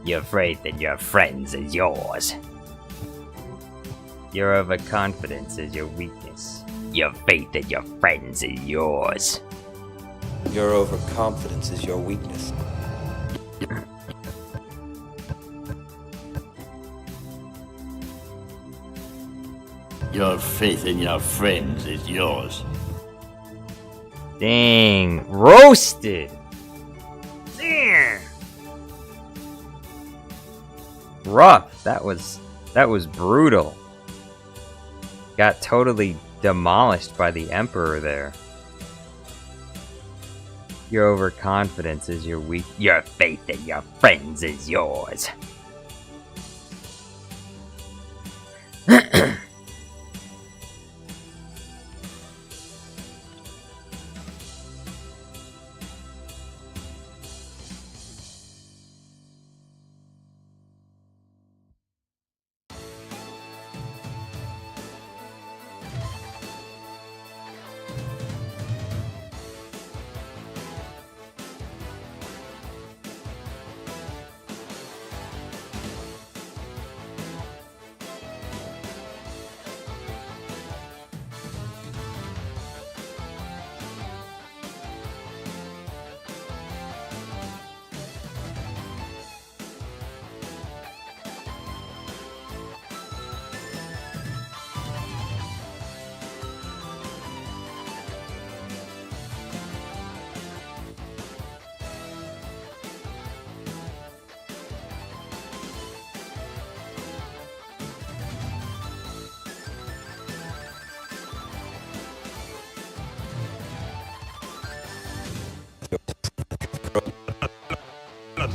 You're afraid that your friends is yours. Your overconfidence is your weakness. Your faith that your friends is yours. Your overconfidence is your weakness. Your faith in your friends is yours. Dang, roasted. Damn. Rough. That was brutal. Got totally demolished by the Emperor there. Your overconfidence is your weak. Your faith in your friends is yours.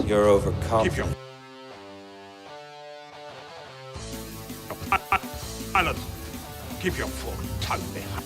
Your overconfidence. Silence. Keep your forked tongue behind.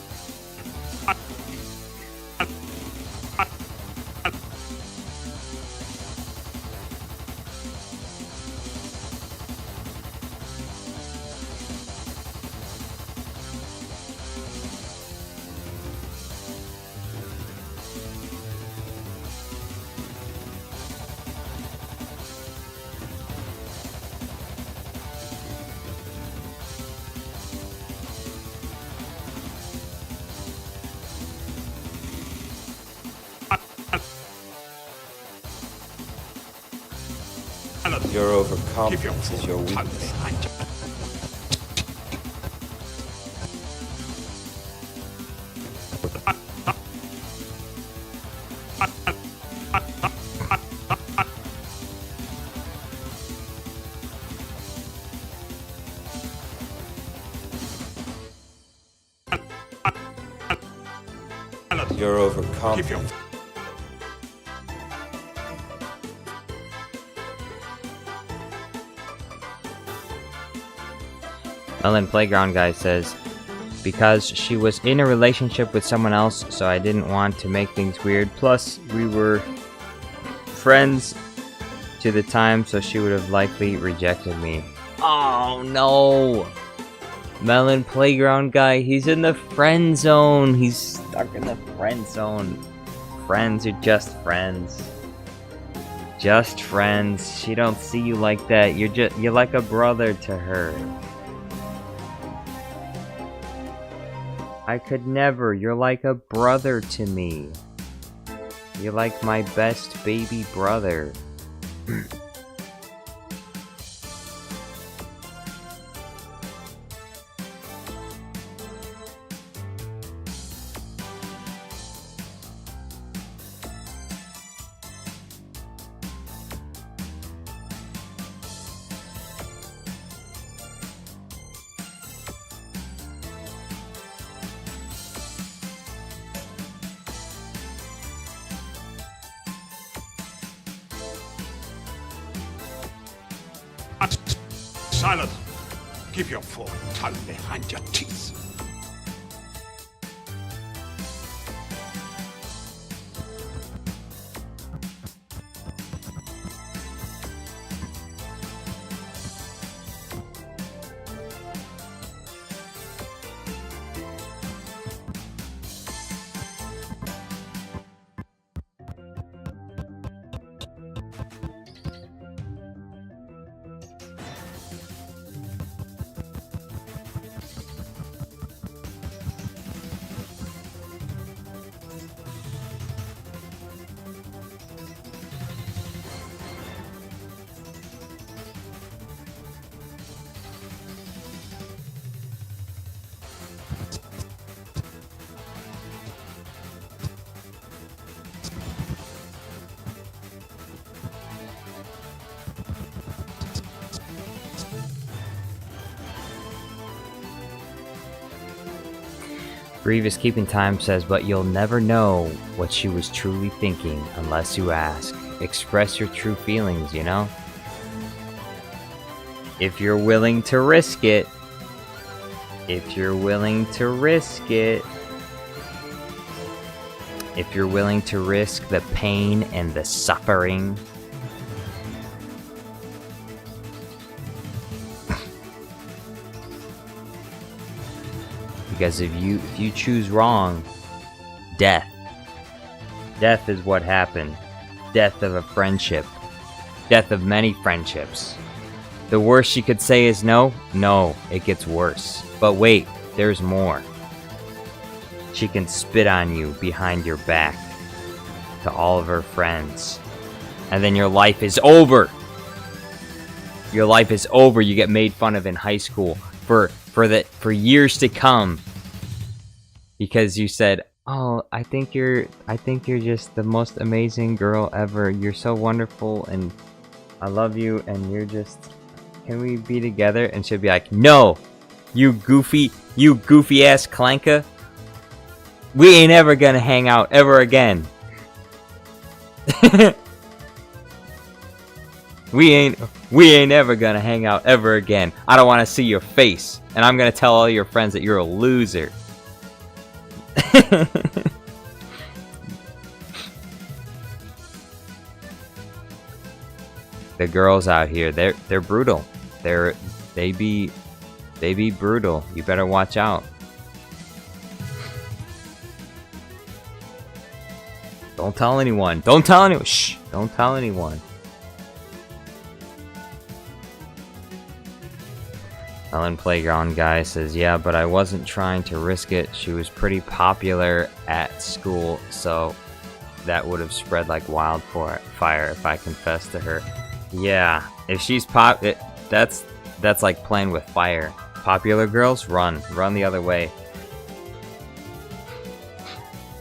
Your overconfidence is your weakness. Your overconfidence. Ellen Playground Guy says, because she was in a relationship with someone else, so I didn't want to make things weird. Plus, we were friends to the time, so she would have likely rejected me. Oh no! Melon Playground Guy, he's in the friend zone. He's stuck in the friend zone. Friends are just friends. Just friends. She don't see you like that. You're like a brother to her. I could never. You're like a brother to me. You're like my best baby brother. Silence! Keep your forked tongue behind your teeth. Grievous Keeping Time says, but you'll never know what she was truly thinking unless you ask. Express your true feelings, you know? If you're willing to risk it. If you're willing to risk it. If you're willing to risk the pain and the suffering. Because if you choose wrong, death. Death is what happened. Death of a friendship. Death of many friendships. The worst she could say is no? No, it gets worse. But wait, there's more. She can spit on you behind your back to all of her friends. And then your life is over. Your life is over. You get made fun of in high school for years to come, because you said, "Oh, I think you're just the most amazing girl ever. You're so wonderful, and I love you, and you're just, can we be together?" And she'll be like, "No, you goofy ass clanka. We ain't ever gonna hang out ever again. We ain't ever gonna hang out ever again. I don't want to see your face, and I'm gonna tell all your friends that you're a loser." The girls out here, they're brutal. They be brutal. You better watch out. Don't tell anyone. Don't tell anyone. Shh. Don't tell anyone. Ellen Playground Guy says, "Yeah, but I wasn't trying to risk it. She was pretty popular at school, so that would have spread like wildfire if I confessed to her." Yeah, if she's that's like playing with fire. Popular girls, run the other way.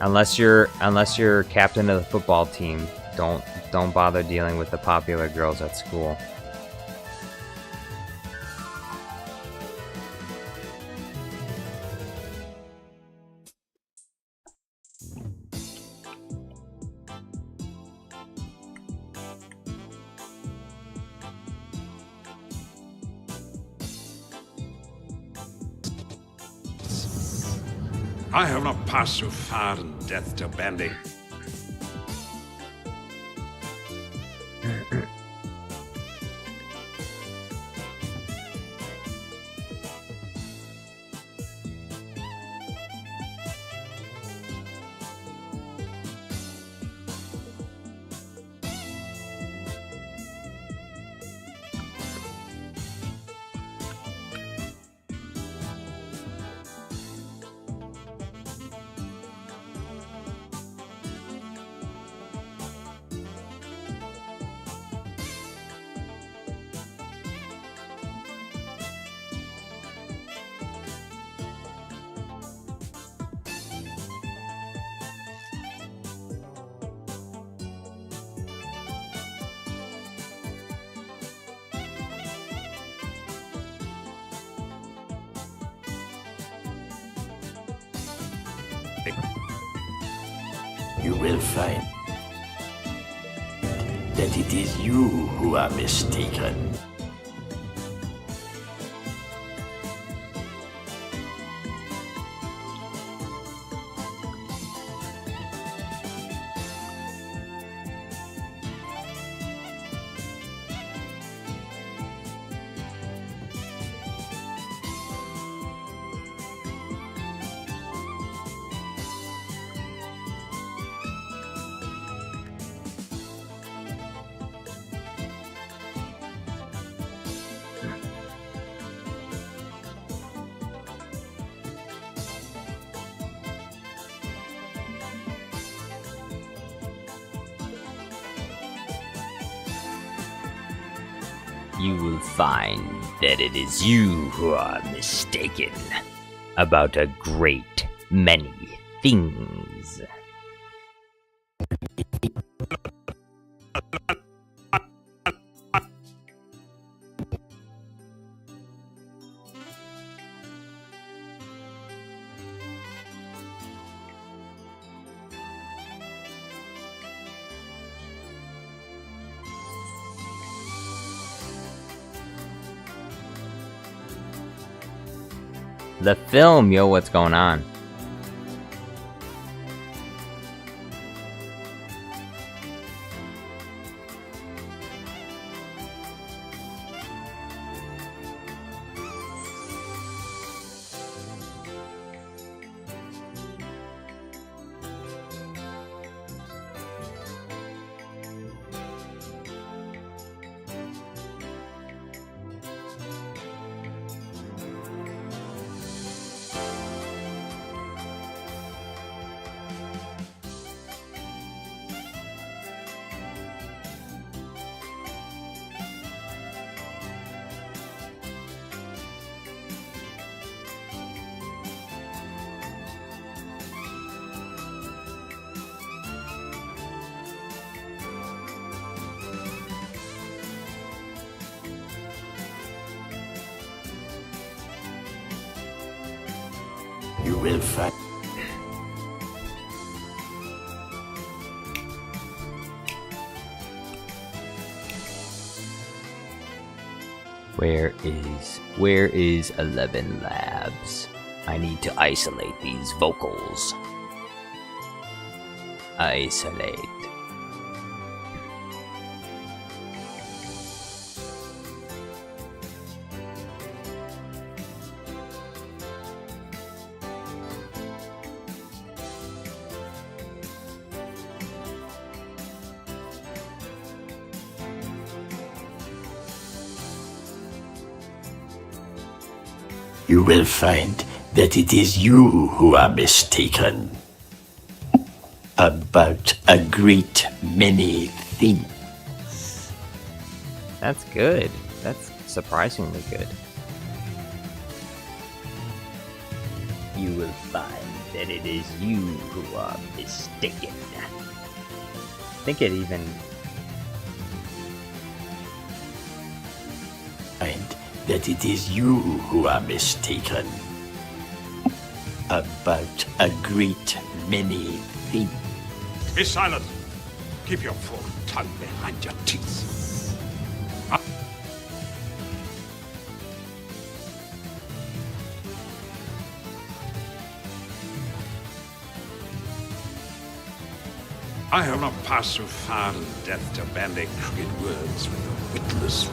Unless you're captain of the football team, don't bother dealing with the popular girls at school. I have not passed through fire and death to Bandy. You will find that it is you who are mistaken. You will find that it is you who are mistaken about a great many things. The film, yo, what's going on? You will find. Where is 11 Labs? I need to isolate these vocals. Isolate. You will find that it is you who are mistaken about a great many things. That's good. That's surprisingly good. You will find that it is you who are mistaken. I think it even... Find that it is you who are mistaken about a great many things. Be silent. Keep your forked tongue behind your teeth. I have not passed through fire and death to bandy crooked words with a witless.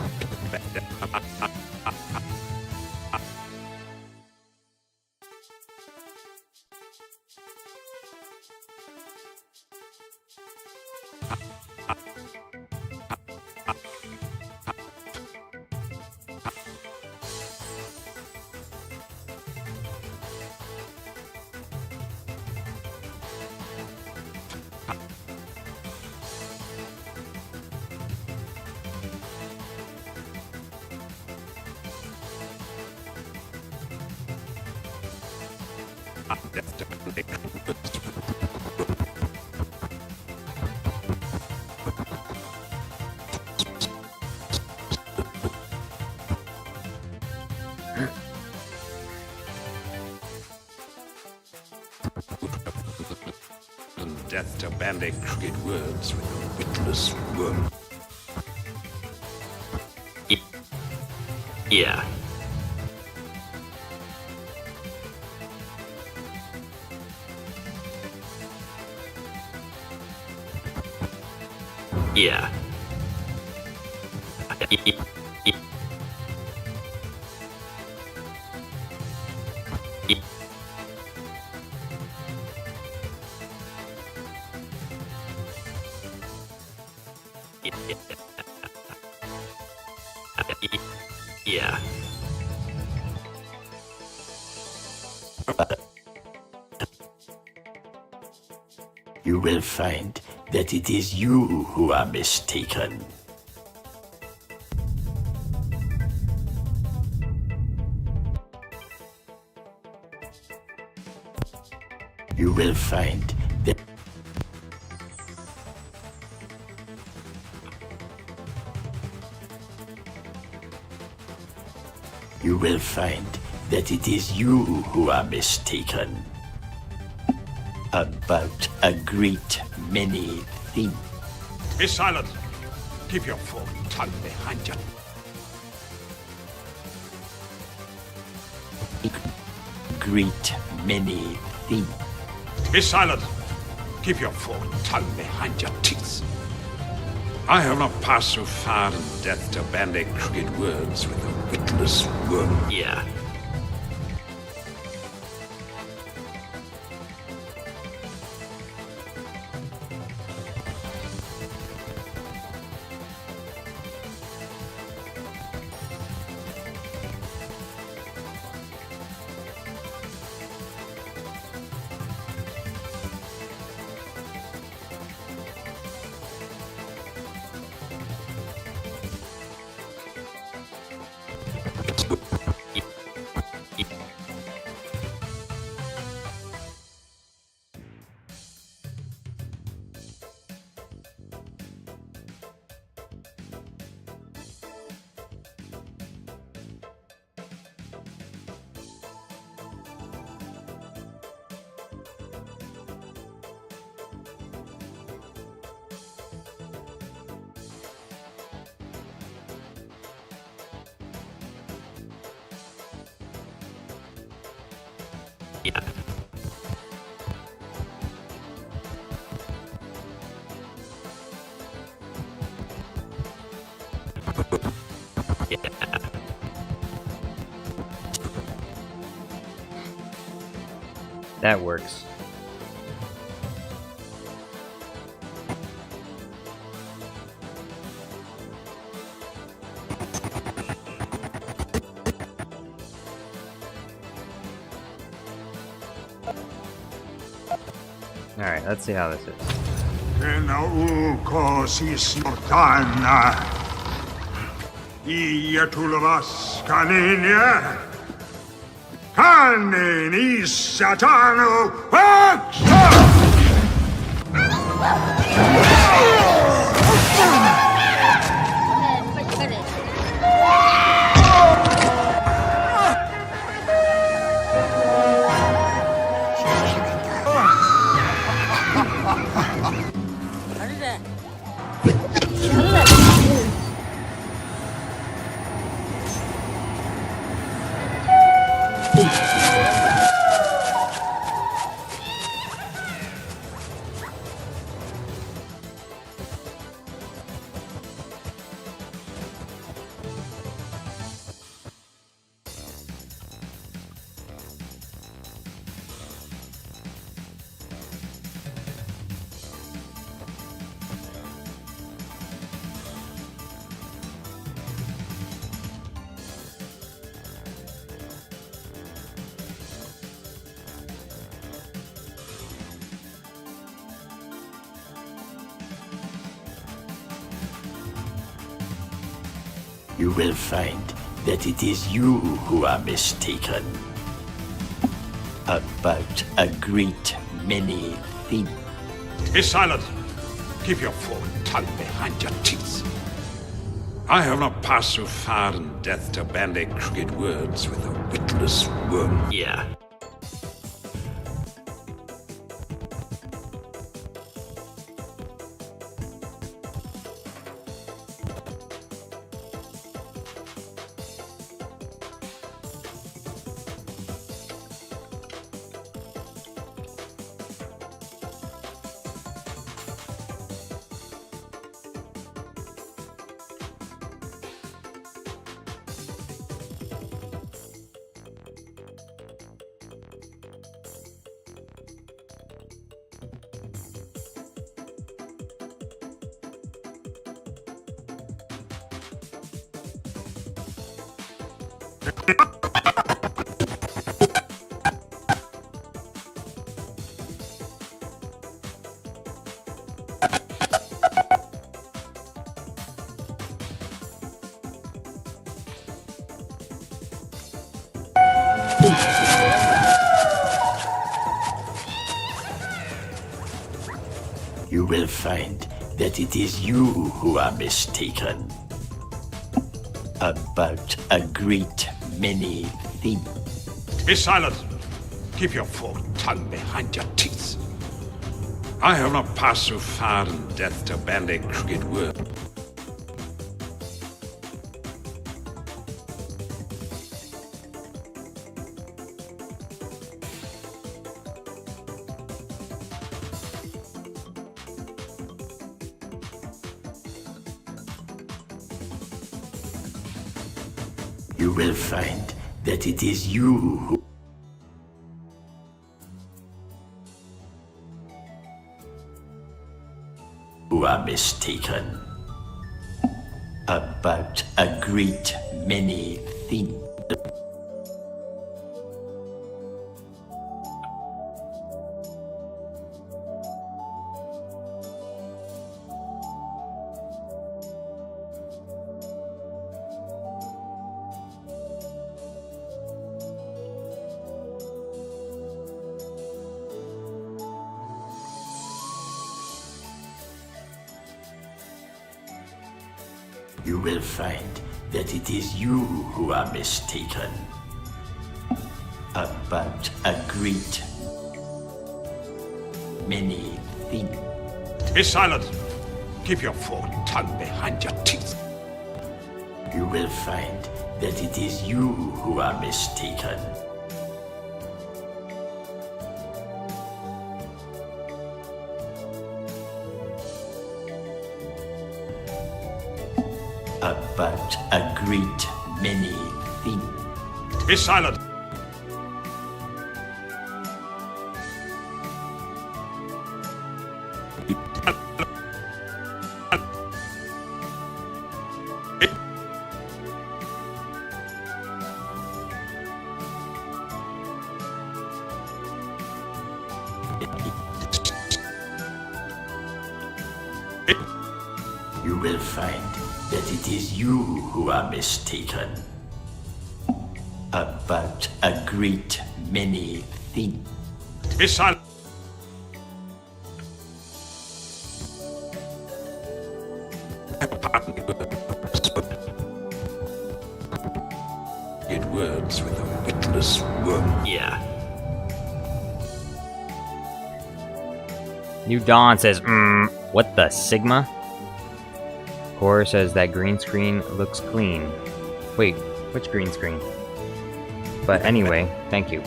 And death to bandy crooked words with a witless worm. Yeah. Yeah. Yeah. You will find that it is you who are mistaken You will find that you will find that it is you who are mistaken about a great many things. Be silent. Keep your forked tongue behind you. Great many things. Be silent. Keep your forked tongue behind your teeth. I have not passed through fire and death to bandy crooked words with a witless worm. Yeah. That works. Alright, let's see how this is. Kenauko sismortana. Ietulvas kaninia. Kanin satano vaksa! You will find that it is you who are mistaken about a great many things. Be silent. Keep your forked tongue behind your teeth. I have not passed through fire and death to bandy crooked words with a witless worm. Yeah. will find that it is you who are mistaken about a great many things. Be silent. Keep your forked tongue behind your teeth. I have not passed through fire and death to bend a crooked word. You will find that it is you who are mistaken about a great many things. You will find that it is you who are mistaken about a great many things. Be silent. Keep your forked tongue behind your teeth. You will find that it is you who are mistaken about a great many things. Be silent. You will find that it is you who are mistaken about a great many things. Be silent. It words with a witless worm. Yeah. New Dawn says, what the Sigma? Core says that green screen looks clean. Wait, which green screen? But anyway, thank you.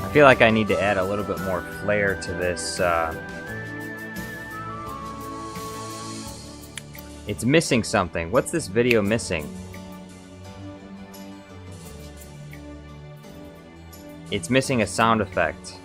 I feel like I need to add a little bit more flair to this. It's missing something. What's this video missing? It's missing a sound effect.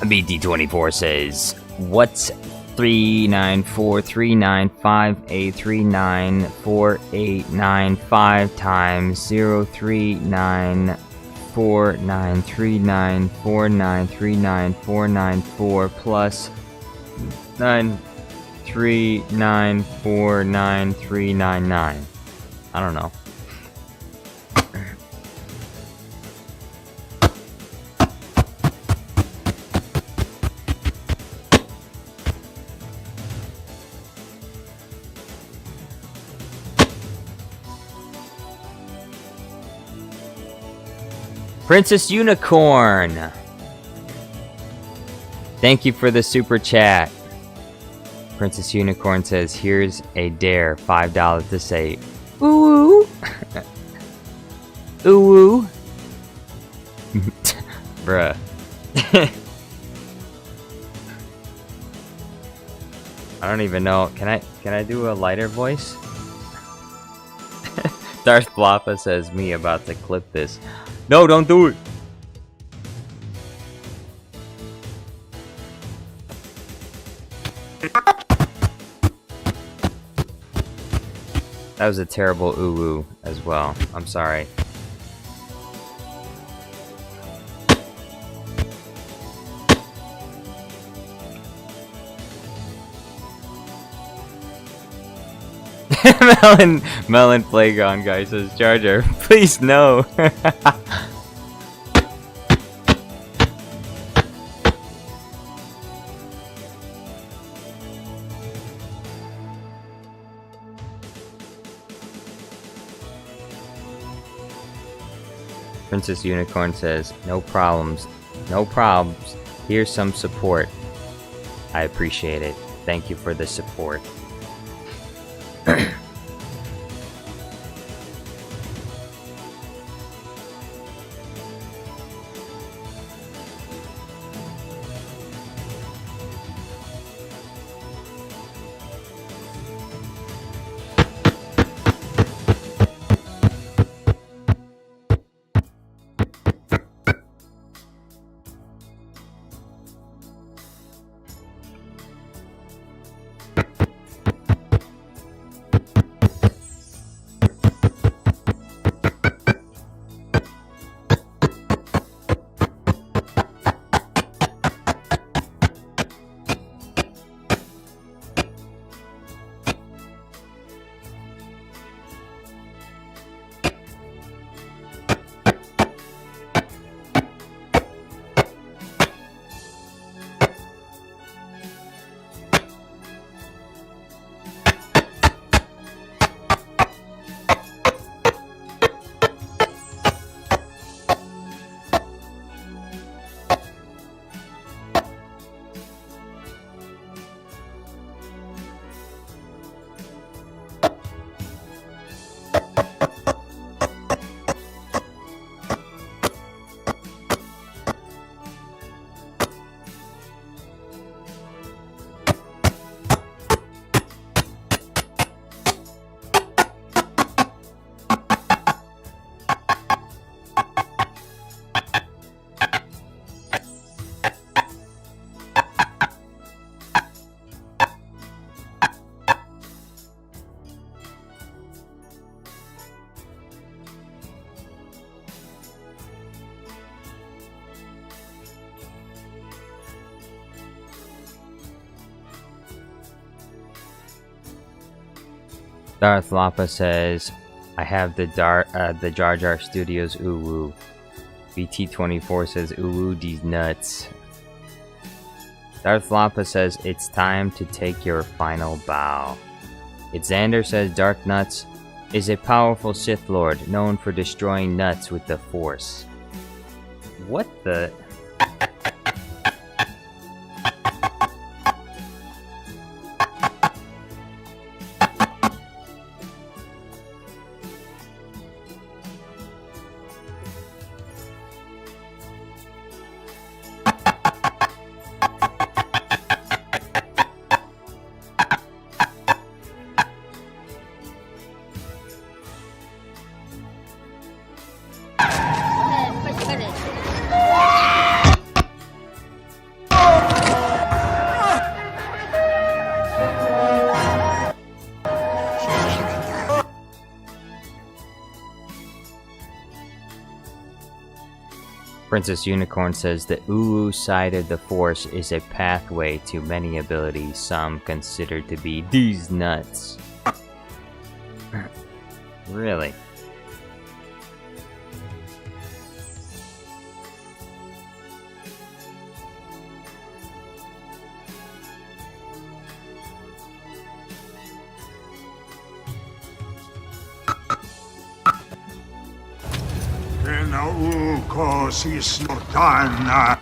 BT24 says, what's 3943958394895 times 0394939493994 plus 9394999? I don't know. Princess Unicorn! Thank you for the super chat. Princess Unicorn says, here's a dare, $5 to say, ooh, ooh, bruh. I don't even know. Can I do a lighter voice? Darth Bloppa says, me about to clip this. No, don't do it. That was a terrible ooh-ooh as well. I'm sorry. Melon Playground guy says, Jar Jar, please no. Princess Unicorn says, no problems. No problems. Here's some support. I appreciate it. Thank you for the support. Darth Lapa says, I have the Jar Jar Studios ooh woo. BT24 says, ooh woo these nuts. Darth Lapa says, it's time to take your final bow. Xander says, Dark Nuts is a powerful Sith Lord known for destroying nuts with the Force. What the... Princess Unicorn says the ooh side of the Force is a pathway to many abilities some consider to be these nuts. Really? Si snortana.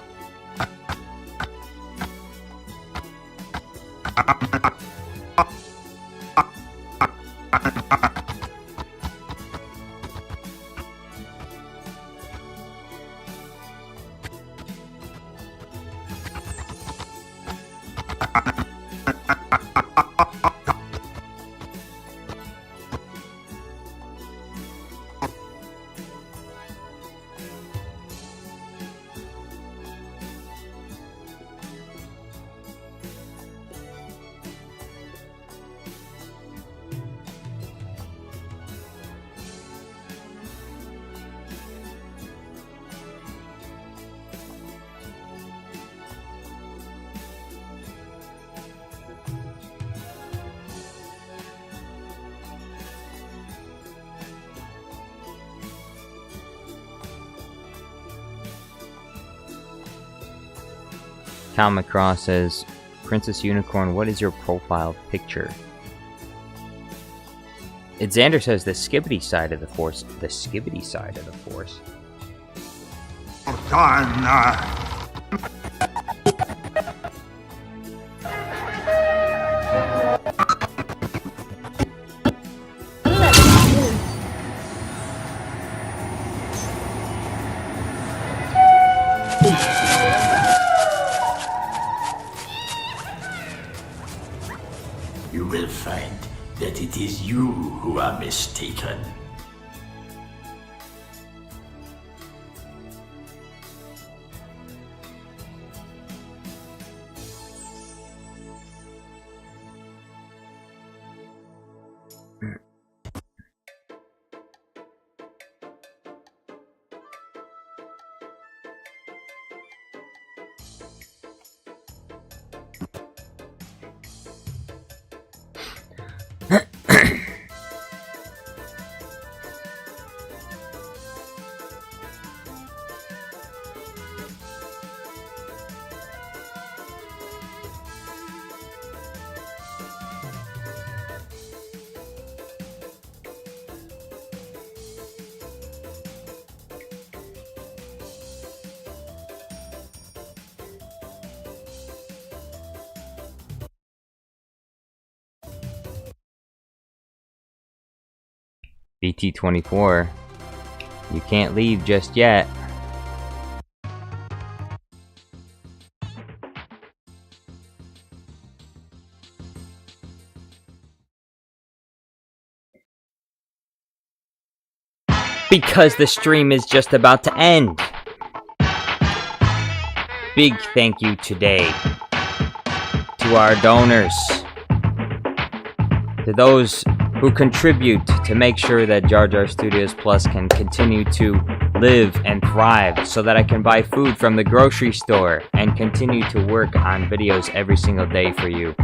Cal McCraw says, Princess Unicorn, what is your profile picture? Xander says the skibbity side of the Force. The skibbity side of the Force? You will find that it is you who are mistaken. BT24, you can't leave just yet. Because the stream is just about to end. Big thank you today to our donors, to those who contribute to make sure that Jar Jar Studios Plus can continue to live and thrive so that I can buy food from the grocery store and continue to work on videos every single day for you.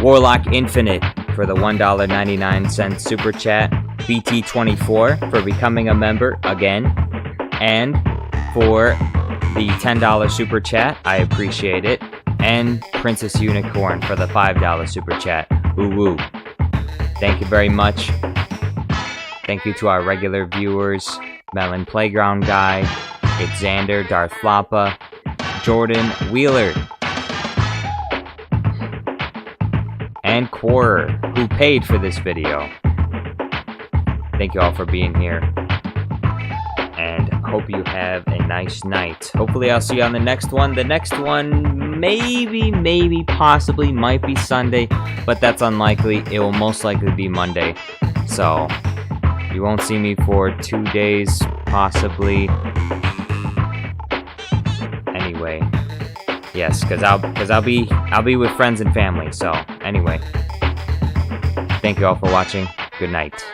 Warlock Infinite, for the $1.99 super chat, BT24 for becoming a member again, and for the $10 super chat, I appreciate it, and Princess Unicorn for the $5 super chat. Woo woo. Thank you very much. Thank you to our regular viewers, Melon Playground Guy, It's Xander, Darth Floppa, Jordan Wheeler, and Quorer, who paid for this video. Thank you all for being here, and hope you have a nice night. Hopefully I'll see you on the next one. The next one maybe, possibly, might be Sunday, but that's unlikely. It will most likely be Monday, so you won't see me for 2 days, possibly. Anyway, yes, because I'll be with friends and family. So anyway, thank you all for watching. Good night.